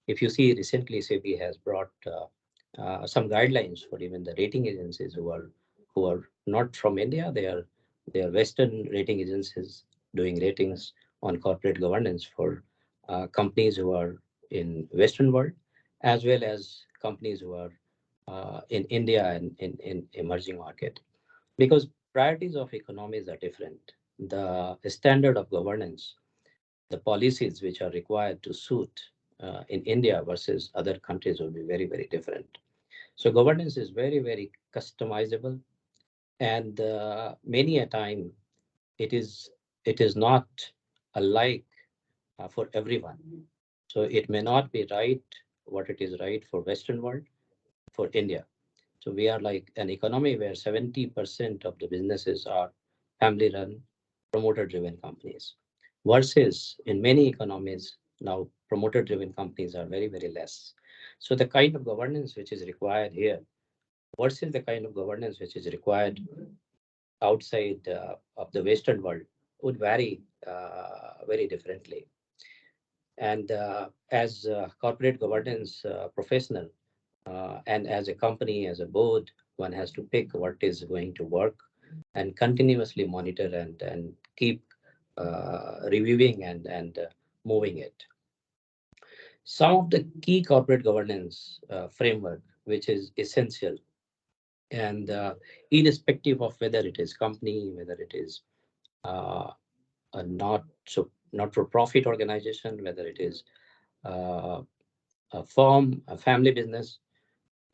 if you see recently, SEBI has brought some guidelines for even the rating agencies who are not from India. They are Western rating agencies doing ratings on corporate governance for companies who are in Western world, as well as companies who are in India and in emerging market, because priorities of economies are different. The standard of governance, the policies which are required to suit in India versus other countries will be very, very different. So governance is very, very customizable, and many a time it is not alike for everyone. So it may not be right what it is right for Western world, for India. So we are like an economy where 70% of the businesses are family run, promoter driven companies, versus in many economies now promoter driven companies are very, very less. So the kind of governance which is required here versus the kind of governance which is required outside of the Western world would vary very differently. And as a corporate governance professional, and as a company, as a board, one has to pick what is going to work and continuously monitor and keep reviewing and moving it. Some of the key corporate governance framework, which is essential, and irrespective of whether it is company, whether it is a not-for-profit organization, whether it is a firm, a family business,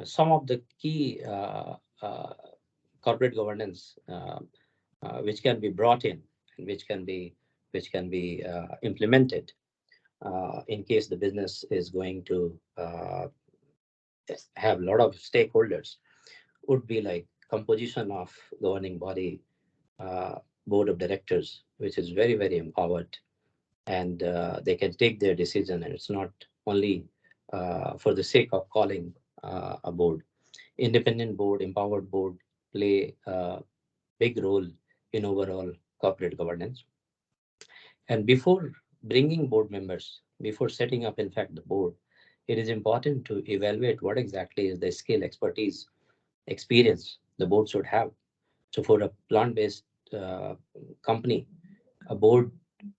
some of the key corporate governance which can be brought in and which can be implemented in case the business is going to have a lot of stakeholders would be like composition of governing body, board of directors, which is very, very empowered, and they can take their decision, and it's not only for the sake of calling a board. Independent board, empowered board play a big role in overall corporate governance. And before bringing board members, before setting up, in fact, the board, it is important to evaluate what exactly is the skill, expertise, experience the board should have. So for a plant-based company, a board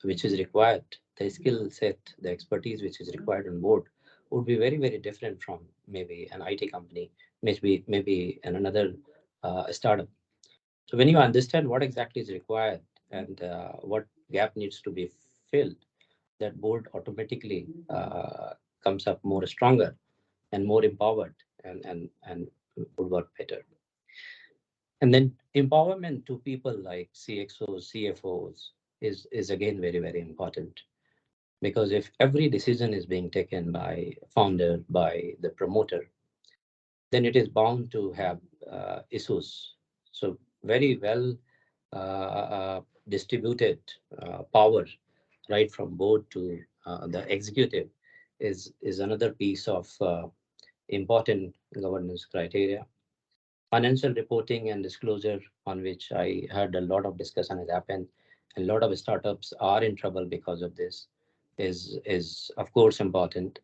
which is required, the skill set, the expertise which is required on board would be very, very different from maybe an IT company, maybe another startup. So when you understand what exactly is required and what gap needs to be filled, that board automatically comes up more stronger and more empowered and would work better. And then empowerment to people like CXOs, CFOs is again very, very important. Because if every decision is being taken by founder, by the promoter, then it is bound to have issues. So very well distributed power, right from board to the executive, is another piece of important governance criteria. Financial reporting and disclosure, on which I heard a lot of discussion has happened, and a lot of startups are in trouble because of this, is of course important.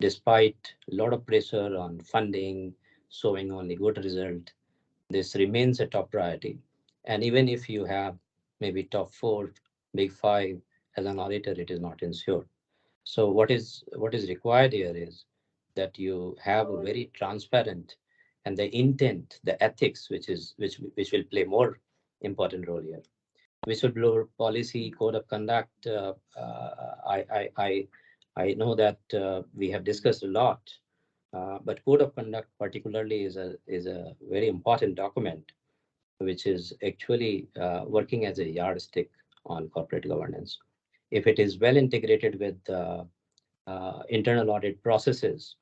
Despite a lot of pressure on funding, showing only good result, this remains a top priority. And even if you have maybe top 4, big 5 as an auditor, it is not ensured. So what is required here is that you have a very transparent, and the intent, the ethics, which will play more important role here. Whistleblower policy, code of conduct. I know that we have discussed a lot, but code of conduct particularly is a very important document, which is actually working as a yardstick on corporate governance. If it is well integrated with internal audit processes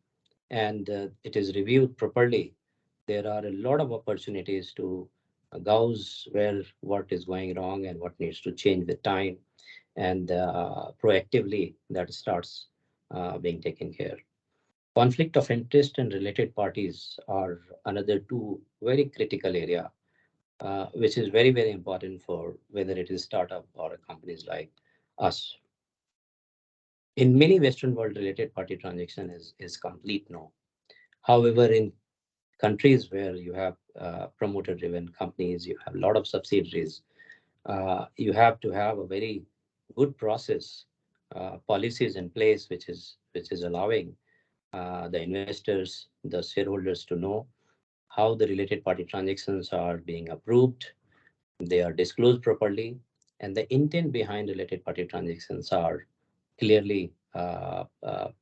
and it is reviewed properly, there are a lot of opportunities to gauge where what is going wrong and what needs to change with time, and proactively that starts being taken care. Conflict of interest and related parties are another two very critical area, which is very, very important for whether it is startup or companies like us. In many Western world, related party transaction is complete no. However, in countries where you have promoter-driven companies, you have a lot of subsidiaries, you have to have a very good process, policies in place, which is allowing the investors, the shareholders to know how the related party transactions are being approved, they are disclosed properly, and the intent behind related party transactions are clearly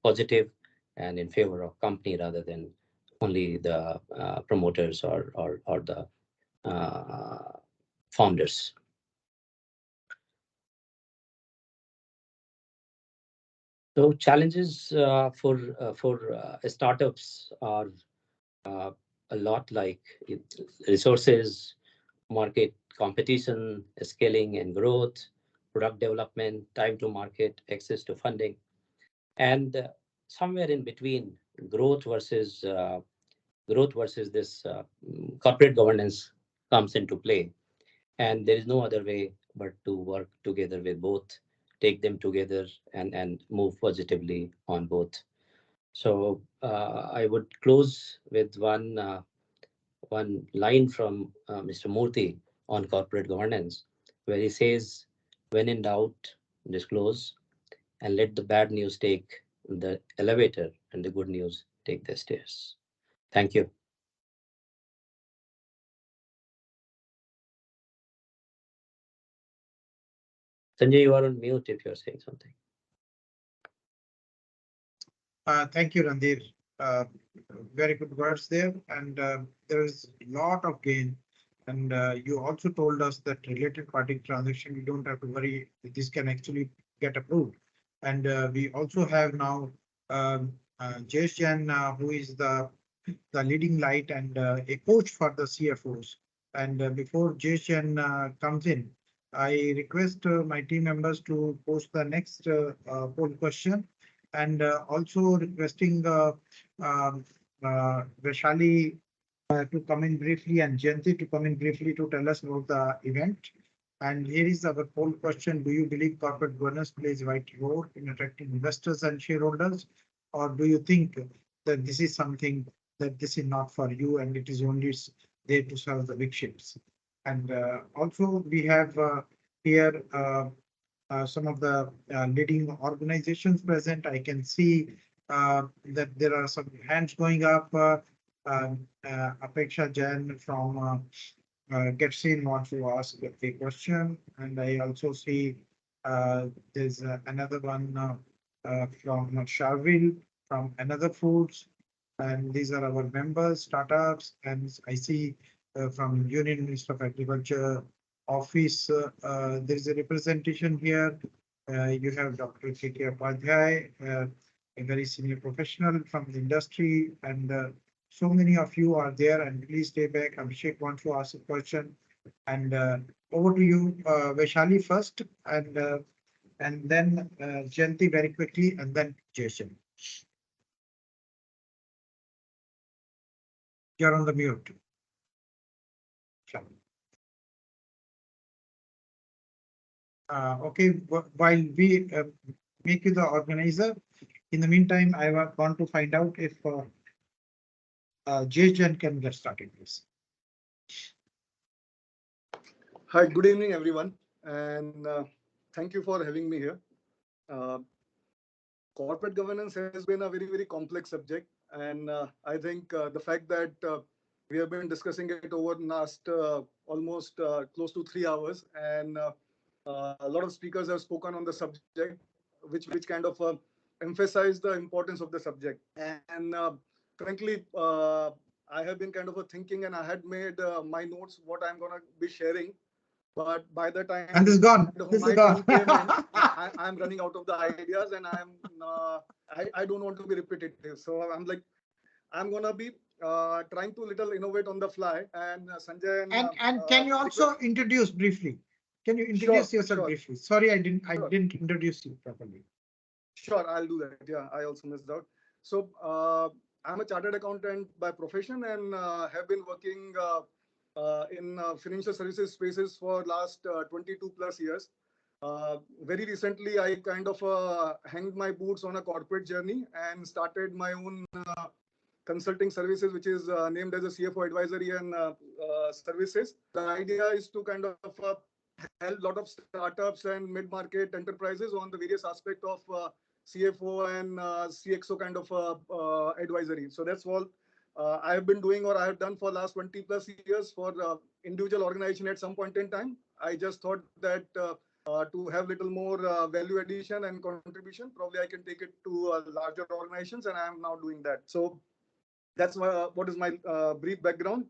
positive and in favor of company rather than only the promoters or the founders. So challenges for startups are a lot like resources, market competition, scaling and growth, product development, time to market, access to funding, and somewhere in between, growth versus this corporate governance comes into play. And there is no other way but to work together with both, take them together and move positively on both. So I would close with one line from Mr. Murthy on corporate governance, where he says, "When in doubt, disclose, and let the bad news take the elevator and the good news take the stairs." Thank you. Sanjay, you are on mute if you're saying something. Thank you, Randhir. Very good words there, and there is a lot of gain. And you also told us that related party transaction, you don't have to worry, this can actually get approved. And we also have now Jayesh Jain, who is the leading light and a coach for the CFOs. And before Jayesh Jain comes in, I request my team members to post the next poll question, and also requesting Vaishali to come in briefly and Jayanti to come in briefly to tell us about the event. And here is our poll question. Do you believe corporate governance plays a vital role in attracting investors and shareholders? Or do you think that this is something that this is not for you and it is only there to serve the big ships? And also we have here some of the leading organizations present. I can see that there are some hands going up. Apeksha Jain from GetSeen wants to ask a question, and I also see there's another one from Sharvil from Another Foods, and these are our members, startups, and I see from Union Minister of Agriculture office, there is a representation here. You have Dr. K.K. Upadhyay, a very senior professional from the industry, and so many of you are there. And please stay back. Abhishek wants to ask a question, and over to you, Vaishali first, and then Jayanti very quickly, and then Jason. You're on the mute. Okay, while we make you the organizer, in the meantime, I want to find out if Jason can get started, please. Hi, good evening, everyone, and thank you for having me here. Corporate governance has been a very, very complex subject, and I think the fact that we have been discussing it over the last almost close to 3 hours, and a lot of speakers have spoken on the subject, which kind of emphasize the importance of the subject. And frankly, I have been kind of thinking, and I had made my notes what I'm going to be sharing. But by the time and this is gone, I'm running out of the ideas, and I don't want to be repetitive. So I'm like, I'm gonna be trying to little innovate on the fly. And Sanjay and can you also introduce briefly? Can you introduce yourself briefly? Sorry, I didn't introduce you properly. Sure, I'll do that. Yeah, I also missed out. So I'm a chartered accountant by profession, and have been working in financial services spaces for last 22 plus years. Very recently, I kind of hanged my boots on a corporate journey and started my own consulting services, which is named as a CFO advisory and services. The idea is to kind of help a lot of startups and mid-market enterprises on the various aspects of CFO and CXO kind of advisory. So that's all I have been doing, or I have done for last 20 plus years for individual organization at some point in time. I just thought that to have little more value addition and contribution, probably I can take it to larger organizations, and I am now doing that. So that's what is my brief background.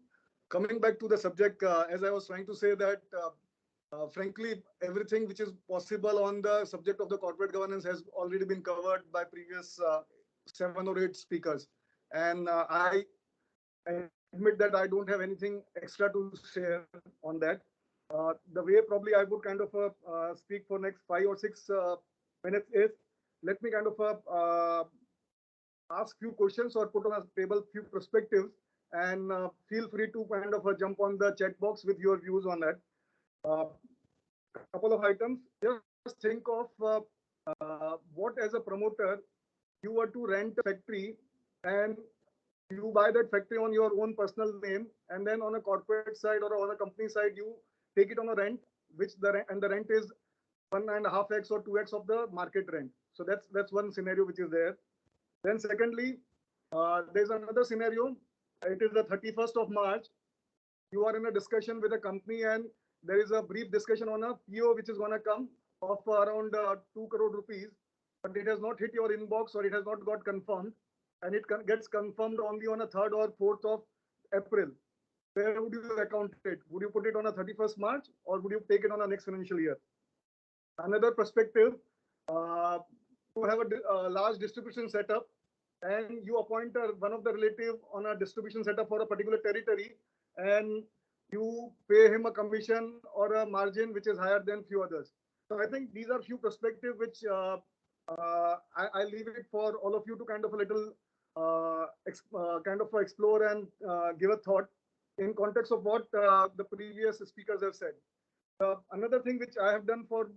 Coming back to the subject, as I was trying to say that Frankly, everything which is possible on the subject of the corporate governance has already been covered by previous 7 or 8 speakers. And I admit that I don't have anything extra to share on that. The way probably I would kind of speak for next 5 or 6 minutes is, let me kind of ask few questions or put on a table few perspectives, and feel free to kind of jump on the chat box with your views on that. Couple of items. Just think of what, as a promoter, you were to rent a factory and you buy that factory on your own personal name, and then on a corporate side or on a company side, you take it on a rent, which the rent is 1.5x or 2x of the market rent. So that's one scenario which is there. Then secondly, there's another scenario. It is the 31st of March. You are in a discussion with a company, and there is a brief discussion on a PO which is going to come of around 2 crore rupees, but it has not hit your inbox or it has not got confirmed, and it gets confirmed only on a 3rd or 4th of April. Where would you account it? Would you put it on a 31st March, or would you take it on a next financial year? Another perspective, you have a large distribution setup, and you appoint one of the relative on a distribution setup for a particular territory, and you pay him a commission or a margin which is higher than few others. So I think these are few perspectives which I leave it for all of you to kind of a little kind of explore and give a thought in context of what the previous speakers have said. Another thing which I have done for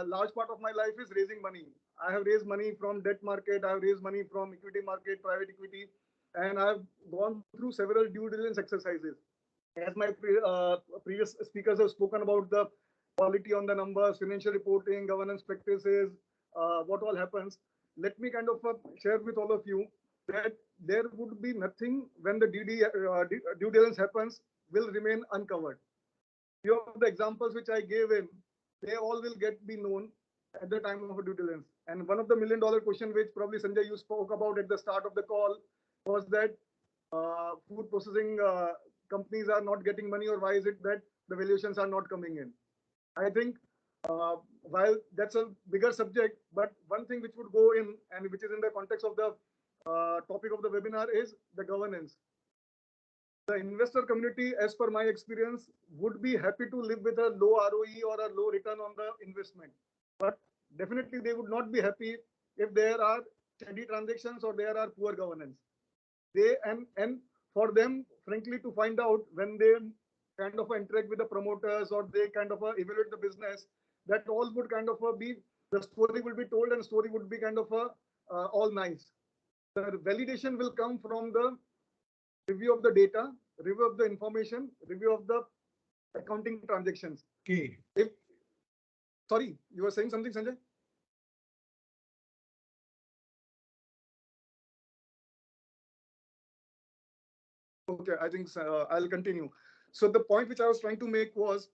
large part of my life is raising money. I have raised money from debt market, I have raised money from equity market, private equity, and I have gone through several due diligence exercises. As my previous speakers have spoken about the quality on the numbers, financial reporting, governance practices, what all happens. Let me kind of share with all of you that there would be nothing when the due diligence happens will remain uncovered. Few of the examples which I gave in, they all will be known at the time of a due diligence. And one of the $1 million question which probably Sanjay you spoke about at the start of the call was that food processing companies are not getting money, or why is it that the valuations are not coming in? I think while that's a bigger subject, but one thing which would go in, and which is in the context of the topic of the webinar, is the governance. The investor community, as per my experience, would be happy to live with a low ROE or a low return on the investment. But definitely they would not be happy if there are steady transactions or there are poor governance. And for them, frankly, to find out when they kind of interact with the promoters or they kind of evaluate the business, that all would kind of be, the story will be told and story would be kind of all nice. The validation will come from the review of the data, review of the information, review of the accounting transactions. Okay. Sorry, you were saying something, Sanjay? Okay, I think I'll continue. So the point which I was trying to make was,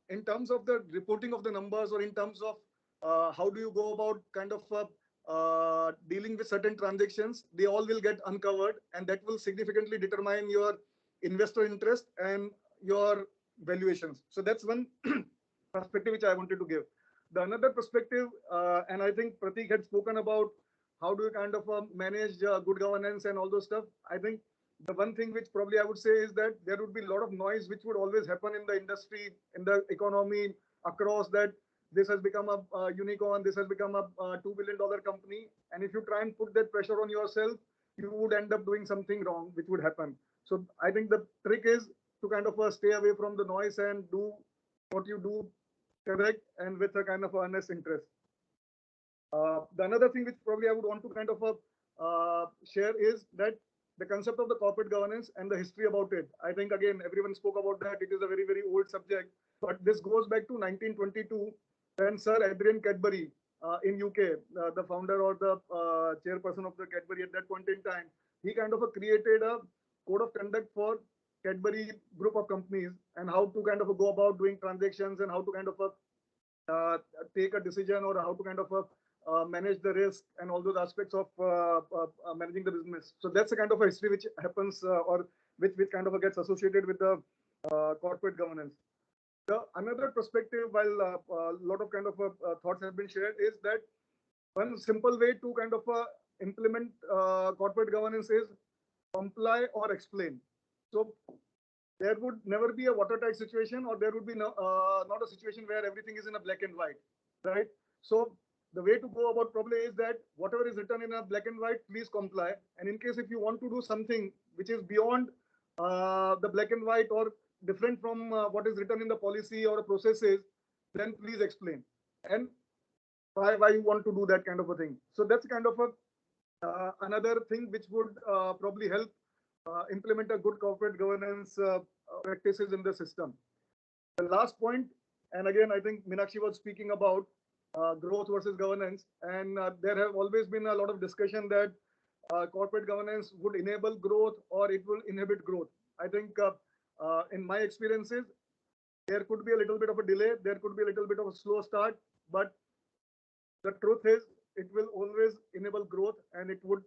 in terms of the reporting of the numbers, or in terms of how do you go about kind of dealing with certain transactions, they all will get uncovered, and that will significantly determine your investor interest and your valuations. So that's one perspective which I wanted to give. The another perspective, and I think Prateek had spoken about how do you kind of manage good governance and all those stuff. I think the one thing which probably I would say is that there would be a lot of noise which would always happen in the industry, in the economy across, that this has become a unicorn, this has become a $2 billion company. And if you try and put that pressure on yourself, you would end up doing something wrong, which would happen. So I think the trick is to kind of stay away from the noise and do what you do correct and with a kind of earnest interest. The another thing which probably I would want to kind of share is that the concept of the corporate governance and the history about it. I think, again, everyone spoke about that. It is a very, very old subject, but this goes back to 1922 when Sir Adrian Cadbury in UK, the founder or the chairperson of the Cadbury at that point in time, he kind of created a code of conduct for Cadbury group of companies and how to kind of go about doing transactions and how to kind of take a decision, or how to kind of manage the risk and all those aspects of managing the business. So that's a kind of a history which happens or which kind of gets associated with the corporate governance. The another perspective, while a lot of kind of thoughts have been shared, is that one simple way to kind of implement corporate governance is comply or explain. So there would never be a watertight situation, or there would be no, not a situation where everything is in a black and white, right? So the way to go about probably is that whatever is written in a black and white, please comply. And in case if you want to do something which is beyond the black and white or different from what is written in the policy or processes, then please explain and why you want to do that kind of a thing. So that's kind of a another thing which would probably help implement a good corporate governance practices in the system. The last point, and again, I think Meenakshi was speaking about growth versus governance, and there have always been a lot of discussion that corporate governance would enable growth or it will inhibit growth. I think in my experiences, there could be a little bit of a delay, there could be a little bit of a slow start, but the truth is it will always enable growth and it would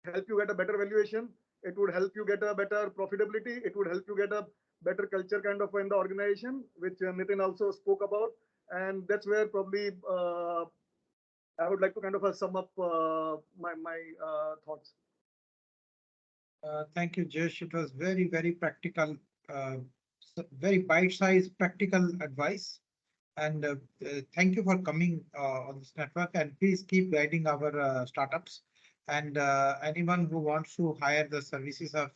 help you get a better valuation. It would help you get a better profitability. It would help you get a better culture kind of in the organization, which Nithin also spoke about. And that's where probably I would like to kind of sum up my thoughts. Thank you, Jayesh. It was very, very practical, very bite-sized practical advice. And thank you for coming on this network, and please keep guiding our startups. And anyone who wants to hire the services of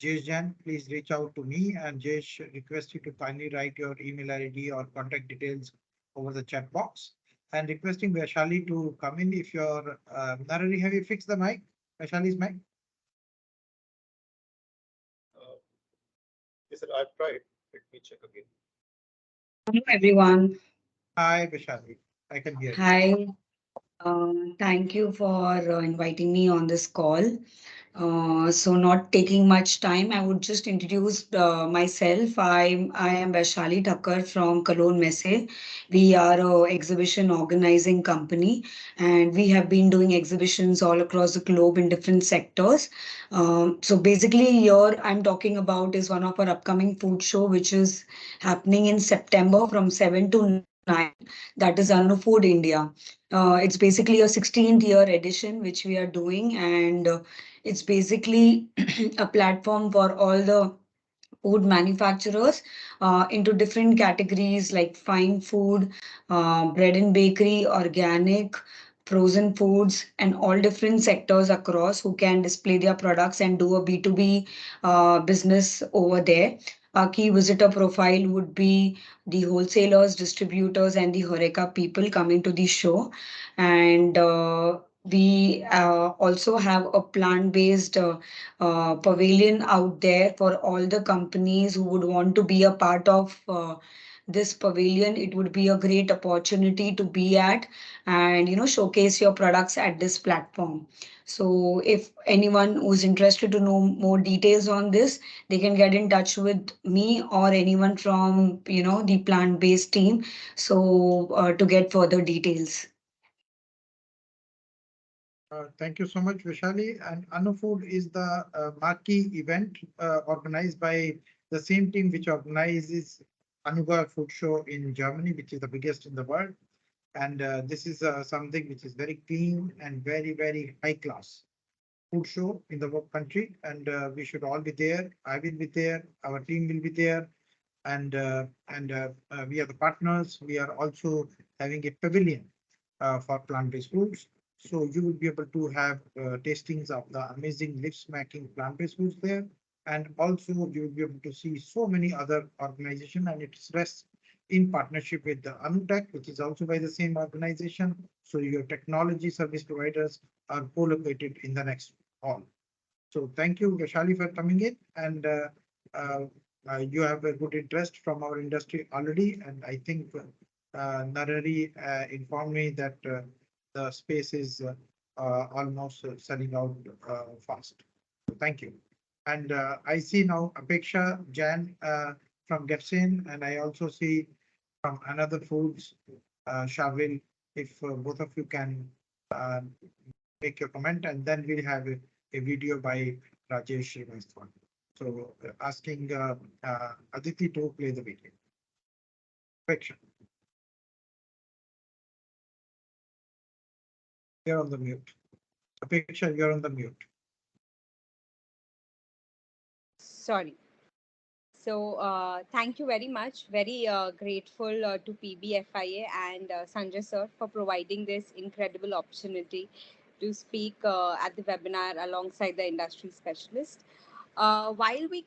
Jayesh Jain, please reach out to me, and Jayesh request you to kindly write your email ID or contact details over the chat box. And requesting Vaishali to come in if you're Narari, have you fixed the mic? Vaishali's mic? Yes, sir, I've tried. Let me check again. Hello, everyone. Hi, Vaishali. I can hear you. Hi. Thank you for inviting me on this call. So not taking much time, I would just introduce myself. I am Vaishali Thakkar from Cologne Messe. We are a exhibition organizing company, and we have been doing exhibitions all across the globe in different sectors. So basically here I'm talking about is one of our upcoming food show, which is happening in September from 7 to 9. That is Food India. It's basically a 16th year edition, which we are doing, and it's basically a platform for all the food manufacturers into different categories like fine food, bread and bakery, organic, frozen foods, and all different sectors across who can display their products and do a B2B business over there. Our key visitor profile would be the wholesalers, distributors, and the Horeca people coming to the show. And we also have a plant-based pavilion out there for all the companies who would want to be a part of this pavilion. It would be a great opportunity to be at and showcase your products at this platform. So if anyone who's interested to know more details on this, they can get in touch with me or anyone from the plant-based team, so to get further details. Thank you so much, Vishali. And Food is the marquee event organized by the same team which organizes Aggarwal Food Show in Germany, which is the biggest in the world. And this is something which is very clean and very, very high class food show in the country. And we should all be there. I will be there. Our team will be there. And we are the partners. We are also having a pavilion for plant-based foods. So you will be able to have tastings of the amazing lips-smacking plant-based foods there. And also you will be able to see so many other organizations, and it rests in partnership with the AnuTech, which is also by the same organization. So your technology service providers are co-located in the next hall. So thank you, Vaishali, for coming in. And you have a good interest from our industry already. And I think Narari informed me that the space is almost selling out fast. So thank you. And I see now Apeksha Jain from Getsin, and I also see from Another Foods, Shavil, if both of you can make your comment, and then we'll have a video by Rajesh Srivastava. So asking Aditi to play the video. Apeksha. You're on the mute. Apeksha, you're on the mute. Sorry. So thank you very much. Very grateful to PBFIA and Sanjay sir for providing this incredible opportunity to speak at the webinar alongside the industry specialist. While we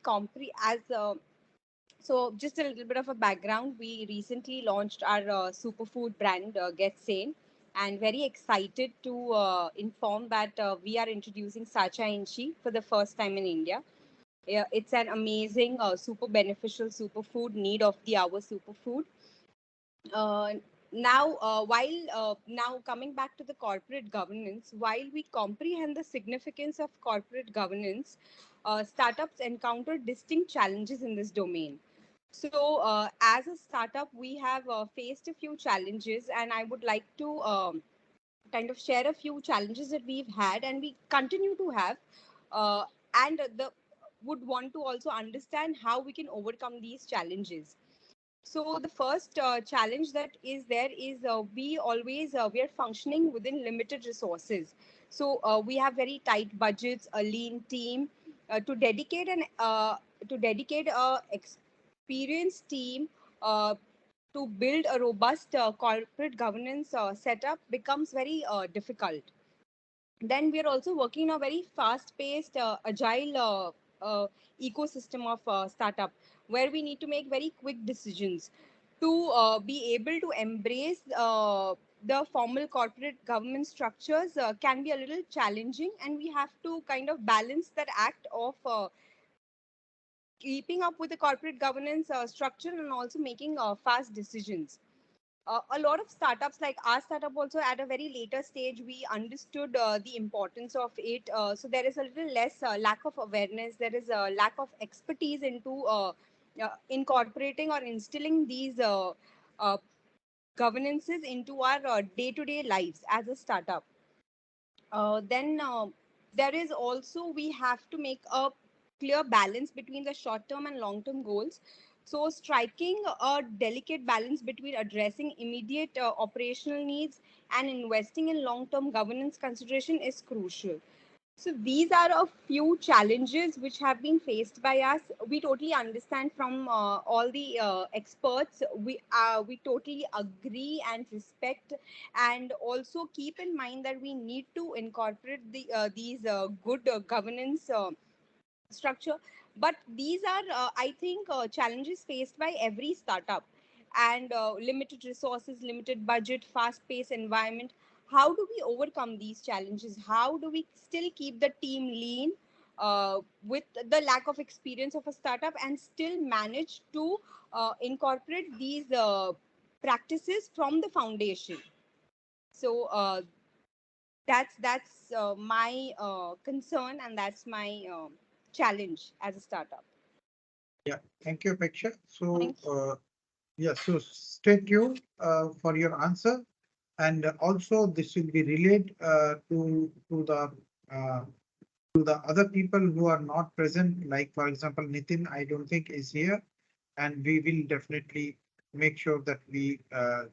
so just a little bit of a background, we recently launched our superfood brand Get Sane, and very excited to inform that we are introducing Sacha Inchi for the first time in India. Yeah, it's an amazing, super beneficial superfood, need of the hour superfood. Now coming back to the corporate governance, while we comprehend the significance of corporate governance, startups encounter distinct challenges in this domain. So, as a startup, we have faced a few challenges, and I would like to kind of share a few challenges that we've had and we continue to have, uh, and the would want to also understand how we can overcome these challenges. So the first challenge that is there is we are functioning within limited resources. So we have very tight budgets, a lean team to dedicate a experienced team uh, to build a robust corporate governance setup becomes very difficult. Then we are also working in a very fast-paced, agile ecosystem of startup, where we need to make very quick decisions to be able to embrace the formal corporate government structures can be a little challenging, and we have to kind of balance that act of keeping up with the corporate governance structure and also making fast decisions. A lot of startups, like our startup also, at a very later stage we understood the importance of it, so there is a little less lack of awareness, there is a lack of expertise into incorporating or instilling these uh, governances into our day-to-day lives as a startup. Then there is also, we have to make a clear balance between the short-term and long-term goals. So striking a delicate balance between addressing immediate operational needs and investing in long-term governance consideration is crucial. So these are a few challenges which have been faced by us. We totally understand from all the experts. We totally agree and respect, and also keep in mind that we need to incorporate these good governance structure. But these are, I think, challenges faced by every startup, and limited resources, limited budget, fast-paced environment. How do we overcome these challenges? How do we still keep the team lean with the lack of experience of a startup and still manage to incorporate these practices from the foundation? So that's my concern, and that's my challenge as a startup. Yeah, thank you, Apeksha. So, yeah, so stay tuned for your answer, and also this will be relayed uh, to the other people who are not present. Like for example, Nithin, I don't think is here, and we will definitely make sure that we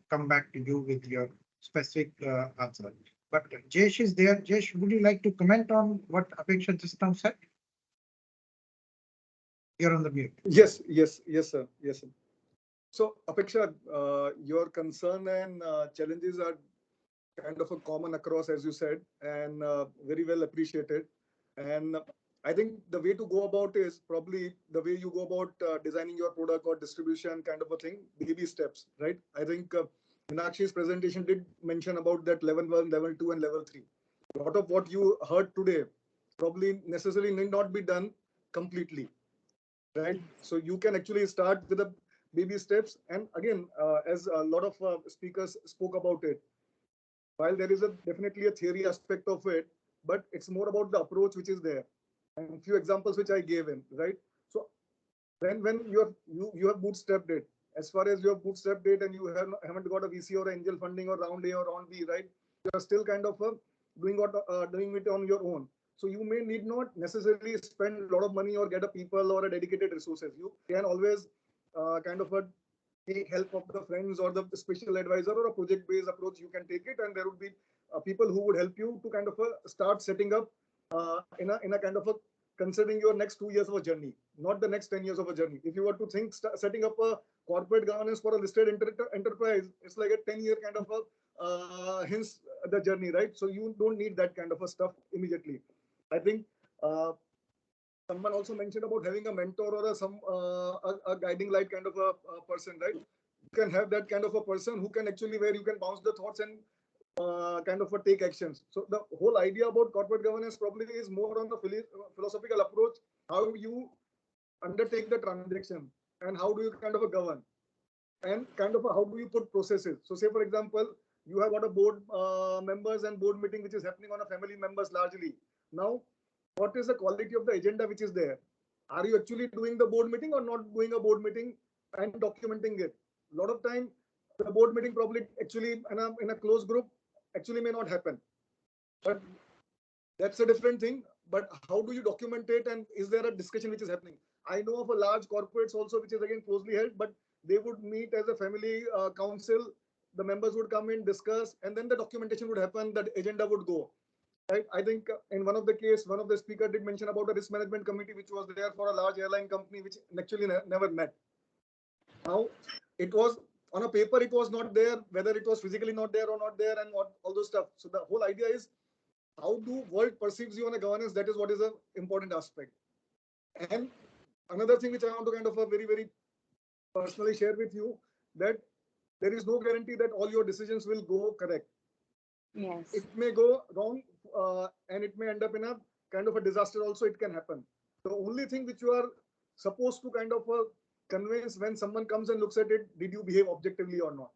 come back to you with your specific answer. But Jayesh is there. Jayesh, would you like to comment on what Apeksha just now said? You're on the mute. Yes, sir. Yes, sir. So, Apeksha, your concern and challenges are kind of a common across, as you said, and very well appreciated. And I think the way to go about is probably the way you go about designing your product or distribution kind of a thing, baby steps, right? I think Meenakshi's presentation did mention about that level 1, level 2, and level 3. A lot of what you heard today probably necessarily need not be done completely, right? So you can actually start with the baby steps. And again, as a lot of speakers spoke about it, while there is definitely a theory aspect of it, but it's more about the approach which is there. And a few examples which I gave in, right? So when you have bootstrapped it, as far as you have bootstrapped it and you haven't got a VC or angel funding or round A or round B, right? You are still kind of doing it on your own. So you may need not necessarily spend a lot of money or get a people or a dedicated resources. You can always kind of take help of the friends or the special advisor or a project-based approach, you can take it, and there would be people who would help you to kind of start setting up in a kind of a considering your next 2 years of a journey, not the next 10 years of a journey. If you were to think setting up a corporate governance for a listed enterprise, it's like a 10-year kind of a hence the journey, right? So you don't need that kind of a stuff immediately. I think someone also mentioned about having a mentor or a guiding light kind of a person, right? You can have that kind of a person who can actually where you can bounce the thoughts and kind of take actions. So the whole idea about corporate governance probably is more on the philosophical approach, how you undertake the transaction and how do you kind of govern and kind of how do you put processes. So say, for example, you have got a board members and board meeting which is happening on a family members largely. Now, what is the quality of the agenda which is there? Are you actually doing the board meeting or not doing a board meeting and documenting it? A lot of time, the board meeting probably actually in a closed group actually may not happen. But that's a different thing. But how do you document it, and is there a discussion which is happening? I know of a large corporates also which is again closely held, but they would meet as a family council. The members would come in, discuss, and then the documentation would happen. That agenda would go. Right? I think in one of the case, one of the speaker did mention about a risk management committee which was there for a large airline company which actually never met. Now, it was on a paper, it was not there, whether it was physically not there or not there, and all those stuff. So the whole idea is how do world perceives you on a governance? That is what is an important aspect. And another thing which I want to kind of very, very personally share with you, that there is no guarantee that all your decisions will go correct. Yes. It may go wrong and it may end up in a kind of a disaster also, it can happen. The only thing which you are supposed to kind of convince when someone comes and looks at it, did you behave objectively or not?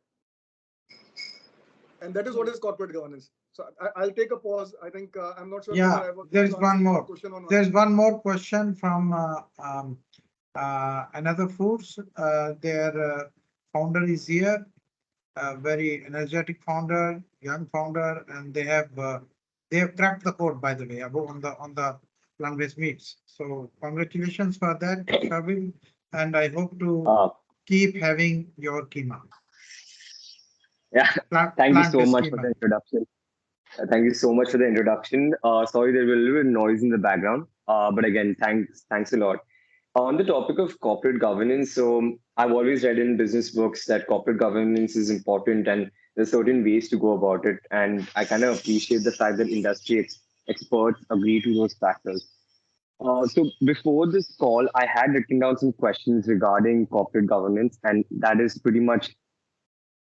And that is what is corporate governance. So I'll take a pause. I think I'm not sure. Yeah, there's one more. There's one more question from Another Foods. Their founder is here. A very energetic founder, young founder, and they have cracked the code, by the way, on the plant-based meats. So congratulations for that, Shavin, and I hope to keep having your keema. Yeah, thank you so much for the introduction. Thank you so much for the introduction. Sorry, there was a little bit of noise in the background, but again, thanks a lot. On the topic of corporate governance, so I've always read in business books that corporate governance is important and there's certain ways to go about it. And I kind of appreciate the fact that industry experts agree to those factors. So before this call, I had written down some questions regarding corporate governance, and that is pretty much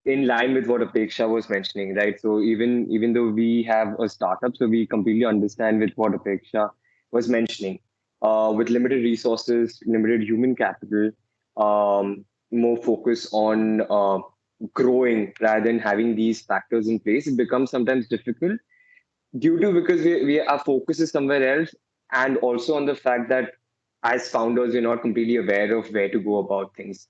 in line with what Apeksha was mentioning, right? So even though we have a startup, so we completely understand with what Apeksha was mentioning. With limited resources, limited human capital, more focus on growing rather than having these factors in place, it becomes sometimes difficult because our focus is somewhere else, and also on the fact that as founders, we're not completely aware of where to go about things.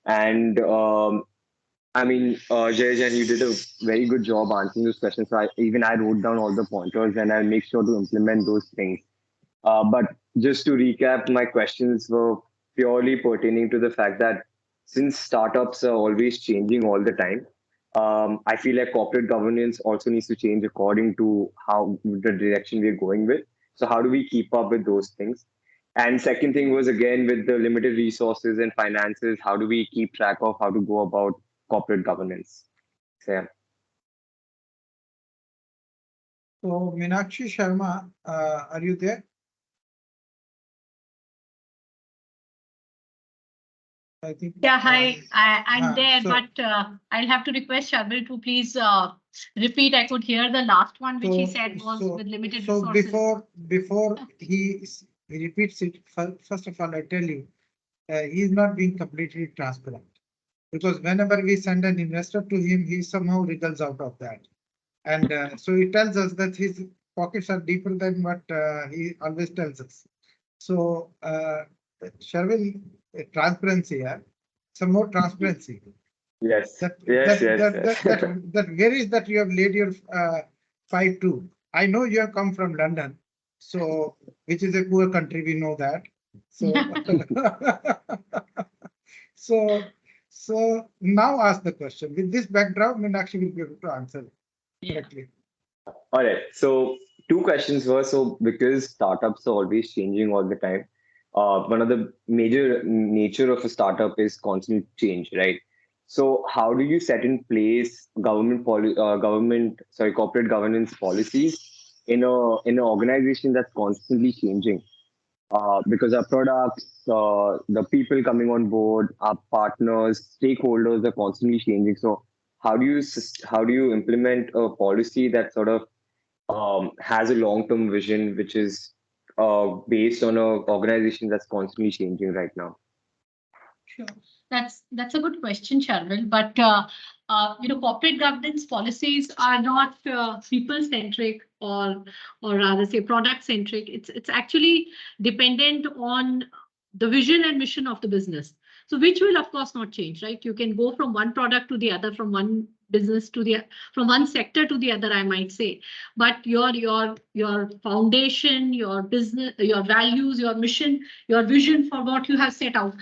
And I mean, Jayesh, and you did a very good job answering those questions. So I wrote down all the pointers and I'll make sure to implement those things. But just to recap, my questions were purely pertaining to the fact that since startups are always changing all the time, I feel like corporate governance also needs to change according to how the direction we're going with. So how do we keep up with those things? And second thing was, again, with the limited resources and finances, how do we keep track of how to go about corporate governance? So, yeah. So Meenakshi Sharma, are you there? I think. Yeah, hi, I'm there, but I'll have to request Sharvil to please repeat. I could hear the last one, which he said was with limited resources. So before he repeats it, first of all, I tell you, he's not being completely transparent. Because whenever we send an investor to him, he somehow wriggles out of that. And so he tells us that his pockets are deeper than what he always tells us. So, Sharvil, transparency, some more transparency. Yes. That where is that you have laid your pipe to? I know you have come from London, so which is a poor country, we know that. So, so So now ask the question. With this background, Meenakshi will be able to answer correctly. All right. So two questions were, so because startups are always changing all the time, one of the major nature of a startup is constant change, right? So how do you set in place corporate governance policies in an organization that's constantly changing? Because our products, the people coming on board, our partners, stakeholders are constantly changing. So how do you implement a policy that sort of has a long-term vision, which is based on an organization that's constantly changing right now? Sure, that's a good question, Sharvil. But corporate governance policies are not people-centric or rather say product-centric. It's actually dependent on the vision and mission of the business. So which will of course not change, right? You can go from one product to the other, from one business to the from one sector to the other, I might say. But your foundation, your business, your values, your mission, your vision for what you have set out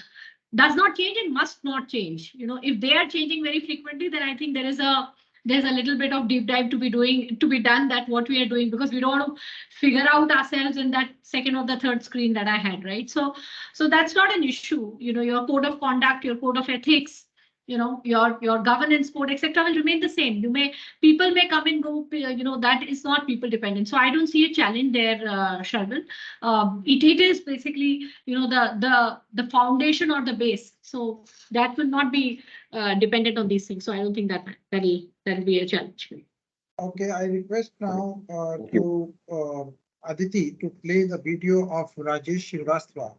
does not change and must not change. If they are changing very frequently, then I think there's a little bit of deep dive to be done that what we are doing, because we don't want to figure out ourselves in that second or the third screen that I had, right? So that's not an issue. Your code of conduct, your code of ethics, your governance code, etc., will remain the same. People may come and go, that is not people dependent. So I don't see a challenge there, Sharvil. It is basically, the foundation or the base. So that will not be dependent on these things. So I don't think that'll be a challenge. Okay, I request now to Aditi to play the video of Rajesh Srivastava.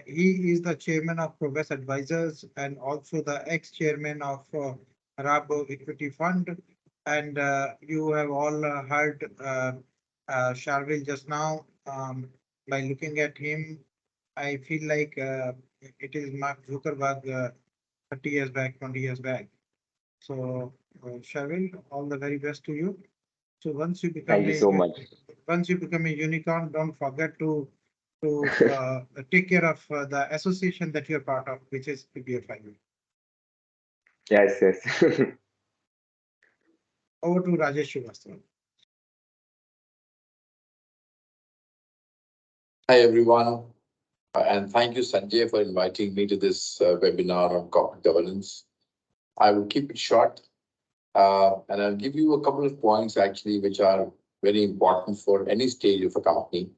He is the chairman of Prowess Advisors and also the ex-chairman of Rabo Equity Fund. And you have all heard Sharvil just now. By looking at him, I feel like it is Mark Zuckerberg 30 years back, 20 years back. So Sharvil, all the very best to you. So once you become once you become a unicorn, don't forget to take care of the association that you're part of, which is PBFIA. Yes. Over to Rajesh Srivastava. Hi, everyone. And thank you, Sanjay, for inviting me to this webinar on corporate governance. I will keep it short, and I'll give you a couple of points, actually, which are very important for any stage of a company.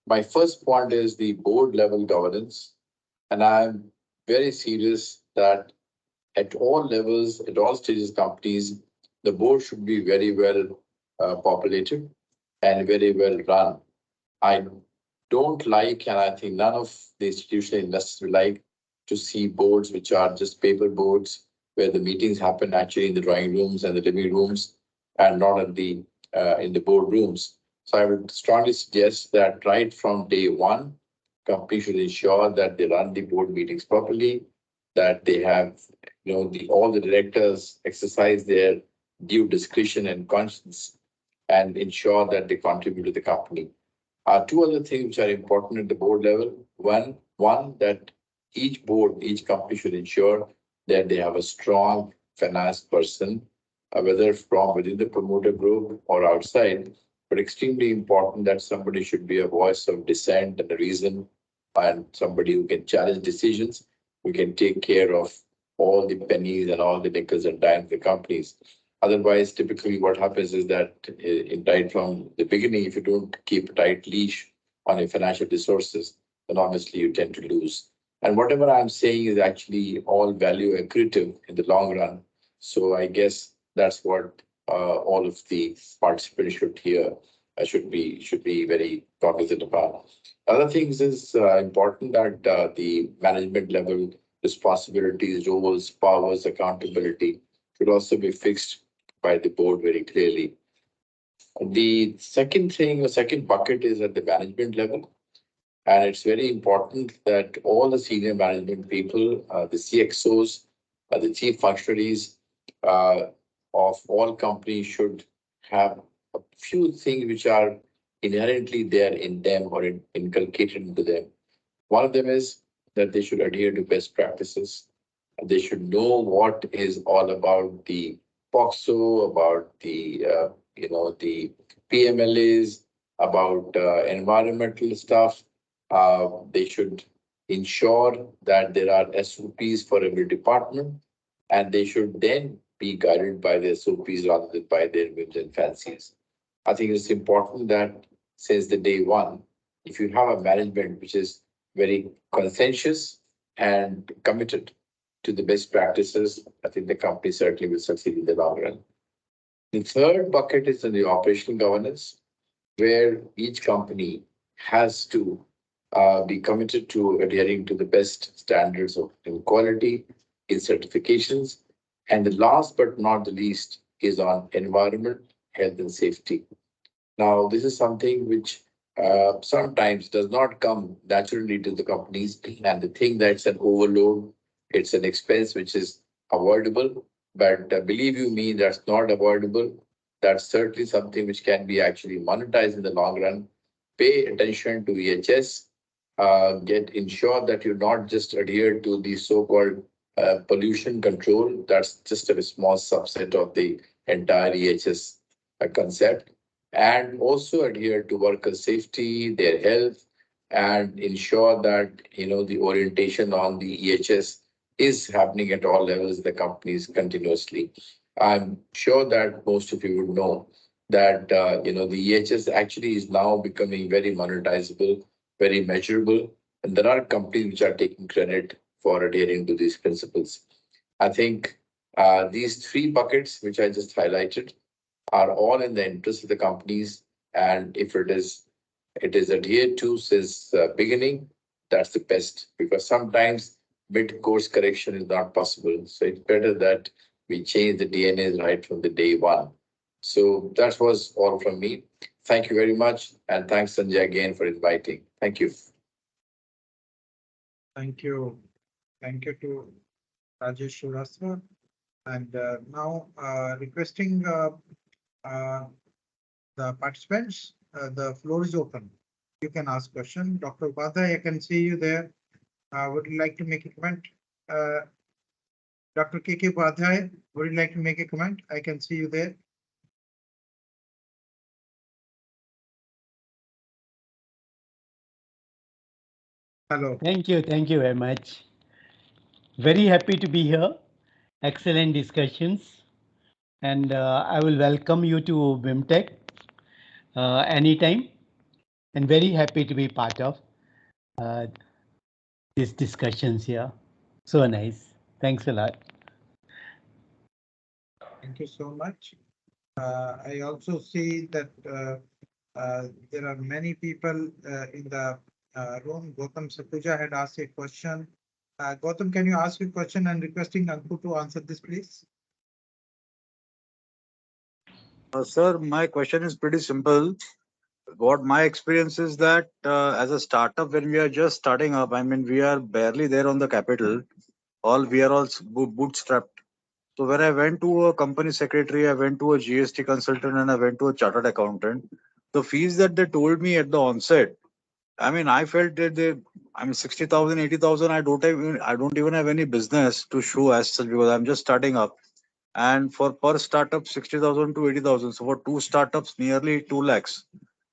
My first point is the board level governance, and I'm very serious that at all levels, at all stages of companies, the board should be very well populated and very well run. I don't like, and I think none of the institutional investors would like to see boards which are just paper boards where the meetings happen actually in the drawing rooms and the living rooms and not at the in the board rooms. So I would strongly suggest that right from day one, companies should ensure that they run the board meetings properly, that they have, all the directors exercise their due discretion and conscience and ensure that they contribute to the company. Two other things which are important at the board level. One, that each company should ensure that they have a strong finance person, whether from within the promoter group or outside, but extremely important that somebody should be a voice of dissent and a reason, and somebody who can challenge decisions, who can take care of all the pennies and all the nickels and dimes of the companies. Otherwise, typically what happens is that right from the beginning, if you don't keep a tight leash on your financial resources, then obviously you tend to lose. And whatever I'm saying is actually all value accretive in the long run. So I guess that's what all of the participants should hear, should be very cognizant about. Other things is important that the management level responsibilities, roles, powers, accountability should also be fixed by the board very clearly. The second bucket is at the management level. And it's very important that all the senior management people, the CXOs, the chief functionaries of all companies should have a few things which are inherently there in them or inculcated into them. One of them is that they should adhere to best practices. They should know what is all about the POXO, about the the PMLAs, about environmental stuff. They should ensure that there are SOPs for every department, and they should then be guided by the SOPs rather than by their whims and fancies. I think it's important that since the day one, if you have a management which is very conscientious and committed to the best practices, I think the company certainly will succeed in the long run. The third bucket is in the operational governance, where each company has to be committed to adhering to the best standards of in quality, in certifications. And the last but not the least is on environment, health and safety. Now, this is something which sometimes does not come naturally to the companies, and they think that it's an overload, it's an expense which is avoidable. But believe you me, that's not avoidable. That's certainly something which can be actually monetized in the long run. Pay attention to EHS, ensure that you not just adhere to the so-called pollution control. That's just a small subset of the entire EHS concept. And also adhere to worker safety, their health, and ensure that the orientation on the EHS is happening at all levels of the companies continuously. I'm sure that most of you would know that the EHS actually is now becoming very monetizable, very measurable, and there are companies which are taking credit for adhering to these principles. I think these three buckets which I just highlighted are all in the interest of the companies, and if it is adhered to since beginning, that's the best, because sometimes mid-course correction is not possible. So it's better that we change the DNA right from the day one. So that was all from me. Thank you very much, and thanks Sanjay again for inviting. Thank you. Thank you. Thank you to Rajesh Srivastava. And now requesting the participants, the floor is open. You can ask question. Dr. Upadhyay, I can see you there. Would you like to make a comment? Dr. KK Upadhyay, would you like to make a comment? I can see you there. Hello. Thank you very much. Very happy to be here. Excellent discussions. And I will welcome you to BIMTech anytime. And very happy to be part of these discussions here. So nice. Thanks a lot. Thank you so much. I also see that there are many people in the room. Gautam Sakuja had asked a question. Gautam, can you ask your question and requesting Ankur to answer this, please? Sir, my question is pretty simple. What my experience is that as a startup, when we are just starting up, I mean, we are barely there on the capital. We are all bootstrapped. So when I went to a company secretary, I went to a GST consultant, and I went to a chartered accountant, the fees that they told me at the onset, I mean, I felt that 60,000, 80,000, I don't even have any business to show as such, because I'm just starting up. And for per startup, 60,000 to 80,000. So for two startups, nearly 2 lakhs.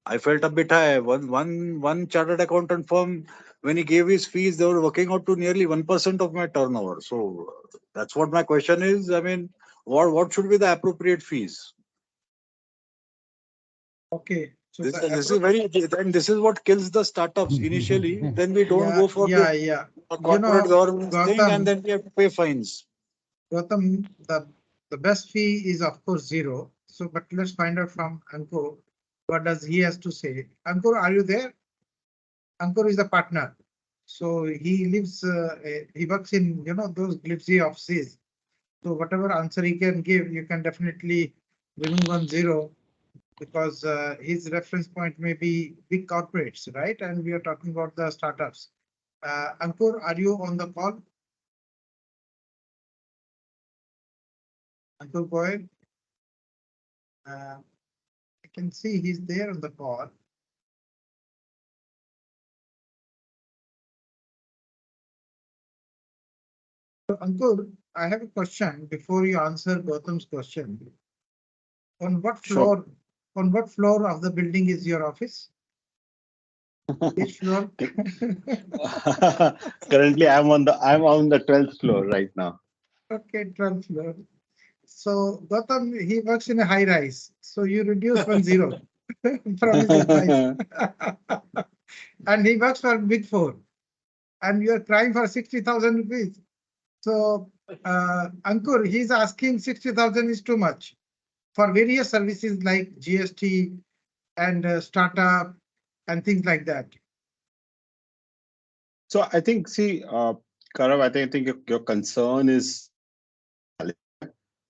I felt a bit high. One chartered accountant firm, when he gave his fees, they were working out to nearly 1% of my turnover. So that's what my question is. I mean, what should be the appropriate fees? Okay. So this is what kills the startups initially. Then we don't go for the corporate governance thing, and then we have to pay fines. Gautam, the best fee is of course zero. So, but let's find out from Ankur, what does he has to say? Ankur, are you there? Ankur is the partner. So he lives, he works in, those glitzy offices. So whatever answer he can give, you can definitely remove 1 0, because his reference point may be big corporates, right? And we are talking about the startups. Ankur, are you on the call? Ankur Goel? I can see he's there on the call. So, Ankur, I have a question before you answer Gautam's question. On what Sure. floor? On what floor of the building is your office? Which floor? Currently, I'm on the 12th floor right now. Okay, 12th floor. So Gautam, he works in a high rise. So you reduce 10 from his employees. And he works for Big Four. And you are crying for 60,000 rupees. So Ankur, he's asking 60,000 is too much for various services like GST and startup and things like that. So I think, see, Karav, I think your concern is,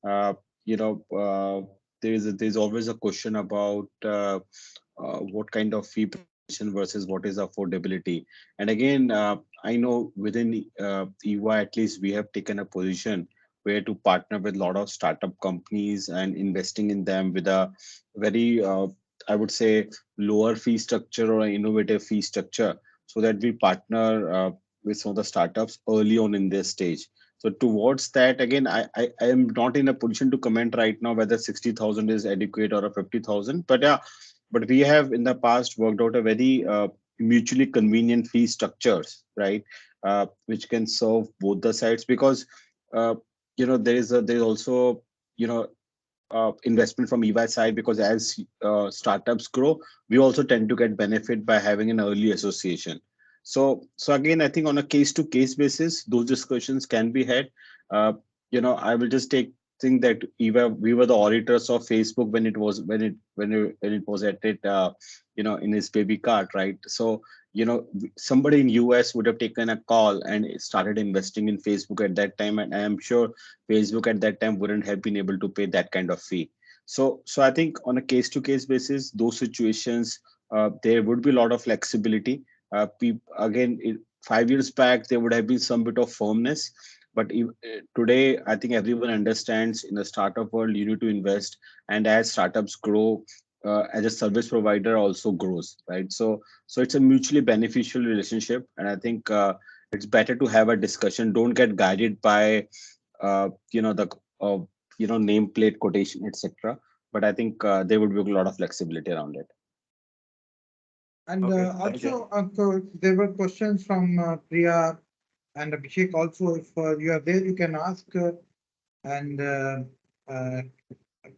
uh, you know, there's always a question about what kind of fee proposition versus what is affordability. And again, I know within EY, at least we have taken a position where to partner with a lot of startup companies and investing in them with a very, I would say, lower fee structure or an innovative fee structure, so that we partner with some of the startups early on in their stage. So towards that, again, I am not in a position to comment right now whether 60,000 is adequate or a 50,000. But yeah, but we have in the past worked out a very mutually convenient fee structures, right? Which can serve both the sides, because there's also investment from EY side, because as startups grow, we also tend to get benefit by having an early association. So again, I think on a case to case basis, those discussions can be had. I will just think that we were the auditors of Facebook when it was at it in his baby cart, right? So somebody in US would have taken a call and started investing in Facebook at that time, and I am sure Facebook at that time wouldn't have been able to pay that kind of fee. So I think on a case to case basis, those situations, there would be a lot of flexibility. Again, 5 years back, there would have been some bit of firmness, but today, I think everyone understands in the startup world, you need to invest, and as startups grow, as a service provider also grows, right? So it's a mutually beneficial relationship, and I think it's better to have a discussion. Don't get guided by the nameplate quotation, etc. But I think there would be a lot of flexibility around it. And also, there were questions from Priya and Abhishek also. If you are there, you can ask. And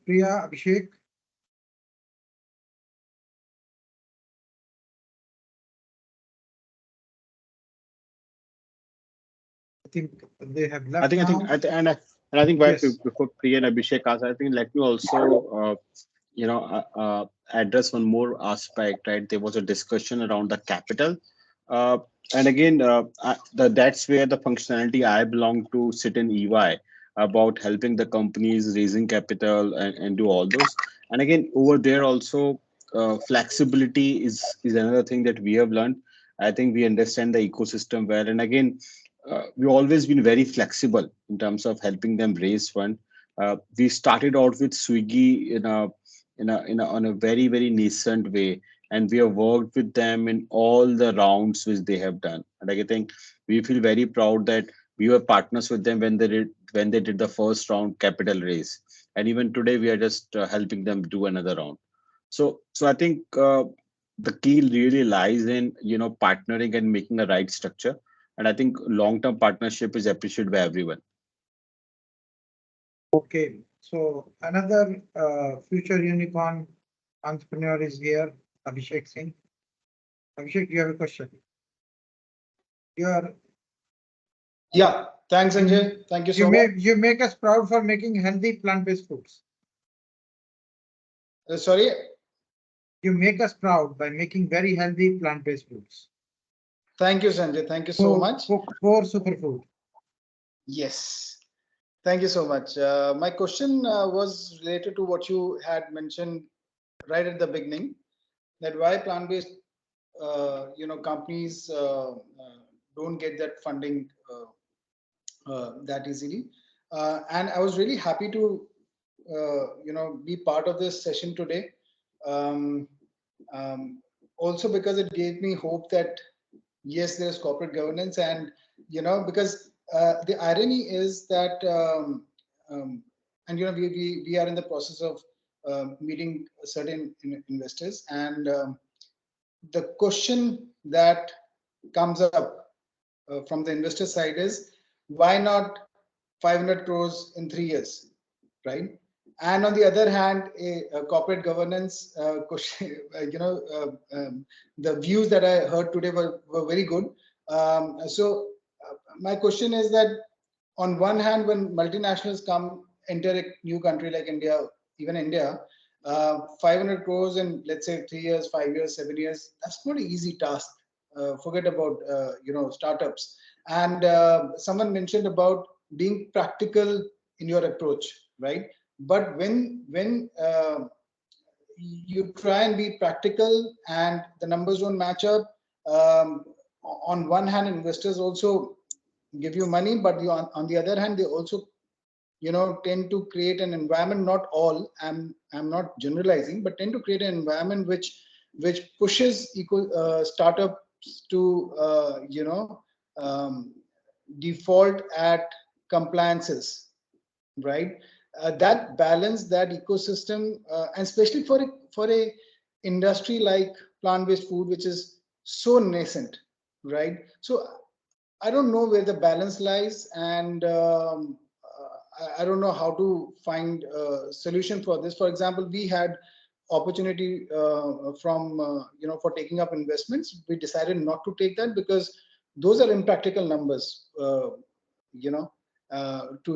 Priya, Abhishek. I think they have left. I think before Priya and Abhishek ask, I think let me also address one more aspect, right? There was a discussion around the capital. And again, that's where the functionality I belong to sit in EY, about helping the companies raising capital and do all those. And again, over there also, flexibility is another thing that we have learned. I think we understand the ecosystem well. And again, we've always been very flexible in terms of helping them raise fund. We started out with Swiggy on a very, very nascent way, and we have worked with them in all the rounds which they have done. And I think we feel very proud that we were partners with them when they did the first round capital raise, and even today we are just helping them do another round. So I think the key really lies in partnering and making the right structure, and I think long-term partnership is appreciated by everyone. Okay, so another future unicorn entrepreneur is here, Abhishek Singh. Abhishek, you have a question? Yeah, thanks, Sanjay. Thank you so much. You make us proud for making healthy plant-based foods. Sorry? You make us proud by making very healthy plant-based foods. Thank you, Sanjay. Thank you so much. For superfood. Yes. Thank you so much. My question was related to what you had mentioned right at the beginning, that why plant-based companies don't get that funding that easily. And I was really happy to be part of this session today. Also because it gave me hope that yes, there's corporate governance, and because the irony is that, and we are in the process of meeting certain investors, and the question that comes up from the investor side is, why not 500 crores in 3 years, right? And on the other hand, a corporate governance question, the views that I heard today were very good. So my question is that, on one hand, when multinationals enter a new country like India, even India, 500 crores in, let's say, 3 years, 5 years, 7 years, that's not an easy task. Forget about startups. And someone mentioned about being practical in your approach, right? But when you try and be practical and the numbers don't match up, on one hand, investors also give you money, but on the other hand, they also tend to create an environment. Not all, I'm not generalizing, but tend to create an environment which pushes startups to default at compliances, right? That balance, that ecosystem, and especially for a industry like plant-based food, which is so nascent, right? So I don't know where the balance lies, and I don't know how to find a solution for this. For example, we had opportunity from for taking up investments. We decided not to take that because those are impractical numbers, to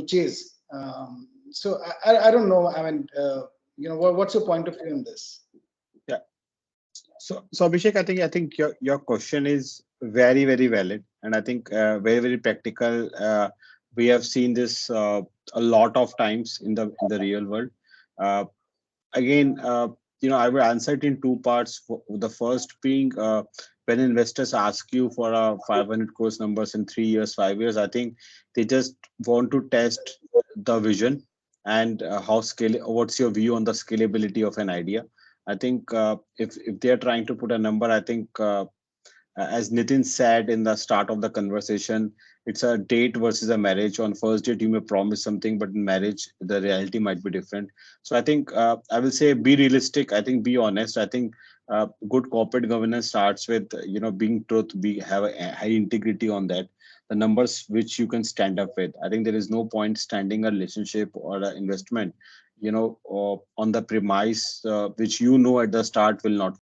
chase. So I don't know. I mean, what's your point of view on this? Yeah. So Abhishek, I think your question is very, very valid, and I think very, very practical. We have seen this a lot of times in the real world. Again, I will answer it in two parts. The first being, when investors ask you for a 500 crores numbers in 3 years, 5 years, I think they just want to test the vision and what's your view on the scalability of an idea. I think if they are trying to put a number, I think as Nithin said in the start of the conversation, it's a date versus a marriage. On first date, you may promise something, but in marriage, the reality might be different. So I think I will say be realistic. I think be honest. I think good corporate governance starts with being truth, have a high integrity on that. The numbers which you can stand up with. I think there is no point standing a relationship or an investment, on the premise which at the start will not